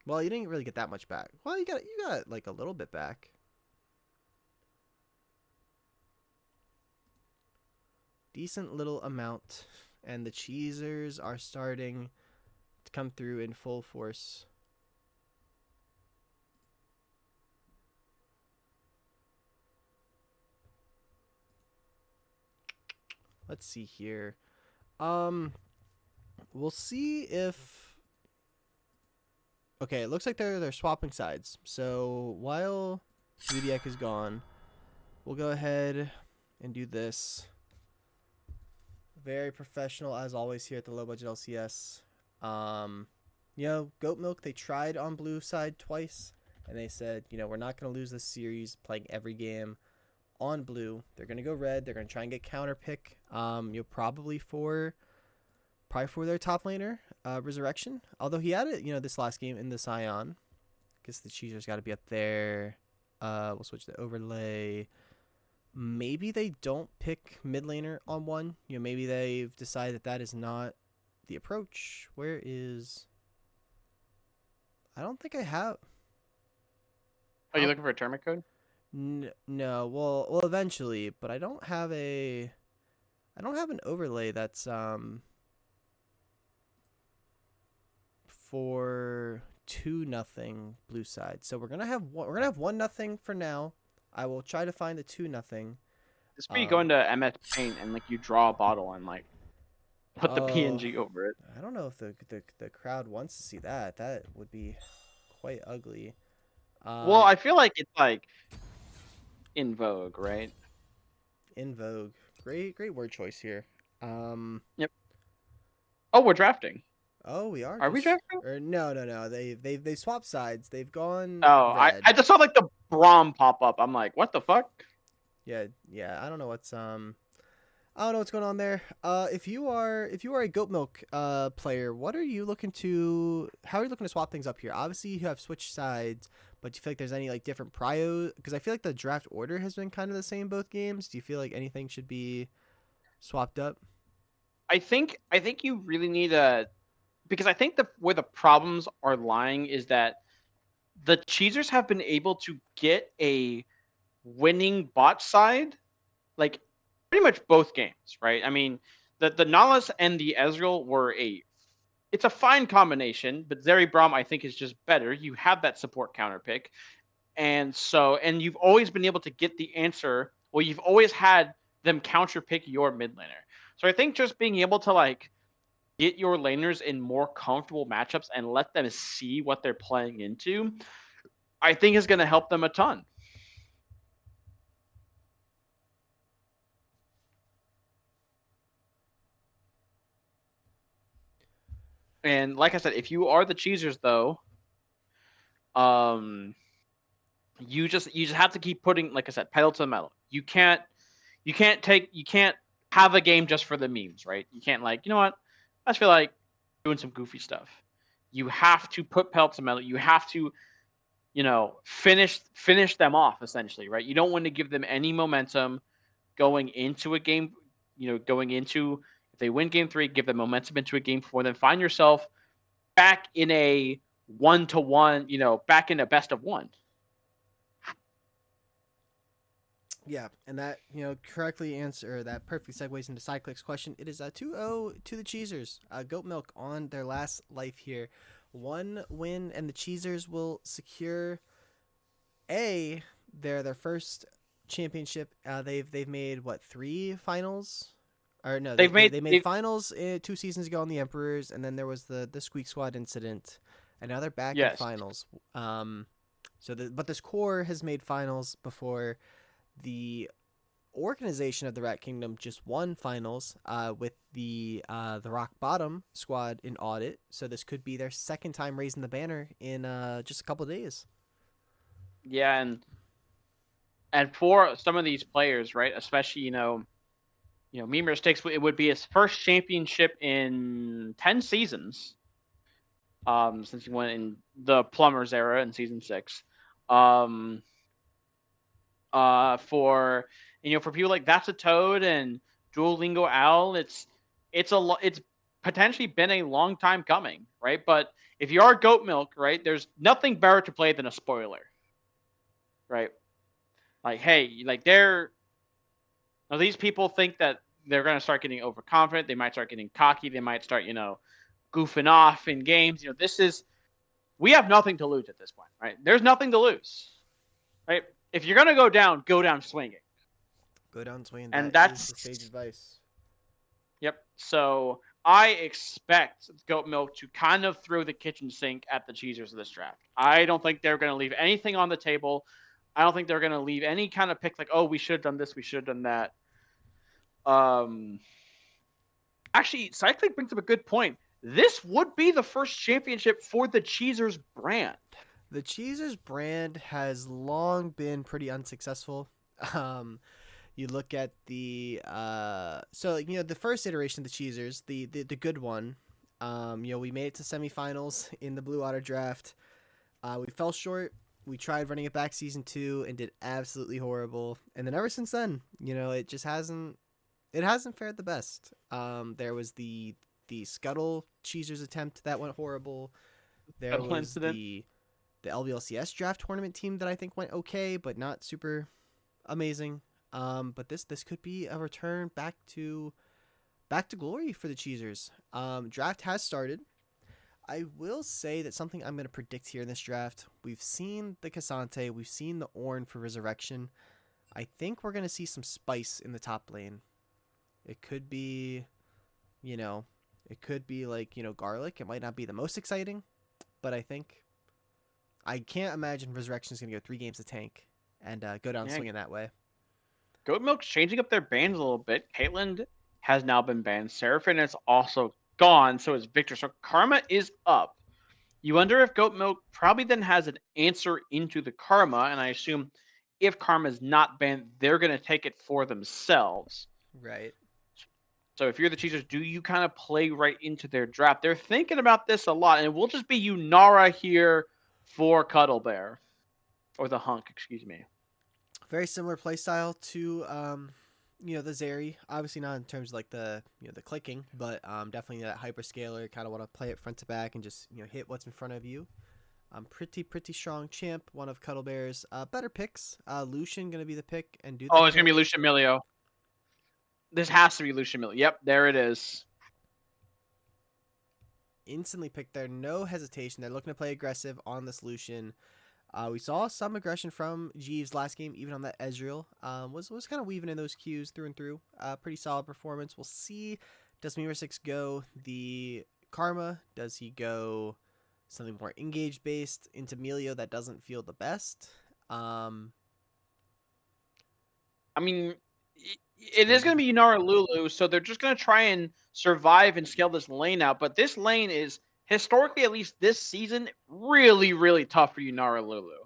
Well, you didn't really get that much back. Well, you got like a little bit back. Decent little amount, and the Cheezers are starting to come through in full force. Let's see here. We'll see if. Okay, it looks like they're swapping sides. So while Ludiak is gone, we'll go ahead and do this. Very professional as always here at the low budget LCS. GoatMilk, they tried on blue side twice, and they said, we're not going to lose this series playing every game on blue. They're going to go red. They're going to try and get counter pick. Probably for their top laner, Resurrection. Although he had it, this last game in the Scion. Guess the Cheezers got to be up there. We'll switch the overlay. Maybe they don't pick mid laner on one. Maybe they've decided that is not the approach. Where is? I don't think I have. Are you looking for a tournament code? No. Well, eventually, but I don't have an overlay that's for 2-0 blue side. So we're gonna have 1-0 for now. I will try to find the 2-0. This be going to MS Paint and you draw a bottle and put the PNG over it. I don't know if the crowd wants to see that. That would be quite ugly. Well, I feel like it's in vogue, right? In vogue. Great word choice here. Yep. Oh, we're drafting. Oh, we are. Are we drafting? Or no. They swapped sides. They've gone. Oh, red. I just saw the Braum pop up. I'm like, what the fuck? Yeah. I don't know what's I don't know what's going on there. If you are a GoatMilk player, what are you looking to? How are you looking to swap things up here? Obviously, you have switched sides, but do you feel like there's any like different prio? Because I feel like the draft order has been kind of the same both games. Do you feel like anything should be swapped up? I think you really need a because I think the where the problems are lying is that the Cheezers have been able to get a winning bot side like pretty much both games, right? I mean, the Nahlas and the Ezreal were a it's a fine combination, but Zeri Braum I think is just better. You have that support counter pick. And you've always been able to get the answer. Well, you've always had them counter pick your mid laner. So I think just being able to like get your laners in more comfortable matchups and let them see what they're playing into, I think is going to help them a ton. And like I said, if you are the Cheezers though, um, you just have to keep putting, like I said, pedal to the metal. You can't have a game just for the memes, right? You can't like, you know what? I just feel like doing some goofy stuff. You have to put pedal to the metal. You have to, finish them off essentially, right? You don't want to give them any momentum going into a game. Going into if they win game 3, give them momentum into a game 4, then find yourself back in a 1-to-1, back in a best of 1. Yeah, and that correctly answer that perfectly segues into Cyclic's question. It is a 2-0 to the Cheezers. GoatMilk on their last life here. One win, and the Cheezers will secure their first championship. They've made what, 3 finals? Or no, They've made they made finals 2 seasons ago on the Emperors, and then there was the Squeak Squad incident, and now they're back in yes, finals. But this core has made finals before. The organization of the Rat Kingdom just won finals with the Rock Bottom squad in audit, so this could be their second time raising the banner in just a couple of days. yeah, and for some of these players, right, especially Mimir Sticks, it would be his first championship in 10 seasons. Since he won in the Plumbers era in season 6. Um, for people like That's a Toad and Duolingo Owl, it's potentially been a long time coming, right? But if you are GoatMilk, right, there's nothing better to play than a spoiler, right? Like, hey, like now these people think that they're gonna start getting overconfident. They might start getting cocky. They might start, goofing off in games. We have nothing to lose at this point, right? There's nothing to lose, right? If you're gonna go down swinging. Go down swinging. And That is that's the sage advice. Yep. So I expect GoatMilk to kind of throw the kitchen sink at the Cheezers of this draft. I don't think they're going to leave anything on the table. I don't think they're going to leave any kind of pick like, oh, we should have done this, we should have done that. Um, Actually, Cyclic brings up a good point. This would be the first championship for the Cheezers brand. The Cheezers brand has long been pretty unsuccessful. Um, you look at the first iteration of the Cheezers, the good one. We made it to semifinals in the Blue Water draft. We fell short. We tried running it back season 2 and did absolutely horrible. And then ever since then, it just hasn't fared the best. There was the Scuttle Cheezers attempt that went horrible. There Scuttle was incident. the LBLCS draft tournament team that I think went okay, but not super amazing. But this could be a return back to glory for the Cheezers. Draft has started. I will say that something I'm going to predict here in this draft. We've seen the Cassante, we've seen the Ornn for Resurrection. I think we're going to see some spice in the top lane. It could be, like, garlic. It might not be the most exciting, but I can't imagine Resurrection is going to go 3 games to tank and go down swinging that way. GoatMilk's changing up their bans a little bit. Caitlyn has now been banned. Seraphine is also gone, so is Victor. So Karma is up. You wonder if GoatMilk probably then has an answer into the Karma, and I assume if Karma is not banned, they're going to take it for themselves. Right. So if you're the Cheezers, do you kind of play right into their draft? They're thinking about this a lot, and it will just be Unara here for Cuddle Bear. Or the Hunk, excuse me. Very similar playstyle to the Zeri. Obviously not in terms of like the the clicking, but definitely that hyperscaler. Kind of want to play it front to back and just hit what's in front of you. Pretty strong champ. One of Cuddle Bear's better picks. Lucian gonna be the pick and do. Oh, it's gonna be Lucian Milio. This has to be Lucian Milio. Yep, there it is. Instantly picked there, no hesitation. They're looking to play aggressive on this Lucian. We saw some aggression from Jeeves last game, even on that Ezreal. Was kind of weaving in those cues through and through. Pretty solid performance. We'll see. Does Mirasix go the Karma? Does he go something more engaged based into Melio that doesn't feel the best? I mean, it is going to be Unara Lulu, so they're just going to try and survive and scale this lane out. But this lane is, historically, at least this season, really, really tough for Unara Lulu.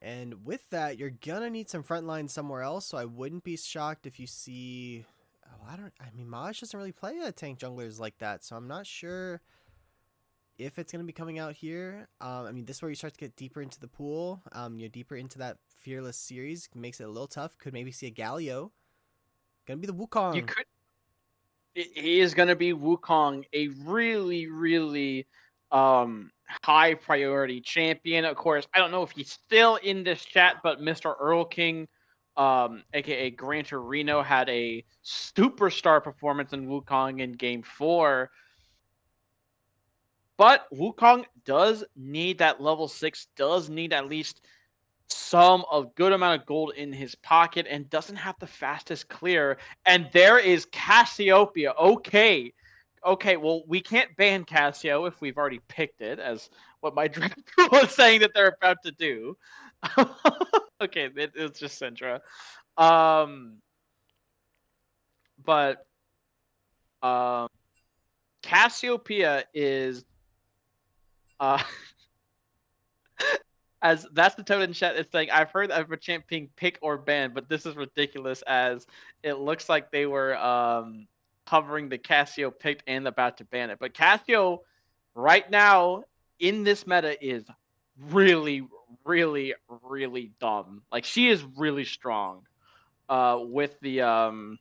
And with that, you're gonna need some front line somewhere else. So I wouldn't be shocked if you see. I mean, Maj doesn't really play tank junglers like that, so I'm not sure if it's gonna be coming out here. I mean, this is where you start to get deeper into the pool. Deeper into that Fearless series makes it a little tough. Could maybe see a Galio. Gonna be the Wukong. You could. He is going to be Wukong, a really, really high priority champion. Of course, I don't know if he's still in this chat, but Mr. Earl King, aka Gran Torino, had a superstar performance in Wukong in Game 4. But Wukong does need that level 6, does need at least a good amount of gold in his pocket, and doesn't have the fastest clear. And there is Cassiopeia. Okay, well, we can't ban Cassio if we've already picked it, as what my draft was saying that they're about to do. Okay, it's just Syndra. But Cassiopeia is as that's the tone in chat. It's like, I've heard of a champ being pick or ban, but this is ridiculous, as it looks like they were covering the Cassio picked and about to ban it. But Cassio right now in this meta is really, really, really dumb. Like, she is really strong with the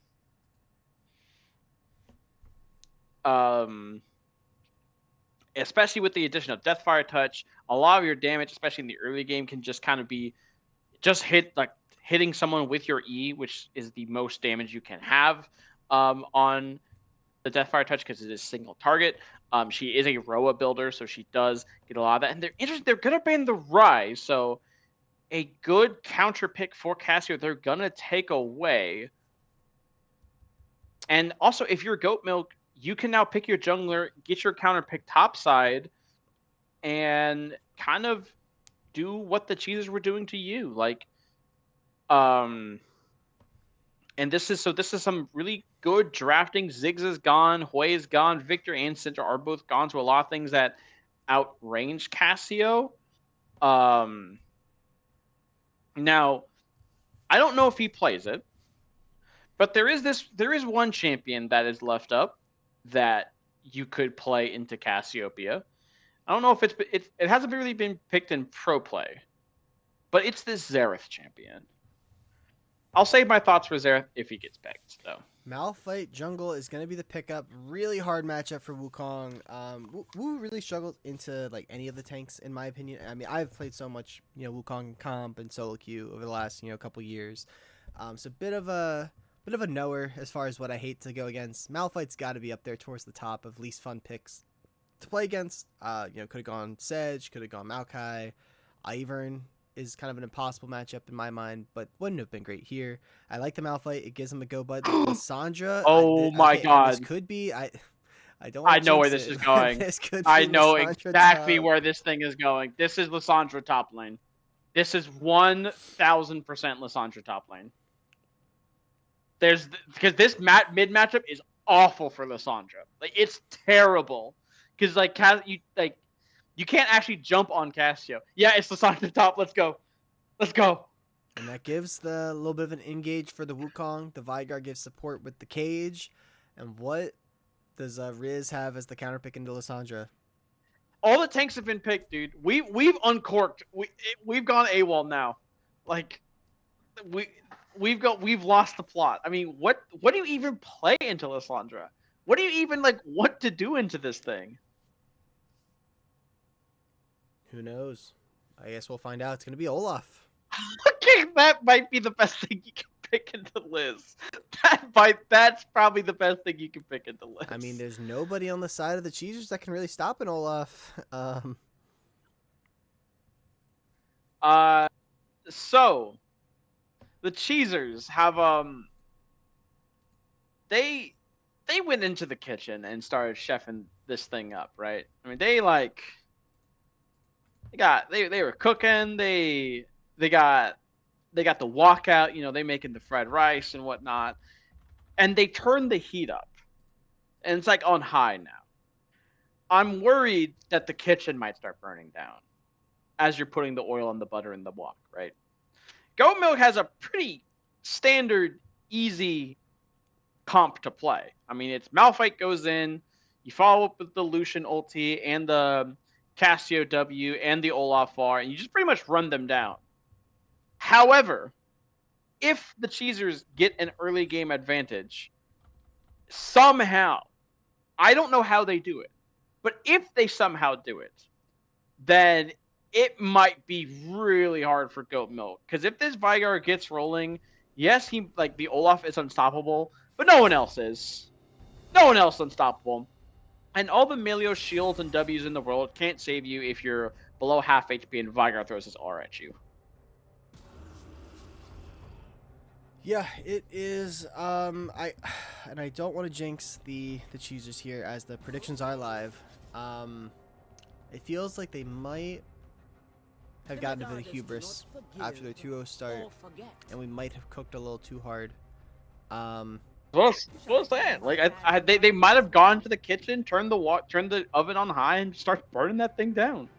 especially with the addition of Deathfire Touch. A lot of your damage, especially in the early game, can just kind of be hitting someone with your E, which is the most damage you can have on the Deathfire Touch, because it is single target. She is a Roa builder, so she does get a lot of that. And they're going to ban the Rise, so a good counter pick for Cassio they're going to take away. And also, if you're GoatMilk, you can now pick your jungler, get your counter pick topside, and kind of do what the Cheezers were doing to you. Like, and this is some really good drafting. Ziggs is gone, Hui is gone, Victor and Syndra are both gone, to a lot of things that outrange Cassio. Now, I don't know if he plays it, but there is one champion that is left up that you could play into Cassiopeia. I don't know if it hasn't really been picked in pro play, but it's this Xerath champion. I'll save my thoughts for Xerath if he gets picked, though. Malphite jungle is going to be the pickup. Really hard matchup for Wukong. Wu really struggled into like any of the tanks, in my opinion. I mean, I've played so much, Wukong comp and solo queue over the last, couple years. So bit of a knower as far as what I hate to go against. Malphite's got to be up there towards the top of least fun picks to play against. Could have gone Sedge, could have gone Maokai. Ivern is kind of an impossible matchup in my mind, but wouldn't have been great here. I like the Malphite. It gives him a go, but Lissandra. Oh my god! This could be. I don't. I know where this is going. This could be I know Lissandra exactly top. where this thing is going. This is Lissandra top lane. This is 1000% Lissandra top lane. Because this mid matchup is awful for Lissandra. Like, it's terrible. Because you can't actually jump on Cassio. Yeah, it's Lissandra top. Let's go. And that gives the little bit of an engage for the Wukong. The Vigar gives support with the cage. And what does Riz have as the counter pick into Lissandra? All the tanks have been picked, dude. We've uncorked. We've gone AWOL now. Like we've lost the plot. I mean, what do you even play into Lissandra? What do you even like want to do into this thing? Who knows? I guess we'll find out. It's gonna be Olaf. Okay, that might be the best thing you can pick into Liz. That's probably the best thing you can pick into Liz. I mean, there's nobody on the side of the Cheezers that can really stop an Olaf. So the Cheezers have they went into the kitchen and started chefing this thing up, right? I mean, they were cooking. They got the walkout. You know, they making the fried rice and whatnot, and they turned the heat up, and it's like on high now. I'm worried that the kitchen might start burning down as you're putting the oil and the butter in the wok, right? GoatMilk has a pretty standard, easy comp to play. I mean, it's Malphite goes in, you follow up with the Lucian ulti and the Cassio W and the Olaf R, and you just pretty much run them down. However, if the Cheezers get an early game advantage, somehow, I don't know how they do it, but if they somehow do it, then it might be really hard for GoatMilk. Because if this Vigar gets rolling, yes, the Olaf is unstoppable, but no one else is. No one else is unstoppable. And all the Melio shields and Ws in the world can't save you if you're below half HP and Vigar throws his R at you. Yeah, it is. I don't want to jinx the Cheezers here as the predictions are live. It feels like they might have gotten a bit of hubris after their 2-0 start, and we might have cooked a little too hard. What's that? Like they might have gone to the kitchen, turned the oven on high, and start burning that thing down.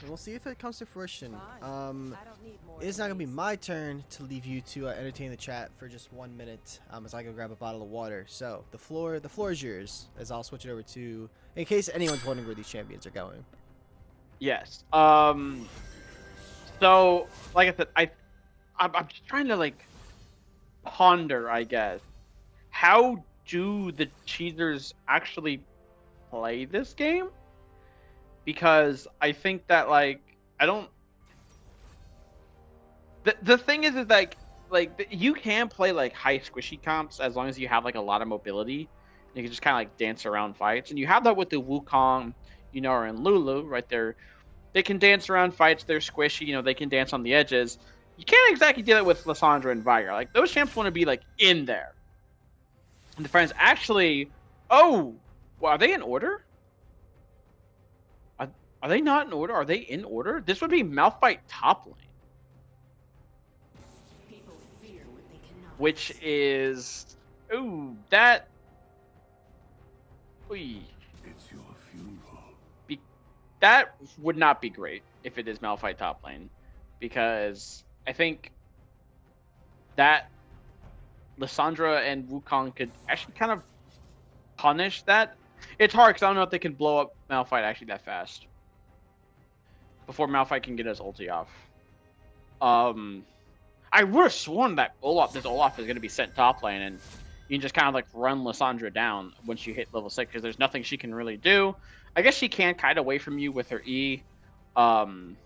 And we'll see if it comes to fruition. I don't need more It is not gonna be enemies. my turn to leave you to entertain the chat for just 1 minute. As I go grab a bottle of water. So the floor is yours. As I'll switch it over to, in case anyone's wondering where these champions are going. Yes. So, like I said, I'm just trying to like ponder, I guess, how do the Cheezers actually play this game? Because I think that like I don't. The thing is like you can play like high squishy comps as long as you have like a lot of mobility. You can just kind of like dance around fights, and you have that with the Wukong, or in Lulu right there. They can dance around fights. They're squishy. They can dance on the edges. You can't exactly do that with Lissandra and Vigar. Like those champs want to be like in there. And the friends actually, well, are they in order? Are they not in order? Are they in order? This would be Malphite top lane. Which is, that. It's your funeral. That would not be great if it is Malphite top lane, because I think that Lissandra and Wukong could actually kind of punish that. It's hard because I don't know if they can blow up Malphite actually that fast before Malphite can get his ulti off. I would have sworn that Olaf is going to be sent top lane, and you can just kind of like run Lissandra down once you hit level 6, because there's nothing she can really do. I guess she can kite away from you with her E. But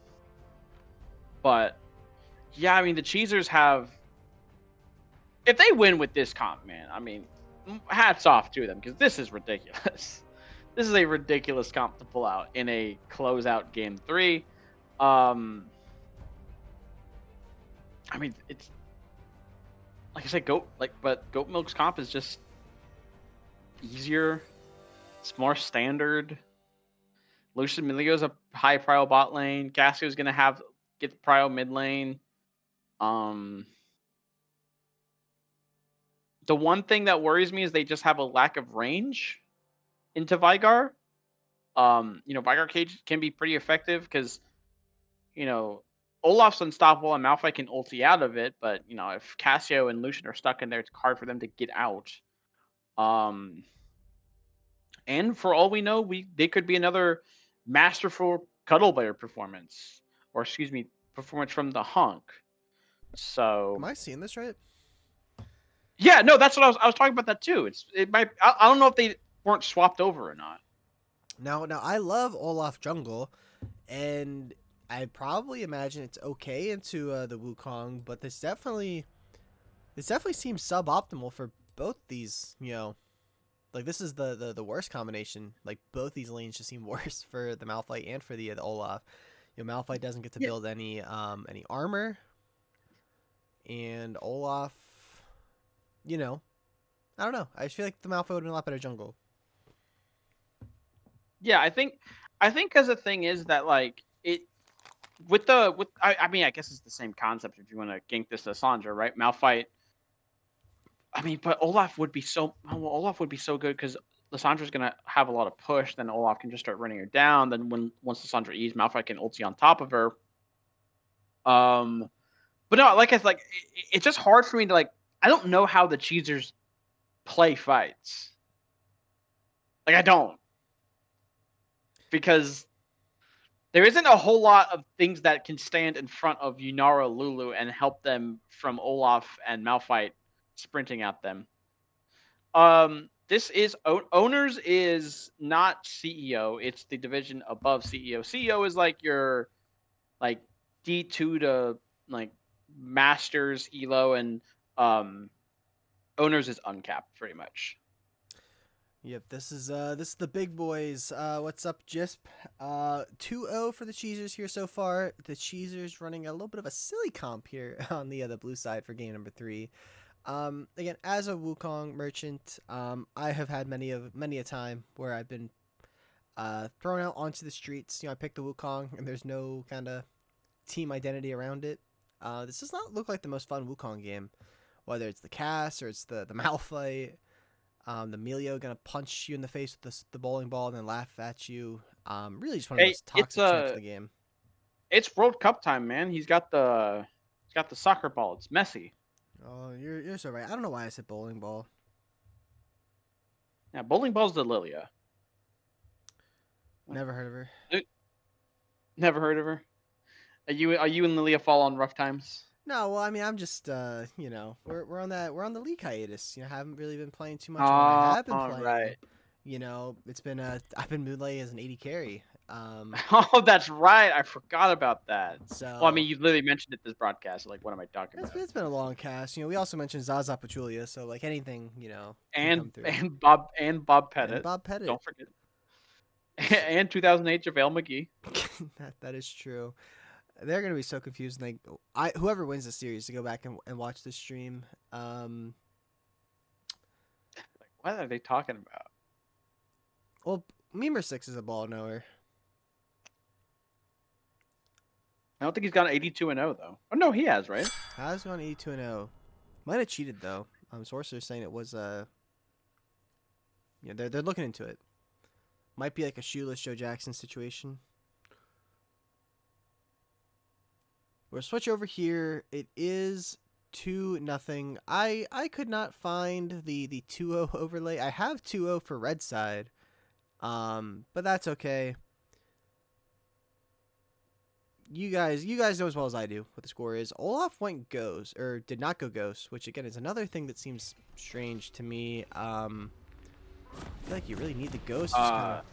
yeah, I mean, the Cheezers have, if they win with this comp, man, I mean, hats off to them, because this is ridiculous. This is a ridiculous comp to pull out in a closeout game 3. I mean, it's like I said, but GoatMilk's comp is just easier. It's more standard. Lucian Milio's a high prio bot lane. Cassio's gonna get the prio mid lane. The one thing that worries me is they just have a lack of range into Vigar. Vigar cage can be pretty effective because, Olaf's unstoppable and Malphite can ulti out of it, but if Cassio and Lucian are stuck in there, it's hard for them to get out. And for all we know, they could be another masterful Cuddlebear performance, or excuse me, performance from the Hunk. So Am I seeing this right? yeah, no, that's what I was talking about that too. It might I don't know if they weren't swapped over or not. Now I love Olaf jungle, and I probably imagine it's okay into the Wukong, but this definitely seems suboptimal for both these. Like this is the worst combination. Like both these lanes just seem worse for the Malphite and for the Olaf. Malphite doesn't get to build any armor, and Olaf, I don't know. I feel like the Malphite would have been a lot better jungle. Yeah, I think because the thing is that like it I mean I guess it's the same concept if you want to gank this to Sandra, right? Malphite. I mean, but Olaf would be so good because Lissandra's gonna have a lot of push. Then Olaf can just start running her down. Then once Lissandra E's, Malphite can ulti on top of her. But no, like it's just hard for me to I don't know how the Cheezers play fights. Like I don't, because there isn't a whole lot of things that can stand in front of Yunara Lulu and help them from Olaf and Malphite sprinting at them. This is Owners is not CEO. It's the division above CEO. CEO is like your D2 to Masters Elo, and Owners is uncapped pretty much. Yep, this is the big boys. What's up, Jisp? 2-0 for the Cheezers here so far. The Cheezers running a little bit of a silly comp here on the blue side for game number 3. Again, as a Wukong merchant, I have had many a time where I've been thrown out onto the streets. I pick the Wukong and there's no kind of team identity around it. This does not look like the most fun Wukong game, whether it's the Cass or it's the Malphite. The Melio gonna punch you in the face with the bowling ball and then laugh at you. Really just one of the most toxic champs in the game. It's World Cup time, man. He's got the soccer ball. It's messy. Oh, you're so right. I don't know why I said bowling ball. Yeah, bowling ball's the Lilia. Never heard of her. Never heard of her. Are you and Lilia fall on rough times? No, well, I mean, I'm just, we're on the league hiatus. Haven't really been playing too much. When I have been playing, right. It's been I've been moonlighting as an AD carry. Oh, that's right. I forgot about that. So, well, I mean, you literally mentioned it this broadcast. Like, what am I talking about? It's been a long cast. We also mentioned Zaza Pachulia, so like anything, and Bob Pettit. And Bob Pettit. Don't forget. And 2008 JaVale McGee. that is true. They're gonna be so confused. Whoever wins the series to go back and watch the stream. What are they talking about? Well, Memer 6 is a ball knower. I don't think he's gone 82-0 though. Oh no, he has, right? Has gone 82-0. Might have cheated though. Sorcerer's saying it was they're looking into it. Might be like a shoeless Joe Jackson situation. We'll switch over here. It is 2-0. I could not find the 2-0 overlay. I have 2-0 for red side. But that's okay. You guys know as well as I do what the score is. Olaf went ghost, or did not go ghost, which again is another thing that seems strange to me. I feel like you really need the ghost to just kind of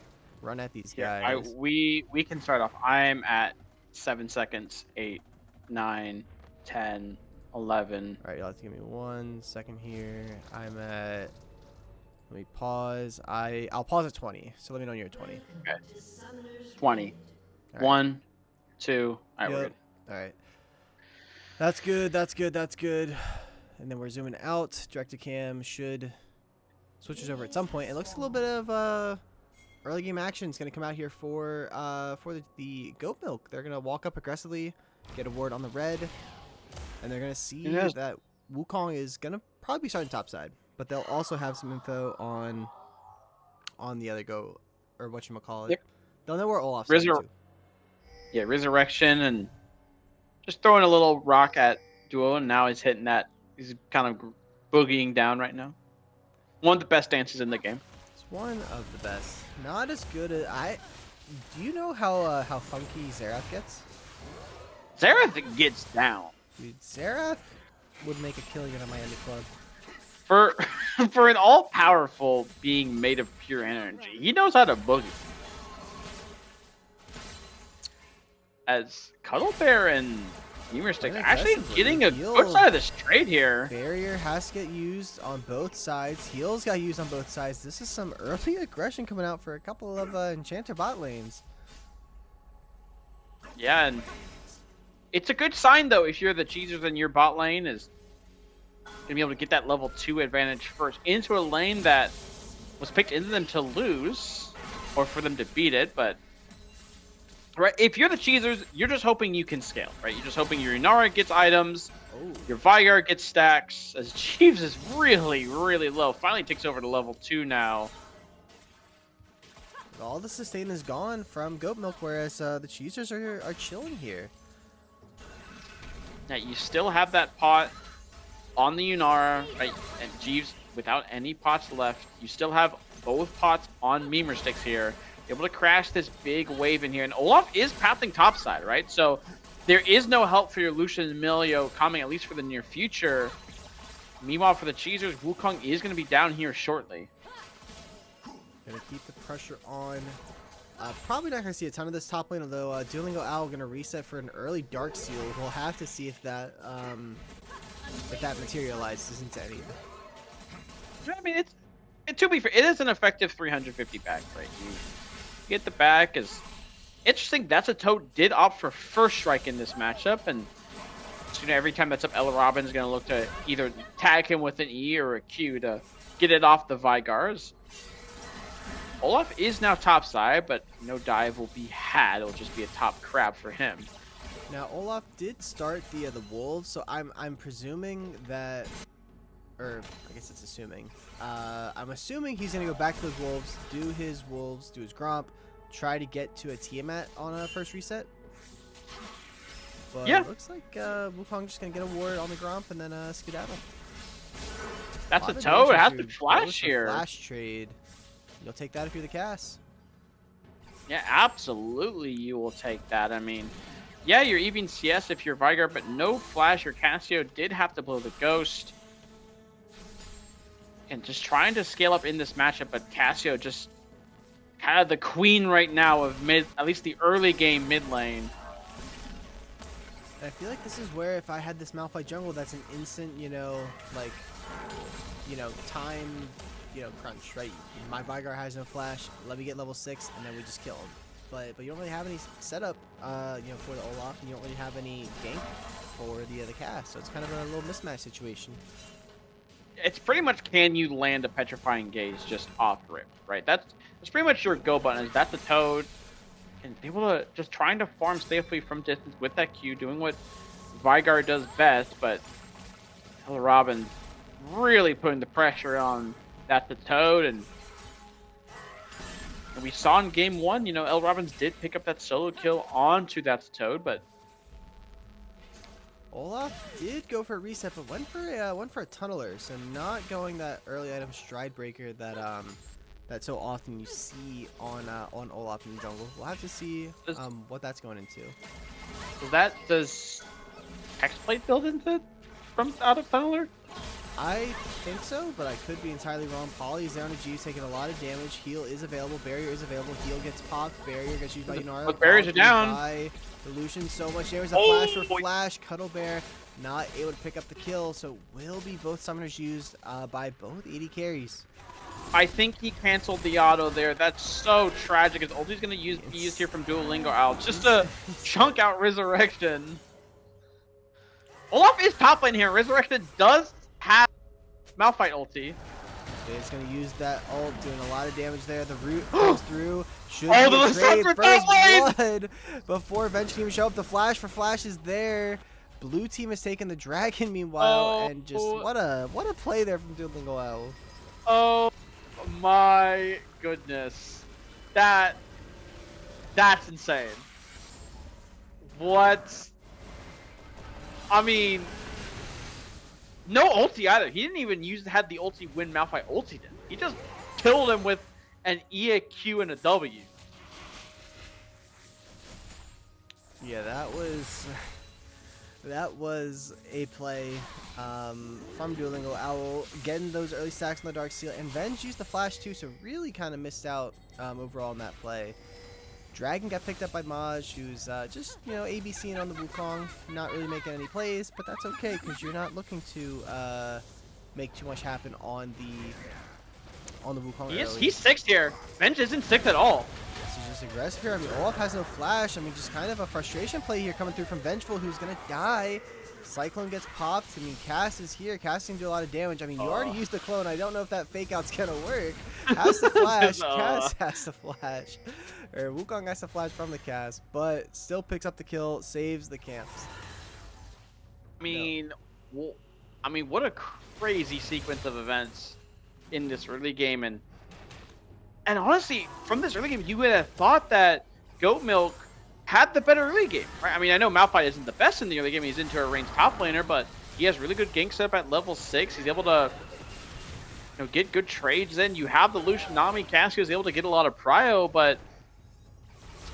run at these guys. We can start off. I'm at 7 seconds. 8, 9, 10, 11. All right, you'll have to give me 1 second here. I'm at. Let me pause. I'll pause at 20. So let me know when you're at 20. Okay. 20. Right. 1, 2. All right, we're good. All right. That's good. That's good. And then we're zooming out. Direct to cam should switches over at some point. It looks a little bit of early game action is going to come out here for the GoatMilk. They're going to walk up aggressively, get a ward on the red, and they're going to see that Wukong is going to probably be starting topside. But they'll also have some info on the other go, or whatchamacallit. Yep. They'll know where Olaf's too. Yeah, Resurrection and Just throwing a little rock at Duo, and now he's hitting that. He's kind of boogieing down right now. One of the best dances in the game. It's one of the best. Not as good as I. Do you know how funky Xerath gets? Xerath gets down. Dude, Xerath would make a killing in a Miami club. For an all-powerful being made of pure energy, he knows how to boogie. As Cuddle Bear and Humor Stick actually getting a good side of this trade here. Barrier has to get used on both sides. Heals got used on both sides. This is some early aggression coming out for a couple of Enchanter bot lanes. Yeah, and it's a good sign though if you're the Cheezers in your bot lane is gonna be able to get that level 2 advantage first into a lane that was picked into them to lose or for them to beat it, but right, if you're the Cheezers, you're just hoping you can scale, right? You're just hoping your Inara gets items, your Vygar gets stacks, as Jeeves is really, really low. Finally takes over to level 2 now. All the sustain is gone from GoatMilk, whereas the Cheezers are chilling here. Now, you still have that pot on the Unara, right? And Jeeves, without any pots left, you still have both pots on Memer Sticks here. Able to crash this big wave in here, and Olaf is pathing topside, right? So there is no help for your Lucian and Emilio coming, at least for the near future. Meanwhile, for the Cheezers, Wukong is going to be down here shortly. Gonna keep the pressure on. Probably not gonna see a ton of this top lane, although Duolingo Owl gonna reset for an early Dark Seal. We'll have to see if that materializes into anything. I mean, to be fair, it is an effective 350 back, right? You get the back is interesting. That's a Toad did opt for first strike in this matchup, and you know every time that's up, Ella Robin's gonna look to either tag him with an E or a Q to get it off the Vygars. Olaf is now top side, but no dive will be had. It'll just be a top crab for him. Now Olaf did start the wolves, so I'm presuming that, or I guess it's assuming. I'm assuming he's gonna go back to his wolves, do his Gromp, try to get to a Tiamat on a first reset. But yeah, it looks like Wukong just gonna get a ward on the Gromp and then skedaddle. That's a Toad. It has to flash here. Flash trade. You'll take that if you're the Cass. Yeah, absolutely you will take that. I mean, yeah, you're even CS if you're Vygar, but no flash. Your Cassio did have to blow the Ghost. And just trying to scale up in this matchup, but Cassio just kind of the queen right now of at least the early game mid lane. And I feel like this is where if I had this Malphite jungle, that's an instant, time, crunch, right? My Vygar has no flash. Let me get level 6, and then we just kill him. But you don't really have any setup, for the Olaf, and you don't really have any gank for the cast. So it's kind of a little mismatch situation. It's pretty much can you land a Petrifying Gaze just off rip, right? That's pretty much your go button. That's a Toad. And able to just trying to farm safely from distance with that Q, doing what Vygar does best, but Ella Robin really putting the pressure on that the Toad, and we saw in game 1, Ella Robbins did pick up that solo kill onto that Toad, but Olaf did go for a reset, but went for a tunneler, so not going that early item stride breaker that so often you see on Olaf in the jungle. We'll have to see what that's going into. Does Hexblade build into from out of tunneler? I think so, but I could be entirely wrong. Polly is there on a G, taking a lot of damage. Heal is available. Barrier is available. Heal gets popped. Barrier gets used by Unara. Look, barriers are down. By Illusion, so much damage. A flash for Flash. Cuddle Bear not able to pick up the kill, so will be both summoners used by both AD carries. I think he canceled the auto there. That's so tragic. His ulti's going to be used here from Duolingo Owl just to chunk out Resurrection. Olaf is top lane here. Resurrection does have Malphite ulti. It's going to use that ult, doing a lot of damage there. The root comes through. Should be the trade for first lane! blood before Venge can even show up. The flash for Flash is there. Blue team has taken the dragon meanwhile, and just what a play there from Duolingo Owl. Oh my goodness. That's insane. What I mean, no ulti either. He didn't even had the ulti when Malphite ulted him. He just killed him with an E, a Q, and a W. Yeah, that was a play from Duolingo Owl, getting those early stacks on the Dark Seal, and Venge used the flash too, so really kind of missed out overall in that play. Dragon got picked up by Maj, who's just, you know, ABCing on the Wukong, not really making any plays, but that's okay, because you're not looking to make too much happen on the Wukong early. He's 6 here. Venge isn't 6 at all. He's just aggressive here. I mean, Olaf has no flash. I mean, just kind of a frustration play here coming through from Vengeful, who's going to die. Cyclone gets popped. I mean, Cass is here. Cass can do a lot of damage. I mean, you already used the clone. I don't know if that fake out's going to work. Has to flash. Cass has to flash. Or Wukong has to flash from the Cass, but still picks up the kill, saves the camps. I mean, what a crazy sequence of events in this early game. And honestly, from this early game, you would have thought that GoatMilk had the better early game, right? I mean, I know Malphite isn't the best in the early game. He's into a ranged top laner, but he has really good gank setup at level 6. He's able to, you know, get good trades in. You have the Lucian Nami. Cassio's able to get a lot of prio, but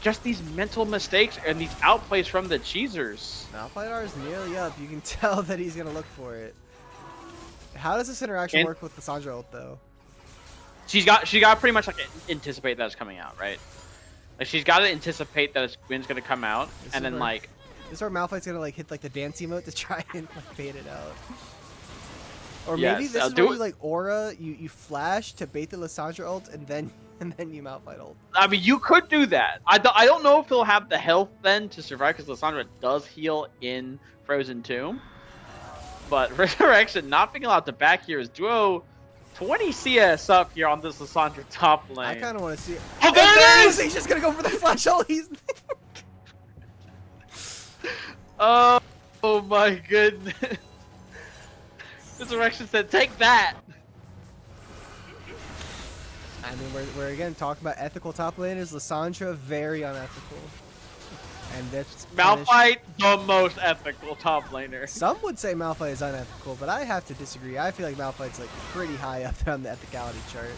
just these mental mistakes and these outplays from the Cheezers. Malphite R is nearly up. You can tell that he's going to look for it. How does this interaction work with the Sandra ult, though? She got pretty much like anticipate that it's coming out, right? Like she's got to anticipate that his wind's gonna come out, and then like this is where Malphite's gonna like hit like the dance emote to try and like bait it out. Or yes, maybe this is where you like aura, you flash to bait the Lissandra ult, and then you Malphite ult. I mean, you could do that. I don't know if he'll have the health then to survive, because Lissandra does heal in Frozen Tomb. But Resurrection not being allowed to back here is Duo 20 CS up here on this Lissandra top lane. I kind of want to see it. Oh, there it is! He's just going to go for the flash ult. He's... oh my goodness. Resurrection said, take that. I mean, we're again talking about ethical top laners. Lissandra, very unethical. And that's Malphite, the most ethical top laner. Some would say Malphite is unethical, but I have to disagree. I feel like Malphite's like pretty high up there on the ethicality chart.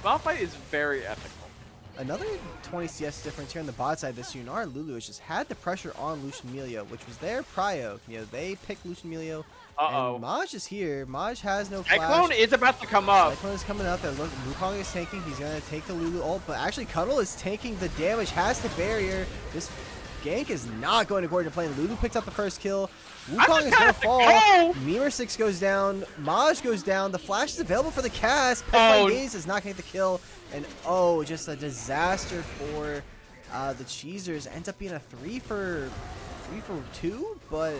Malphite is very ethical. Another 20 CS difference here on the bot side. This Yunar Lulu has just had the pressure on Lucian Melio, which was their prio. You know, they picked Lucian Melio. And Maj is here. Maj has no flash. Cyclone is about to come up. Cyclone is coming up. And look, Wukong is tanking. He's going to take the Lulu ult. But actually, Cuddle is tanking the damage. Has the barrier. This gank is not going according to plan. Lulu picks up the first kill. Wukong is going to fall. Mirror 6 goes down. Maj goes down. The flash is available for the cast. Pet Gaze is not going to get the kill. And oh, just a disaster for the Cheezers. Ends up being a 3 for 2, but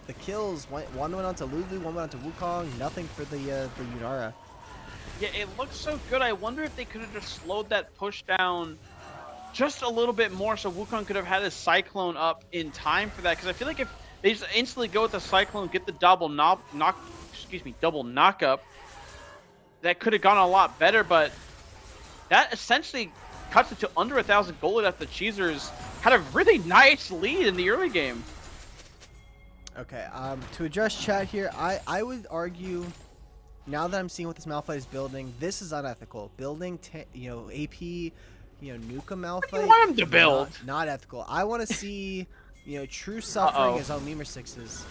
the kills, one went on to Lulu, one went on to Wukong, nothing for the Yunara. Yeah, it looks so good. I wonder if they could have just slowed that push down just a little bit more, so Wukong could have had his Cyclone up in time for that. Because I feel like if they just instantly go with the Cyclone, get the double knock up, that could have gone a lot better. But that essentially cuts it to under 1,000 gold after the Cheezers had a really nice lead in the early game. Okay, to address chat here, I would argue, now that I'm seeing what this Malphite is building, this is unethical. Building, AP, Nuka Malphite. What do you want him to build? Not ethical. I want to see, true suffering as on Lemur 6's.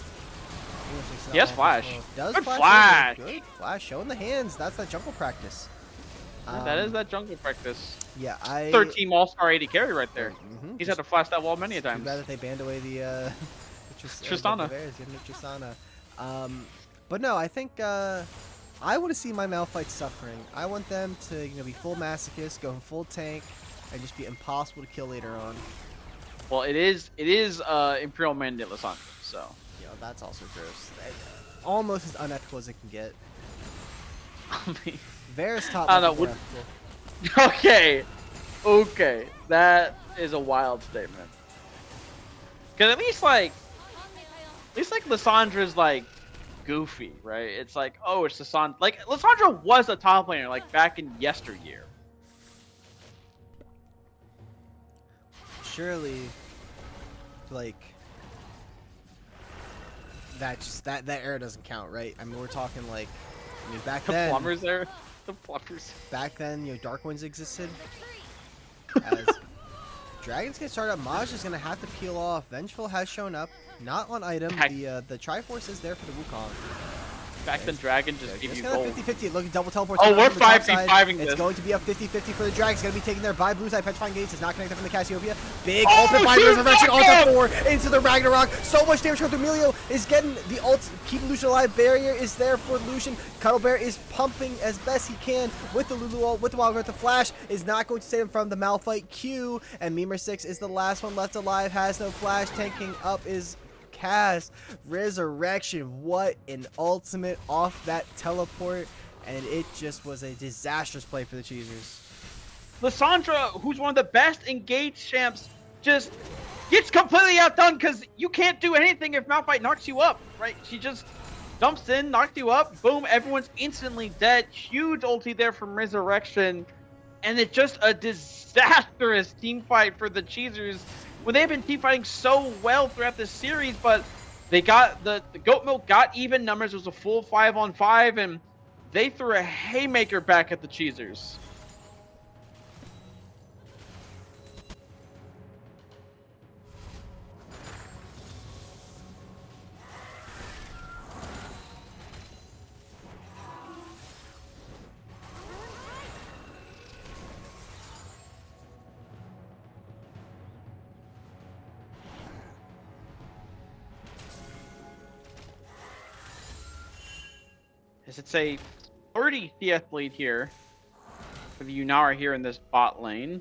Yes, flash. Does good flash. Good flash. Showing the hands. That's that jungle practice. That is that jungle practice. Yeah, 13 all-star 80 carry right there. He's had to flash that wall many a times. Too bad that they banned away the Tristana. Tristana. But no, I think I want to see my Malphite suffering. I want them to be full masochist, go full tank, and just be impossible to kill later on. Well, it is Imperial Mandate Lissandra, so. That's also gross. Almost as unethical as it can get. I mean, Varus top. I don't know. Okay, that is a wild statement. Because at least Lissandra's like goofy, right? It's like, oh, it's Lissandra. Like Lissandra was a top laner like back in yesteryear. Surely, like, that era doesn't count, right? I mean, we're talking like, I mean, back The then. plumbers there. The plumbers. Back then, Dark Winds existed. As Dragons get started up, Maj is gonna have to peel off. Vengeful has shown up, not on item. The Triforce is there for the Wukong. Back then, Dragon just gave you gold. 50-50. Look, double teleports. Oh, we're 5v5ing this. It's going to be a 50-50 for the Dragons. It's going to be taken there by Blue Side. Petrifying Gates is not connected from the Cassiopeia. Big ultimate by Resurrection onto 4 into the Ragnarok. So much damage going through. Emilio is getting the ult. Keeping Lucian alive. Barrier is there for Lucian. Cuddle Bear is pumping as best he can with the Lulu ult, with the Wild Growth. The Flash is not going to save him from the Malphite Q. And Memer6 is the last one left alive. Has no flash. Tanking up is Cast. Resurrection, what an ultimate off that teleport, and it just was a disastrous play for the Cheezers. Lissandra, who's one of the best engaged champs, just gets completely outdone because you can't do anything if Malphite knocks you up, right? She just dumps in, knocked you up, boom, everyone's instantly dead. Huge ulti there from Resurrection, and it's just a disastrous team fight for the Cheezers. When they've been team fighting so well throughout this series, but they got the GoatMilk got even numbers. It was a full 5-on-5, and they threw a haymaker back at the Cheezers. As it's a 30 CS lead here for the Yunara here in this bot lane.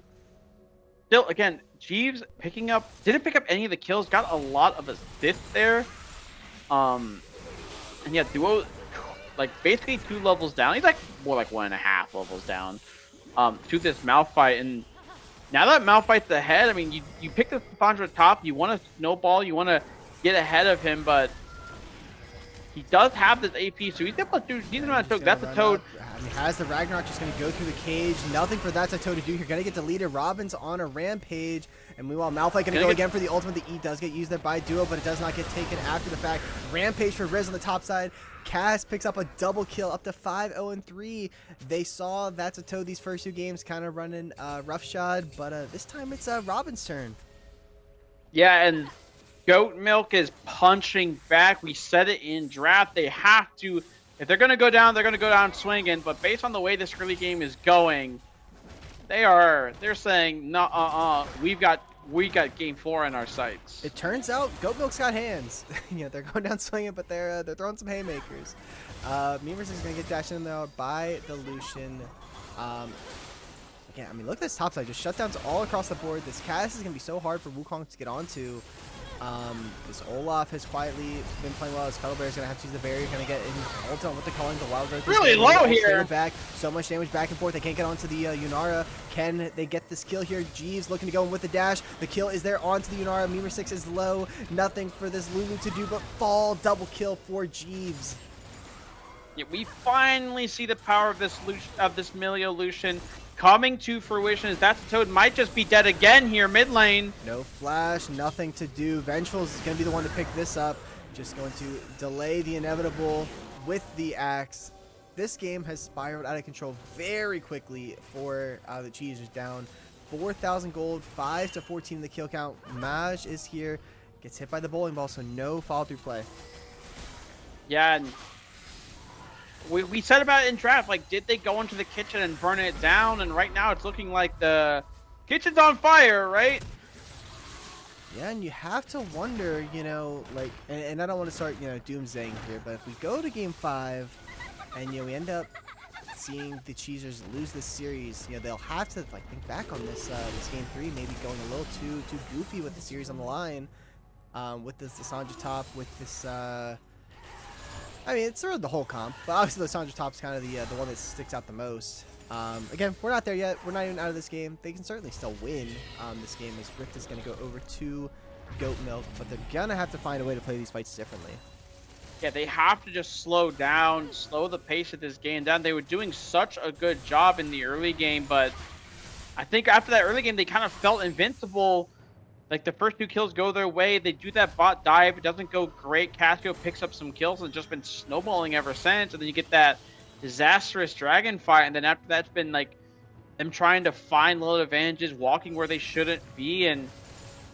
Still, again, Jeeves didn't pick up any of the kills, got a lot of assists there. And yeah, Duo, like basically 2 levels down. He's like more like 1.5 levels down to this Malphite. And now that Malphite's ahead, I mean, you pick the Sandra top, you want to snowball, you want to get ahead of him, but he does have this AP, so he's able to do. He's gonna choke. That's a Toad. I mean, has the Ragnarok just gonna go through the cage? Nothing for that Toad to do. You're gonna get deleted. Robin's on a rampage, and meanwhile Malphite gonna go again for the ultimate. The E does get used there by Duo, but it does not get taken after the fact. Rampage for Riz on the top side. Cass picks up a double kill, up to 5-0-3. They saw that's a Toad these first 2 games, kind of running roughshod, but this time it's Robin's turn. Yeah, and GoatMilk is punching back. We said it in draft. They have to, if they're going to go down, they're going to go down swinging. But based on the way this early game is going, they're saying, no, we've got game 4 in our sights. It turns out GoatMilk's got hands. They're going down swinging, but they're throwing some haymakers. Memer is going to get dashed in there by the Lucian. Again, I mean, look at this top side. Just shutdowns all across the board. This Cass is going to be so hard for Wukong to get onto. This Olaf has quietly been playing well. His Cuddle Bear is going to have to use the barrier. Going to get in ult on what they're calling the Wild Growth. Really low here. Back. So much damage back and forth. They can't get onto the Yunara. Can they get this kill here? Jeeves looking to go in with the dash. The kill is there onto the Yunara. Memer6 is low. Nothing for this Lulu to do but fall. Double kill for Jeeves. Yeah, we finally see the power of this Milio Lucian coming to fruition. As that Toad might just be dead again here mid lane. No flash, nothing to do. Vengeful is going to be the one to pick this up. Just going to delay the inevitable with the axe. This game has spiraled out of control very quickly for the Cheezers, down 4,000 gold, 5-14 in the kill count. Maj is here, gets hit by the bowling ball, so no follow through play. Yeah, and we said about it in draft, like, did they go into the kitchen and burn it down? And right now it's looking like the kitchen's on fire, right? Yeah, and you have to wonder, like, and I don't want to start, doomsaying here, but if we go to game 5 and, we end up seeing the Cheezers lose this series, they'll have to, like, think back on this game 3, maybe going a little too goofy with the series on the line, with this Lissandra top, with this, I mean, it's sort of the whole comp, but obviously Lissandra top's kind of the one that sticks out the most. Again, we're not there yet. We're not even out of this game. They can certainly still win this game, as Rift is going to go over to GoatMilk, but they're going to have to find a way to play these fights differently. Yeah, they have to just slow down, slow the pace of this game down. They were doing such a good job in the early game, but I think after that early game, they kind of felt invincible. Like the first 2 kills go their way. They do that bot dive. It doesn't go great. Casio picks up some kills and just been snowballing ever since. And then you get that disastrous dragon fight. And then after that's been like them trying to find little advantages, walking where they shouldn't be. And,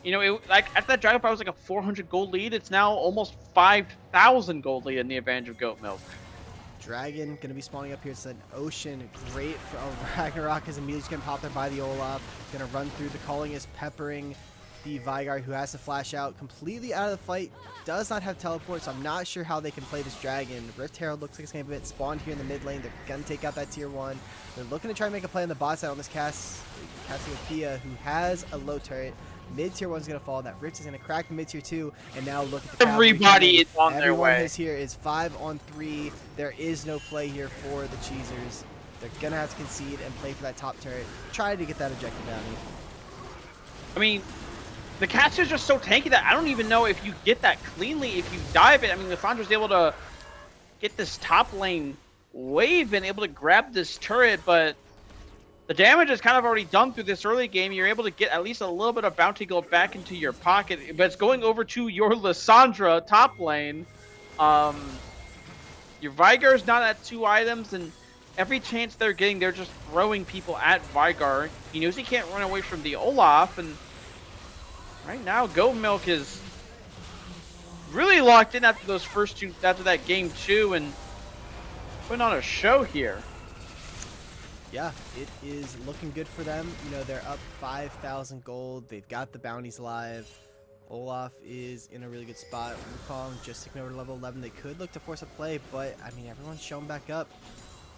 you know, it, like after that dragon fight was like a 400 gold lead. It's now almost 5,000 gold lead in the advantage of GoatMilk. Dragon gonna be spawning up here. It's an ocean. Great for Ragnarok is immediately gonna pop there by the Olaf. Gonna run through. The calling is peppering the Vygar, who has to flash out completely out of the fight. Does not have teleport, so I'm not sure how they can play this dragon. Rift Herald looks like it's gonna be a bit spawned here in the mid lane. They're gonna take out that tier 1. They're looking to try and make a play on the bot side on this Cassiopeia, who has a low turret. Mid tier 1 is gonna fall. That Rift is gonna crack the mid tier 2, and now look at the everybody is on their way. Everyone here is 5-on-3. There is no play here for the Cheezers. They're gonna have to concede and play for that top turret. Try to get that objective bounty. I mean, the Cats is just so tanky that I don't even know if you get that cleanly if you dive it. I mean, Lissandra's able to get this top lane wave and able to grab this turret, but the damage is kind of already done through this early game. You're able to get at least a little bit of bounty gold back into your pocket, but it's going over to your Lissandra top lane. Your Vygar's not at 2 items, and every chance they're getting, they're just throwing people at Vygar. He knows he can't run away from the Olaf, and right now, GoatMilk is really locked in after those first 2, after that game 2, and putting on a show here. Yeah, it is looking good for them. You know, they're up 5,000 gold. They've got the bounties live. Olaf is in a really good spot. Wukong just taking over to level 11. They could look to force a play, but I mean, everyone's shown back up.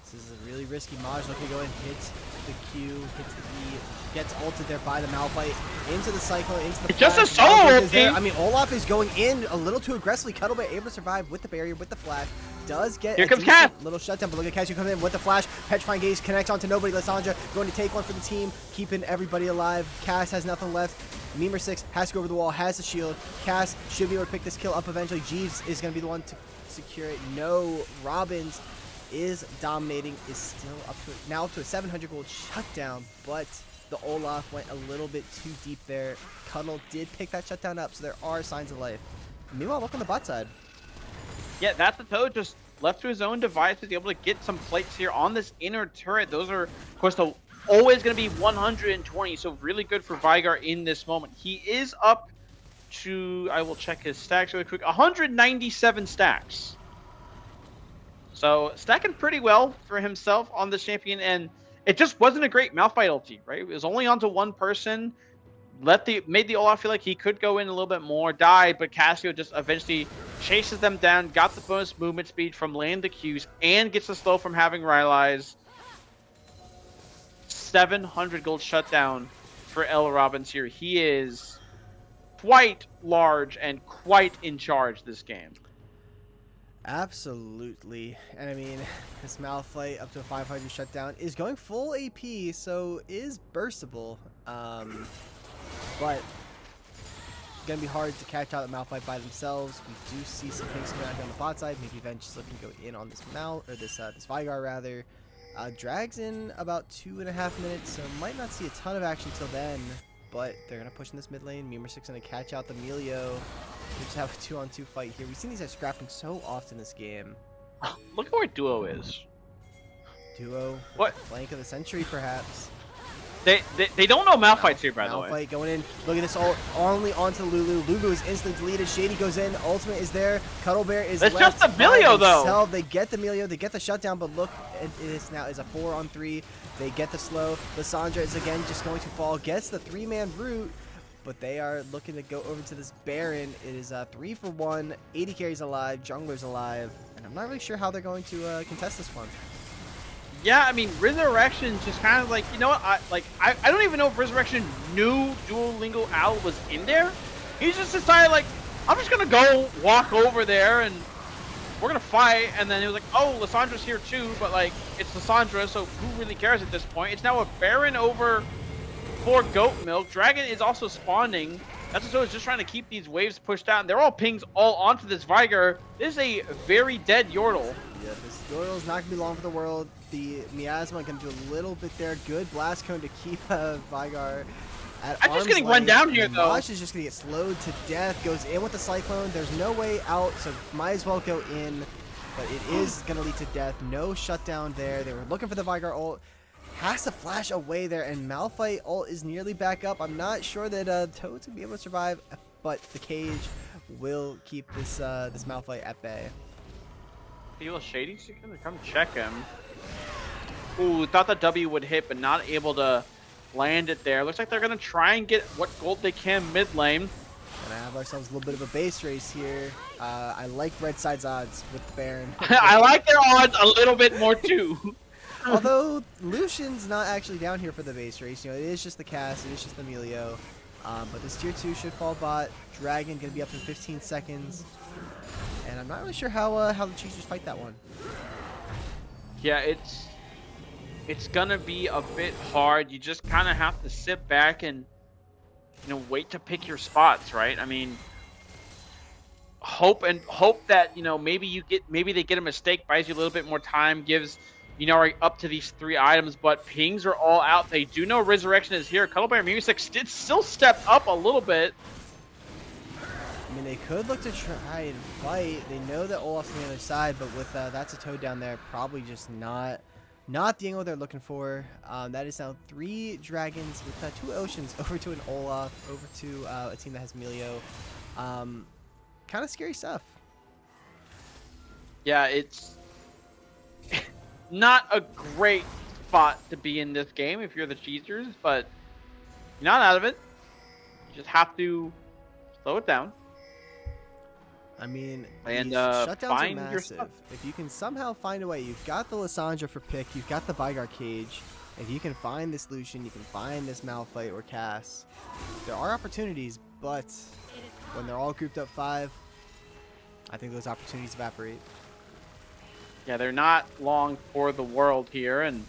This is a really risky Maj looking to go in, hits the Q, hits the E, gets ulted there by the Malphite, into the cycle, into the just flash. a solo ult. I mean, Olaf is going in a little too aggressively. Cuddlebear able to survive with the barrier, with the flash. Does get here comes Cass. Little shutdown, but look at Cass, you come in with the flash. Petrifying Gaze connects onto nobody. Lissandra going to take one for the team, keeping everybody alive. Cass has nothing left. Memer 6 has to go over the wall, has the shield. Cass should be able to pick this kill up eventually. Jeeves is going to be the one to secure it. No, Robbins is dominating, is still now up to a 700 gold shutdown, but the Olaf went a little bit too deep there. Cuddle did pick that shutdown up, so there are signs of life. Meanwhile, look on the bot side. Yeah, that's the Toad just left to his own devices, able to get some plates here on this inner turret. Those are, of course, always going to be 120, so really good for Vygar in this moment. He is up to, I will check his stacks really quick, 197 stacks. So stacking pretty well for himself on the champion, and it just wasn't a great Malphite ulti, right? It was only onto one person. Made the Olaf feel like he could go in a little bit more, died, but Casio just eventually chases them down, got the bonus movement speed from laying the Qs, and gets the slow from having Rylai's. 700 gold shutdown for L. Robbins here. He is quite large and quite in charge this game. Absolutely. And I mean, this Malphite up to a 500 shutdown is going full AP, so is burstable. But gonna be hard to catch out the Malphite by themselves. We do see some things coming out down the bot side. Maybe Venge is looking to go in on this this Vygar rather. Drags in about 2.5 minutes, so might not see a ton of action till then. But they're gonna push in this mid lane. Memer 6 gonna catch out the Melio. We just have a 2-on-2 fight here. We've seen these guys scrapping so often this game. Look at where Duo is. Duo. What? Flank of the century, perhaps. They don't know Malphite's here, by the way. Malphite going in. Look at this ult only onto Lulu. Lulu is instantly deleted. Shady goes in. Ultimate is there. Cuddlebear is It's left just the Melio, though. They get the Melio. They get the shutdown, but look, it is now is a 4-on-3. They get the slow. Lissandra is again just going to fall. Gets the 3-man root, but they are looking to go over to this Baron. It is 3 for 1. 80 carries alive. Jungler's alive. And I'm not really sure how they're going to contest this one. Yeah, I mean, Resurrection just kind of like, you know what, I don't even know if Resurrection knew Duolingo Owl was in there. He just decided, like, I'm just going to go walk over there and we're going to fight. And then he was like, oh, Lissandra's here too, but, like, it's Lissandra, so who really cares at this point? It's now a Baron over for GoatMilk. Dragon is also spawning. That's what it's just trying to keep these waves pushed out. And they're all pings all onto this Vygar. This is a very dead Yordle. Yeah, this Yordle's not going to be long for the world. The Miasma can do a little bit there. Good blast cone to keep Vygar At I'm just arm's getting run length, down here, though. Mosh is just gonna get slowed to death. Goes in with the Cyclone. There's no way out, so might as well go in. But it is gonna lead to death. No shutdown there. They were looking for the Vigar ult. Has to flash away there, and Malphite ult is nearly back up. I'm not sure that Toad's gonna be able to survive, but the cage will keep this this Malphite at bay. Feel shady. She's gonna come check him. Ooh, thought the W would hit, but not able to land it there. Looks like they're gonna try and get what gold they can mid lane. Gonna have ourselves a little bit of a base race here. I like Red Side's odds with the Baron. I like their odds a little bit more too. Although Lucian's not actually down here for the base race, you know, it is just the cast, it is just the Emilio. But this tier 2 should fall bot. Dragon gonna be up in 15 seconds. And I'm not really sure how the Cheezers fight that one. Yeah, it's gonna be a bit hard. You just kind of have to sit back and, you know, wait to pick your spots, right? I mean, hope that, you know, maybe they get a mistake, buys you a little bit more time, gives, you know, up to these 3 items, but pings are all out. They do know Resurrection is here. Cuddlebear Music did still step up a little bit. I mean, they could look to try and fight. They know that Olaf's on the other side, but with that's a Toad down there, probably just not the angle they're looking for. That is now 3 dragons with 2 oceans over to an Olaf, over to a team that has Emilio. Kind of scary stuff. Yeah, it's not a great spot to be in this game if you're the Cheezers, but you're not out of it. You just have to slow it down. I mean, and these shutdowns are find your massive. stuff. If you can somehow find a way, you've got the Lissandra for pick, you've got the Vigar cage. If you can find this Lucian, you can find this Malphite or Cass. There are opportunities, but when they're all grouped up 5, I think those opportunities evaporate. Yeah, they're not long for the world here, and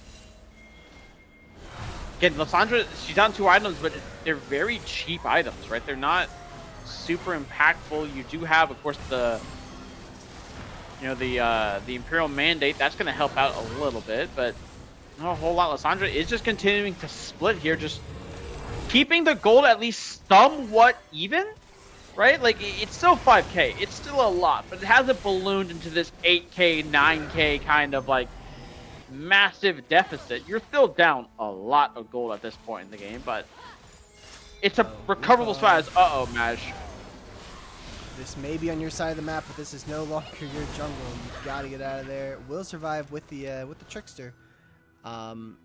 again, Lissandra, she's on 2 items, but they're very cheap items, right? They're not super impactful. You do have, of course, the Imperial Mandate. That's going to help out a little bit, but not a whole lot. Lissandra is just continuing to split here, just keeping the gold at least somewhat even, right? Like, it's still 5k. It's still a lot, but it hasn't ballooned into this 8k, 9k kind of, like, massive deficit. You're still down a lot of gold at this point in the game, but it's a recoverable spot as Mash. This may be on your side of the map, but this is no longer your jungle. You've got to get out of there. Will survive with the Trickster. And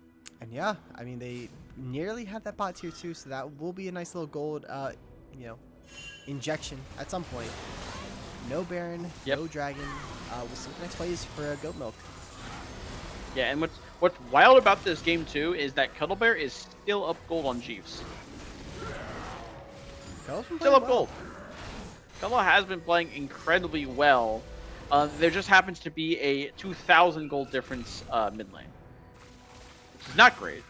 yeah, I mean, they nearly have that bot tier 2, so that will be a nice little gold, you know, injection at some point. No Baron, no Dragon. We'll see what the next play is for GoatMilk. Yeah, and what's wild about this game too is that Cuddlebear is still up gold on Jeeves. Still up gold. Cuddle has been playing incredibly well. There just happens to be a 2,000 gold difference mid lane, which is not great.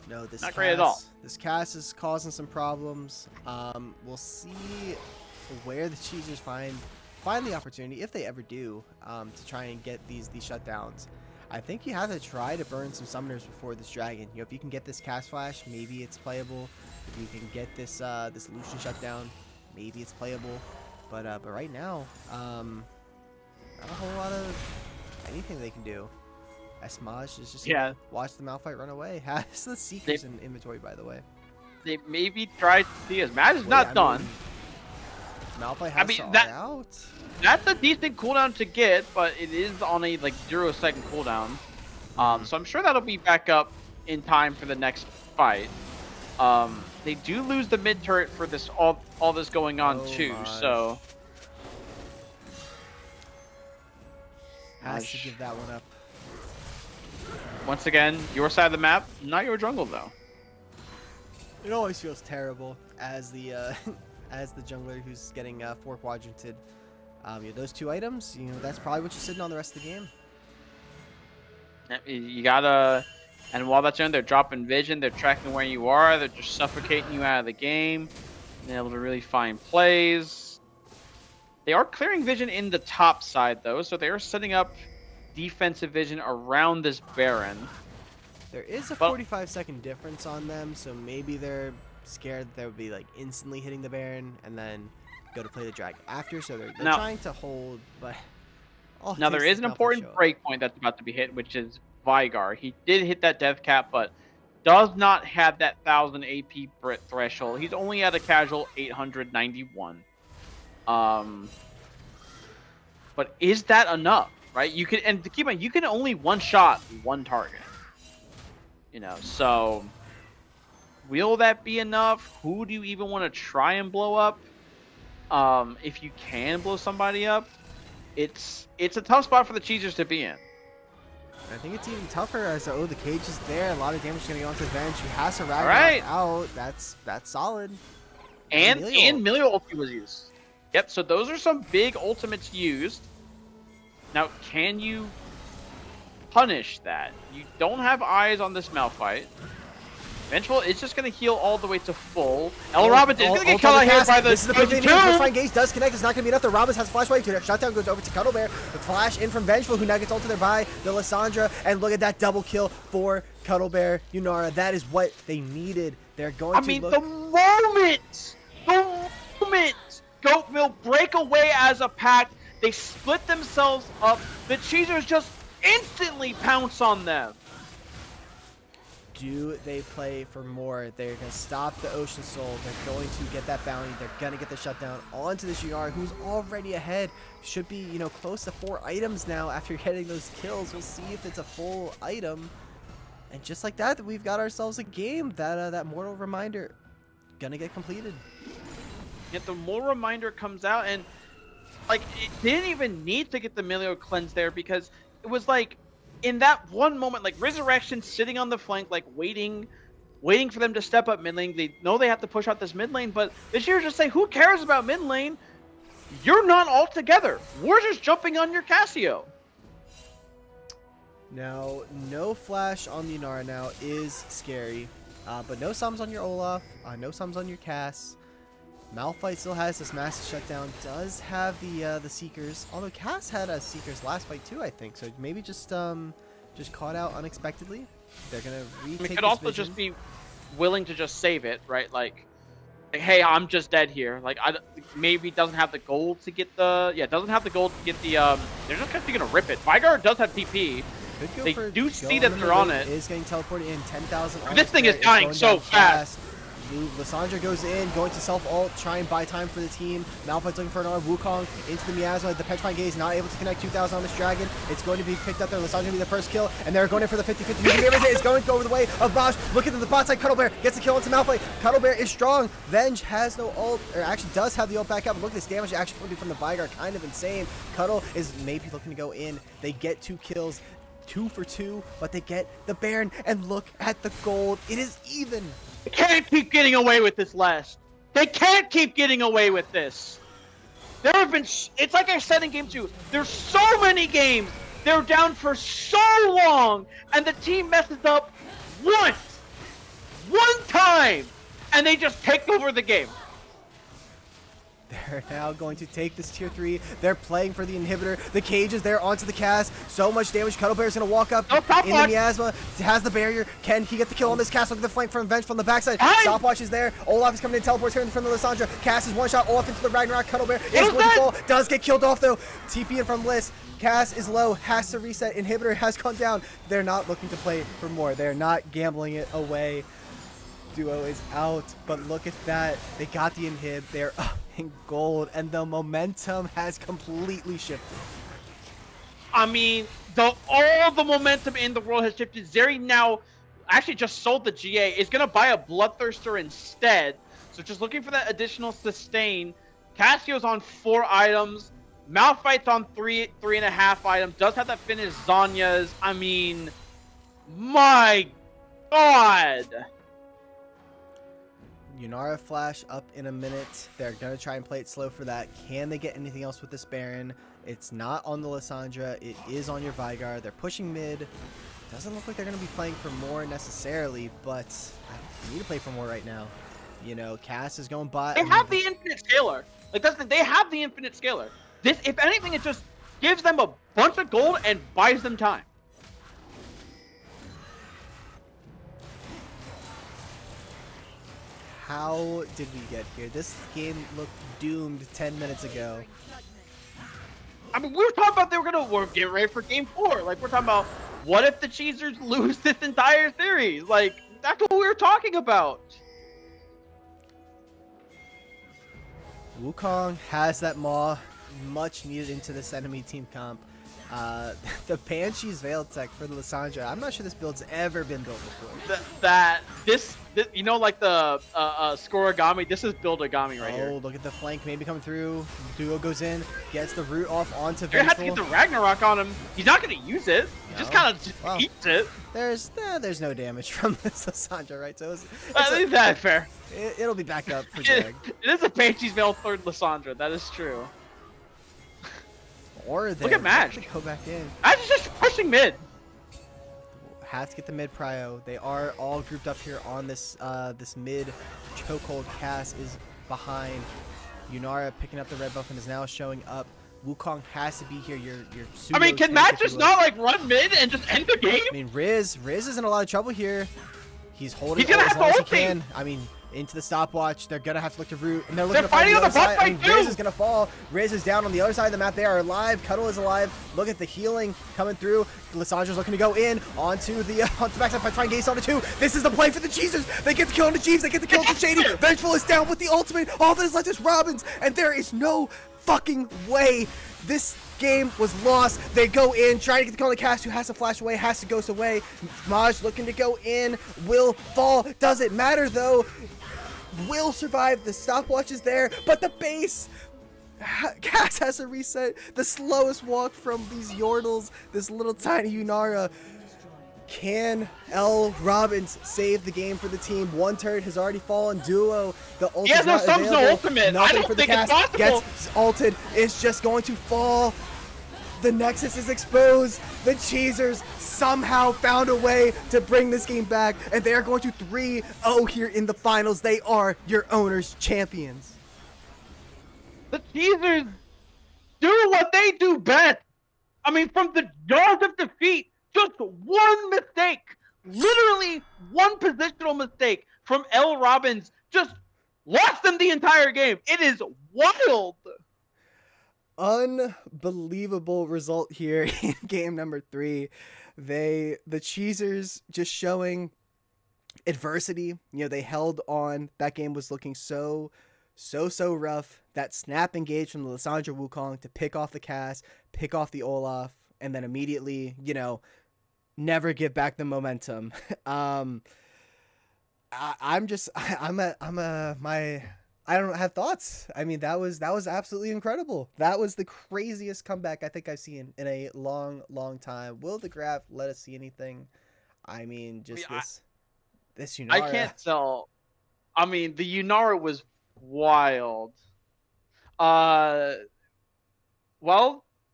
No, this not great at all. This cast is causing some problems. We'll see where the Cheezers find the opportunity, if they ever do, to try and get these shutdowns. I think you have to try to burn some summoners before this dragon. You know, if you can get this cast flash, maybe it's playable. If you can get this this Lucian shutdown, maybe it's playable. But right now, not a whole lot of anything they can do. Esmaj is just watch the Malphite run away. Has the Seekers in inventory, by the way. They maybe tried to see Esmaj is not done. Malphite has out. That's a decent cooldown to get, but it is on a like 0-second cooldown. So I'm sure that'll be back up in time for the next fight. They do lose the mid turret for this all this going on too. So has to give that one up. Once again, your side of the map, not your jungle though. It always feels terrible as the as the jungler who's getting 4 quadranted. You know, those 2 items, you know, that's probably what you're sitting on the rest of the game. You gotta, and while that's done, they're dropping vision, they're tracking where you are, they're just suffocating you out of the game, being able to really find plays. They are clearing vision in the top side though, so they are setting up defensive vision around this Baron. There is a Well- 45-second difference on them, so maybe they're scared that they would be like instantly hitting the Baron and then go to play the drag after. So they're Now- trying to hold, but all it Now takes there is is an Malphite important show up. breakpoint that's about to be hit, which is Vigar. He did hit that death cap, but does not have that 1000 AP threshold. He's only at a casual 891. But is that enough? Right? You can, and to keep in mind, you can only one shot one target. You know, so will that be enough? Who do you even want to try and blow up? If you can blow somebody up, it's a tough spot for the Cheezers to be in. I think it's even tougher as the cage is there. A lot of damage is going to go onto the bench. He has to Ragnarok Alright. out. That's solid. And Emilio. Milio ulti was used. Yep, so those are some big ultimates used. Now, can you punish that? You don't have eyes on this Malphite. Vengeful is just going to heal all the way to full. El Robin is going to get killed out here by the This is the big thing. two. First fine gauge does connect. It's not going to be enough. The Robin has flash wave. Shutdown goes over to Cuddlebear. The flash in from Vengeful, who now gets ulted there by the Lissandra. And look at that double kill for Cuddlebear. Yunara, that is what they needed. They're going to look... the moment GoatMilk break away as a pack, they split themselves up. The Cheezers just instantly pounce on them. Do they play for more? They're going to stop the Ocean Soul. They're going to get that bounty. They're going to get the shutdown onto the Yunara, who's already ahead. Should be, you know, close to 4 items now after getting those kills. We'll see if it's a full item. And just like that, we've got ourselves a game. That Mortal Reminder gonna get completed. Yet the more reminder comes out, and like it didn't even need to get the Milio cleanse there, because it was like in that one moment, like Resurrection sitting on the flank, like waiting for them to step up mid lane. They know they have to push out this mid lane, but this year just say, who cares about mid lane? You're not all together. We're just jumping on your Cassio. Now, no flash on the Yunara now is scary, but no sums on your Olaf, no sums on your Cass. Malphite still has this massive shutdown, does have the Seekers, although Cass had a Seekers last fight too, I think, so maybe just caught out unexpectedly. They're gonna retake It could this also vision. just be willing to just save it, right? Like, hey, I'm just dead here. Like, maybe doesn't have the gold to get the doesn't have the gold to get the they're just gonna rip it. Vigar does have TP. Could go They for do go see on that the they're mid on lane, it. Is getting teleported in. 10,000. This thing is dying so fast. Lissandra goes in, going to self-ult, try and buy time for the team. Malphite's looking for an arm. Wukong into the miasma. The Petrifying Gaze not able to connect 2,000 on this dragon. It's going to be picked up there. Lissandra going to be the first kill, and they're going in for the 50-50. It's going to go over the way of Bosch. Look at the bot side. Cuddlebear gets the kill into Malphite. Cuddlebear is strong. Venge has no ult, or actually does have the ult back up. Look at this damage actually coming from the Vigar. Kind of insane. Cuddle is maybe looking to go in. They get 2 kills. 2 for 2, but they get the Baron, and look at the gold. It is even. They can't keep getting away with this, Les. They can't keep getting away with this. There have been, it's like I said in game 2, there's so many games, they're down for so long, and the team messes up once, one time, and they just take over the game. They're now going to take this tier 3. They're playing for the inhibitor. The cage is there onto the cast. So much damage. Cuddlebear's going to walk up in the miasma. Has the barrier. Can he get the kill on this cast? Look at the flank from Venge from the backside. Stopwatch is there. Olaf is coming in. Teleports here from the Lissandra. Cass is one shot. Olaf into the Ragnarok. Cuddlebear is going to fall. Does get killed off though. TP in from Liss. Cass is low. Has to reset. Inhibitor has gone down. They're not looking to play for more. They're not gambling it away. Duo is out, but look at that. They got the inhib. They're up in gold, and the momentum has completely shifted. I mean, all the momentum in the world has shifted. Zeri now actually just sold the GA. Is going to buy a Bloodthirster instead. So just looking for that additional sustain. Cassio's on 4 items. Malphite's on 3.5 items. Does have that finish Zanya's. I mean, my God. Yunara flash up in a minute. They're going to try and play it slow for that. Can they get anything else with this Baron? It's not on the Lissandra. It is on your Vigar. They're pushing mid. Doesn't look like they're going to be playing for more necessarily, but I need to play for more right now. You know, Cass is going bot. They have the infinite scalar. Like, that's the, they have the infinite scalar. This, if anything, it just gives them a bunch of gold and buys them time. How did we get here? This game looked doomed 10 minutes ago. I mean, we were talking about we're getting ready for game 4. Like, we're talking about what if the Cheezers lose this entire series? Like, that's what we were talking about. Wukong has that maw much needed into this enemy team comp. The Banshee's Veil tech for the Lissandra. I'm not sure this build's ever been built before. This you know, like the Scorigami, this is Build-Agami right here. Oh, look at the flank maybe coming through. Duo goes in, gets the root off onto You're gonna have to Vengeful. get the Ragnarok on him. He's not gonna use it. He just No. kind of Wow. eats it. There's no damage from this Lissandra, right? So Is that fair? it'll be back up for Jag. It is a Banshee's Veil third Lissandra. That is true. Or they Look at Madge. go back in. I was just pushing mid. Have to get the mid prio. They are all grouped up here on this this mid chokehold. Cass is behind. Yunara picking up the red buff and is now showing up. Wukong has to be here. Your I mean, can Matt just not like run mid and just end the game? I mean, Riz is in a lot of trouble here. He's holding He's gonna it as have long to as he ulti. can. I mean, into the stopwatch. They're gonna have to look to root, and they're looking They're to find fighting the on the other side. bot I mean, fight, too. Riz is gonna fall. Riz is down on the other side of the map. They are alive. Cuddle is alive. Look at the healing coming through. Lissandra's looking to go in onto the backside by trying Gaze on the 2. This is the play for the Cheezers. They get the kill on the Jeeves. They get the kill on the Shady. Vengeful is down with the ultimate. All that is left is Robbins, and there is no fucking way this game was lost. They go in, trying to get the kill on the Cast, who has to flash away, has to ghost away. Maj looking to go in, will fall. Doesn't matter though. Will survive. The stopwatch is there, but the base. Cass has to reset. The slowest walk from these Yordles. This little tiny Yunara. Can L. Robbins save the game for the team? One turret has already fallen. Duo. The ult is not Thumb's no available. ultimate. I Nothing don't for the think it's Cast. possible. Gets ulted. It's just going to fall. The Nexus is exposed. The Cheezers somehow found a way to bring this game back, and they are going to 3-0 here in the finals. They are your owners' champions. The Cheezers do what they do best. I mean, from the jaws of defeat, just one mistake, literally one positional mistake from L. Robbins just lost them the entire game. It is wild. Unbelievable result here in game number 3. The Cheezers just showing adversity. You know, they held on. That game was looking so rough. That snap engage from the Lissandra Wukong to pick off the Cass, pick off the Olaf, and then immediately, you know, never give back the momentum. I don't have thoughts. I mean, that was absolutely incredible. That was the craziest comeback I think I've seen in a long time. Will the graph let us see anything? I mean, just this Yunara. I can't tell. I mean, the Yunara was wild. Well,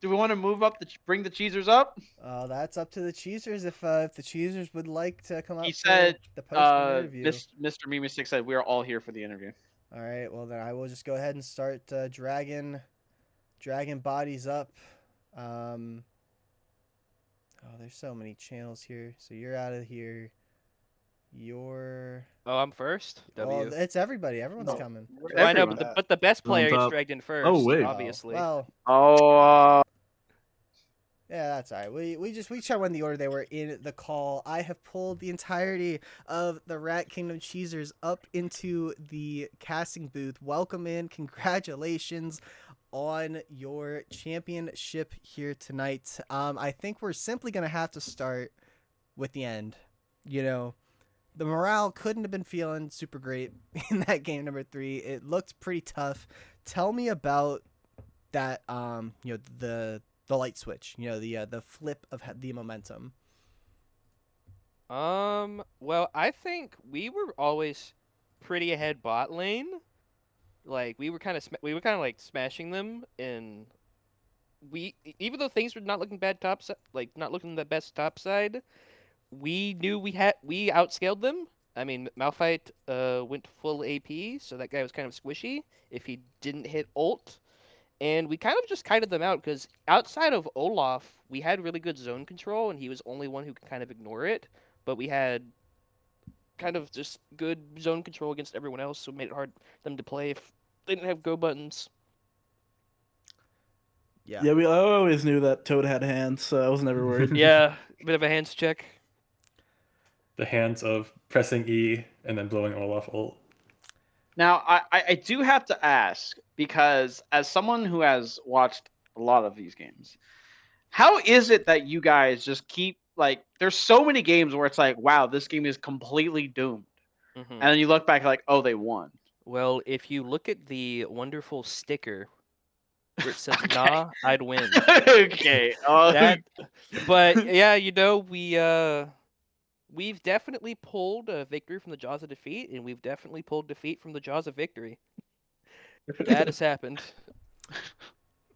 do we want to move up bring the Cheezers up? That's up to the Cheezers if the Cheezers would like to come up. He said, the post interview. Mr. Meme6 said we are all here for the interview. All right, well then I will just go ahead and start dragging bodies up. Oh, there's so many channels here. So you're out of here. You're. Oh, I'm first. Well, it's everybody. Everyone's coming. Well, I know, but the best player gets top. dragged in first. Oh, wait. Obviously. Well, Oh, yeah, that's all right. We try to win the order they were in the call. I have pulled the entirety of the Rat Kingdom Cheezers up into the casting booth. Welcome in. Congratulations on your championship here tonight. I think we're simply gonna have to start with the end. You know, the morale couldn't have been feeling super great in that game number 3. It looked pretty tough. Tell me about that. You know, the light switch. You know, the flip of the momentum. Well, I think we were always pretty ahead bot lane. Like we were kind of like smashing them, and even though things were not looking bad top side, like not looking the best top side, we knew we outscaled them. I mean, Malphite went full AP, so that guy was kind of squishy if he didn't hit ult. And we kind of just kited them out because outside of Olaf, we had really good zone control, and he was only one who could kind of ignore it. But we had kind of just good zone control against everyone else, so it made it hard for them to play if they didn't have go buttons. Yeah. Yeah, I always knew that Toad had hands, so I was never worried. Yeah, a bit of a hands check. The hands of pressing E and then blowing Olaf ult. Now, I do have to ask, because as someone who has watched a lot of these games, how is it that you guys just keep, like, there's so many games where it's like, wow, this game is completely doomed. Mhm. And then you look back like, oh, they won. Well, if you look at the wonderful sticker where it says Okay. "Nah, I'd win," Okay. that. But yeah, we've definitely pulled a victory from the jaws of defeat, and we've definitely pulled defeat from the jaws of victory. That has happened.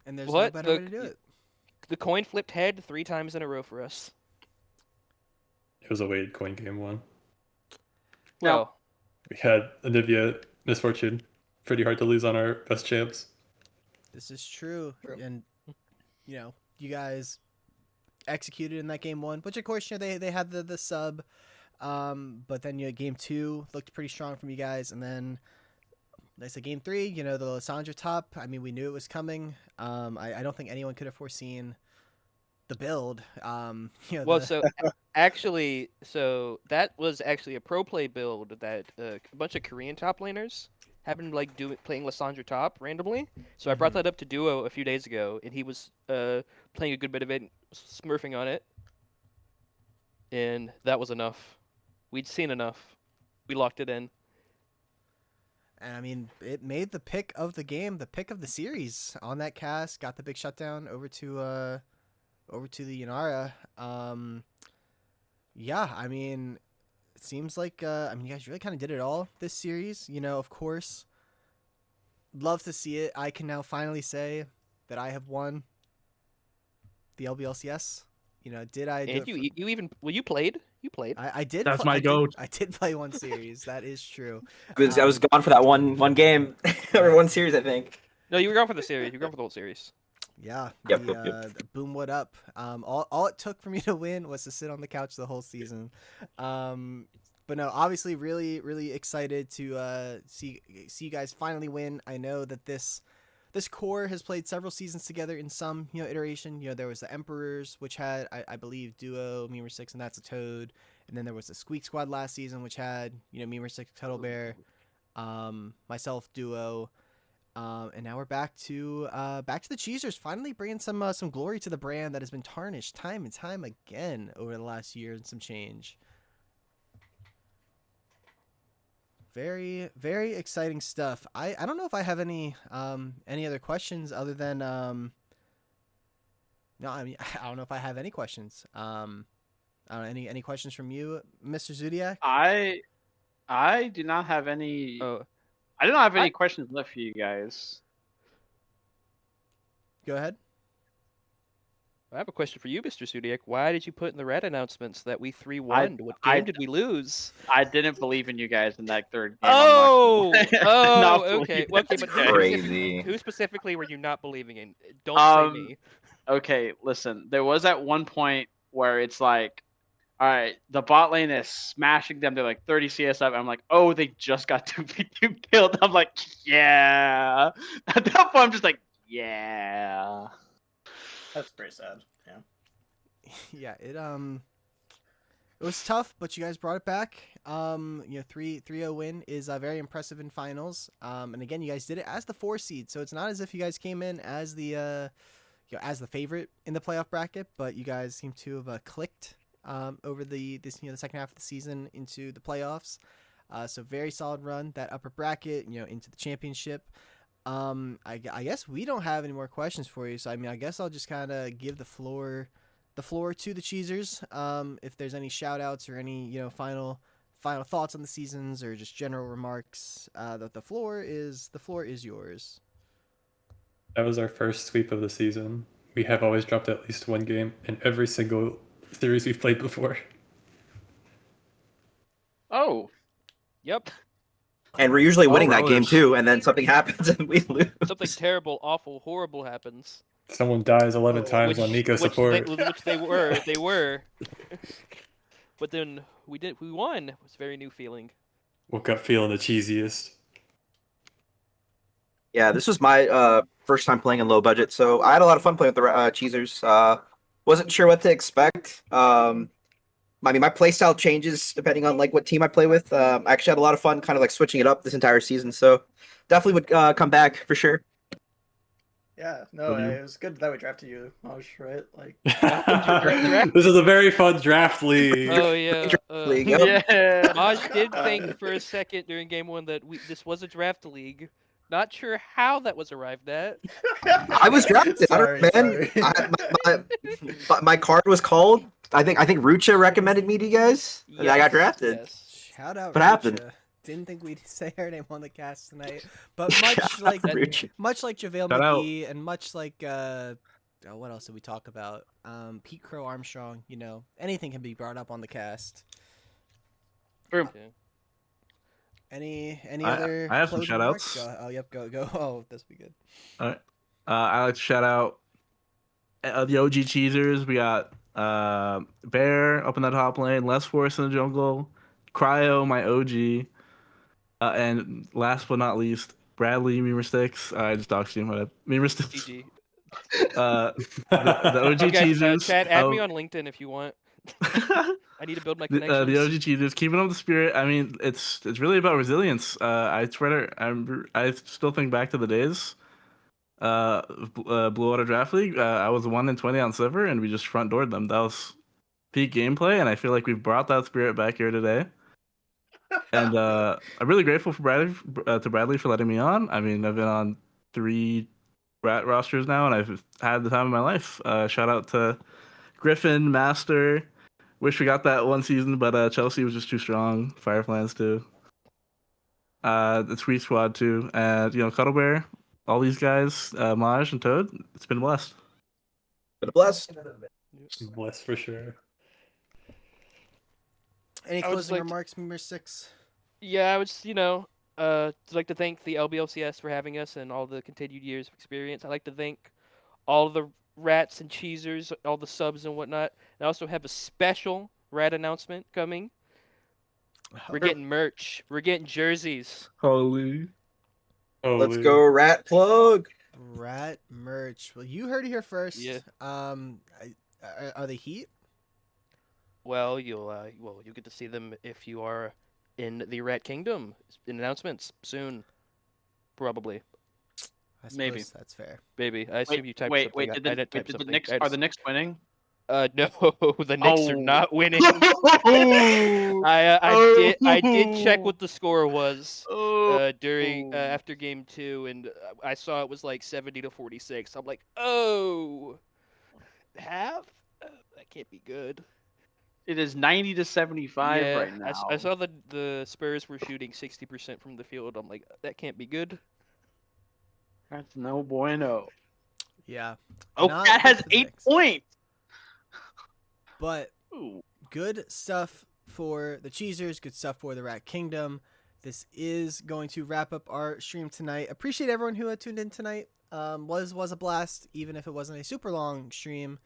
And there's no What? better way to do it. The coin flipped head 3 times in a row for us. It was a weighted coin game one. Now- Well, We had Anivia Misfortune. Pretty hard to lose on our best champs. This is true. And, you know, you guys executed in that game 1, which of course, you know, they had the sub. But then, you know, game 2 looked pretty strong from you guys. And then, like I said, game 3, you know, the Lysandra top, I mean, we knew it was coming. I don't think anyone could have foreseen the build. You know, well, the- so actually, that was actually a pro play build that a bunch of Korean top laners happened to like playing Lysandra top randomly. So I brought that up to Duo a few days ago, and he was playing a good bit of it, smurfing on it, and that was enough. We'd seen enough. We locked it in. And I mean, it made the pick of the game, the pick of the series on that cast. Got the big shutdown over to the Yanara. Yeah, I mean, it seems like I mean, you guys really kind of did it all this series. You know, of course, love to see it. I can now finally say that I have won the LBLCS. You know, did I? Do And it you even you played. You played. I did. That's pl- my I did- goat. I did play one series. That is true. I was gone for that one game or one series, I think. No, you were going for the series. You were going for the whole series. Yeah. Yep, The, yep. the boom, what up? All it took for me to win was to sit on the couch the whole season. But no, obviously, really excited to see you guys finally win. I know that this core has played several seasons together in some iteration. You know, there was the Emperors, which had I believe Duo, Memer 6, and That's a Toad. And then there was the Squeak Squad last season, which had Memer 6, Tuttle Bear, myself, Duo. And now we're back to the Cheezers, finally bringing some glory to the brand that has been tarnished time and time again over the last year and some change. Very exciting stuff. I don't know if I have any other questions other than no, I mean, I don't know if I have any questions. I don't know, any questions from you, Mr. Zodiac? I do not have any. Oh, I don't have any questions left for you guys. Go ahead. I have a question for you, Mr. Sudiak. Why did you put in the red announcements that we 3-1? What game did we lose? I didn't believe in you guys in that third game. Oh, Not okay. believing Well, okay, in but you guys. Crazy. who specifically were you not believing in? Don't say me. Okay, listen. There was at one point where it's like, all right, the bot lane is smashing them. They're like 30 CS up. I'm like, oh, they just got 2v2 killed. I'm like, yeah. At that point, I'm just like, yeah. That's pretty sad. Yeah. Yeah, it was tough, but you guys brought it back. 3-0 win is very impressive in finals. And again, you guys did it as the 4 seed, so it's not as if you guys came in as the as the favorite in the playoff bracket, but you guys seem to have clicked over the second half of the season into the playoffs. So very solid run, that upper bracket, into the championship. I guess we don't have any more questions for you, so I mean, I guess I'll just kind of give the floor to the Cheezers. If there's any shout outs or any final thoughts on the seasons or just general remarks, the floor is yours. That was our first sweep of the season. We have always dropped at least one game in every single series we've played before. Oh, Yep. And we're usually winning that game rollers. too, and then something happens and we lose. Something terrible, awful, horrible happens. Someone dies 11 times on Nico support. Which they were. but then we won. It was a very new feeling. Woke up feeling the cheesiest. Yeah, this was my first time playing in low budget, so I had a lot of fun playing with the Cheezers. Wasn't sure what to expect. I mean, my playstyle changes depending on like what team I play with. I actually had a lot of fun kind of like switching it up this entire season, so definitely would come back for sure. Yeah, no, it was good that we drafted you, Mosh, right? Like, This is a very fun draft league. Oh yeah. League, yep. Yeah. Maj did think for a second during game 1 that this was a draft league. Not sure how that was arrived at. I was drafted. Sorry, I don't, man. My card was called. I think Rucha recommended me to you guys, and I got drafted. Yes. Shout out. What happened? Rucha. Didn't think we'd say her name on the cast tonight, but much like Rucha. JaVale Shout out. McGee and much like what else did we talk about? Pete Crow Armstrong. You know, anything can be brought up on the cast. True. Okay. Any I- other? I have some closing shout remarks? outs. Oh, yep. Go. Oh, this will be good. I like to shout out the OG Cheezers. We got Bear up in that top lane, Less Force in the jungle, Cryo, my OG, and last but not least, Bradley Memer Sticks. I just doxed him. Memer Sticks. GG. The OG Okay, Cheezers. Chad, add me on LinkedIn if you want. I need to build my The connections. OG Cheezers, keeping up the spirit. I mean, it's really about resilience. I still think back to the days. Blue Water Draft League. I was 1-20 on Silver, and we just front doored them. That was peak gameplay, and I feel like we've brought that spirit back here today. And I'm really grateful for Bradley for letting me on. I mean, I've been on 3 rat rosters now, and I've had the time of my life. Shout out to Griffin, Master. Wish we got that one season, but Chelsea was just too strong. Fireplans too. The Tweet Squad too, and Cuddle Bear, all these guys, Maj and Toad. It's been blessed. Been blessed. Blessed for sure. Any I would closing like to- remarks, Memer Six? Yeah, I would just, like to thank the LBLCS for having us and all the continued years of experience. I'd like to thank all the rats and cheesers, all the subs and whatnot. I also have a special rat announcement coming. We're getting merch. We're getting jerseys. Holy. Let's go, rat plug. Rat merch. Well, you heard it here first. Yeah. Are they heat? Well, you'll get to see them if you are in the Rat Kingdom. Announcements soon, probably. I suppose Maybe. that's fair. Baby, I assume you typed Wait, something. did I didn't type the something. Knicks I are the just- Knicks winning? No, the Knicks are Oh. not winning. Oh. I did check what the score was during Oh. after game 2, and I saw it was like 70-46. I'm like, oh, half? That can't be good. It is 90-75 Yeah, right now. I saw the Spurs were shooting 60% from the field. I'm like, that can't be good. That's no bueno. Yeah. Oh, Not that good has for the 8 Knicks. points. But Ooh. good stuff for the Cheezers. Good stuff for the Rat Kingdom. This is going to wrap up our stream tonight. Appreciate everyone who had tuned in tonight. Was a blast, even if it wasn't a super long stream.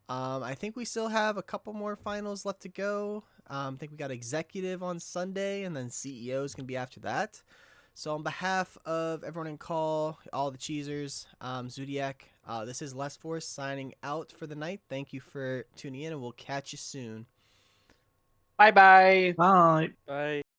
I think we still have a couple more finals left to go. I think we got executive on Sunday, and then CEO is going to be after that. So on behalf of everyone in call, all the Cheezers, Zodiac, this is Les Force signing out for the night. Thank you for tuning in, and we'll catch you soon. Bye-bye. Bye. Bye.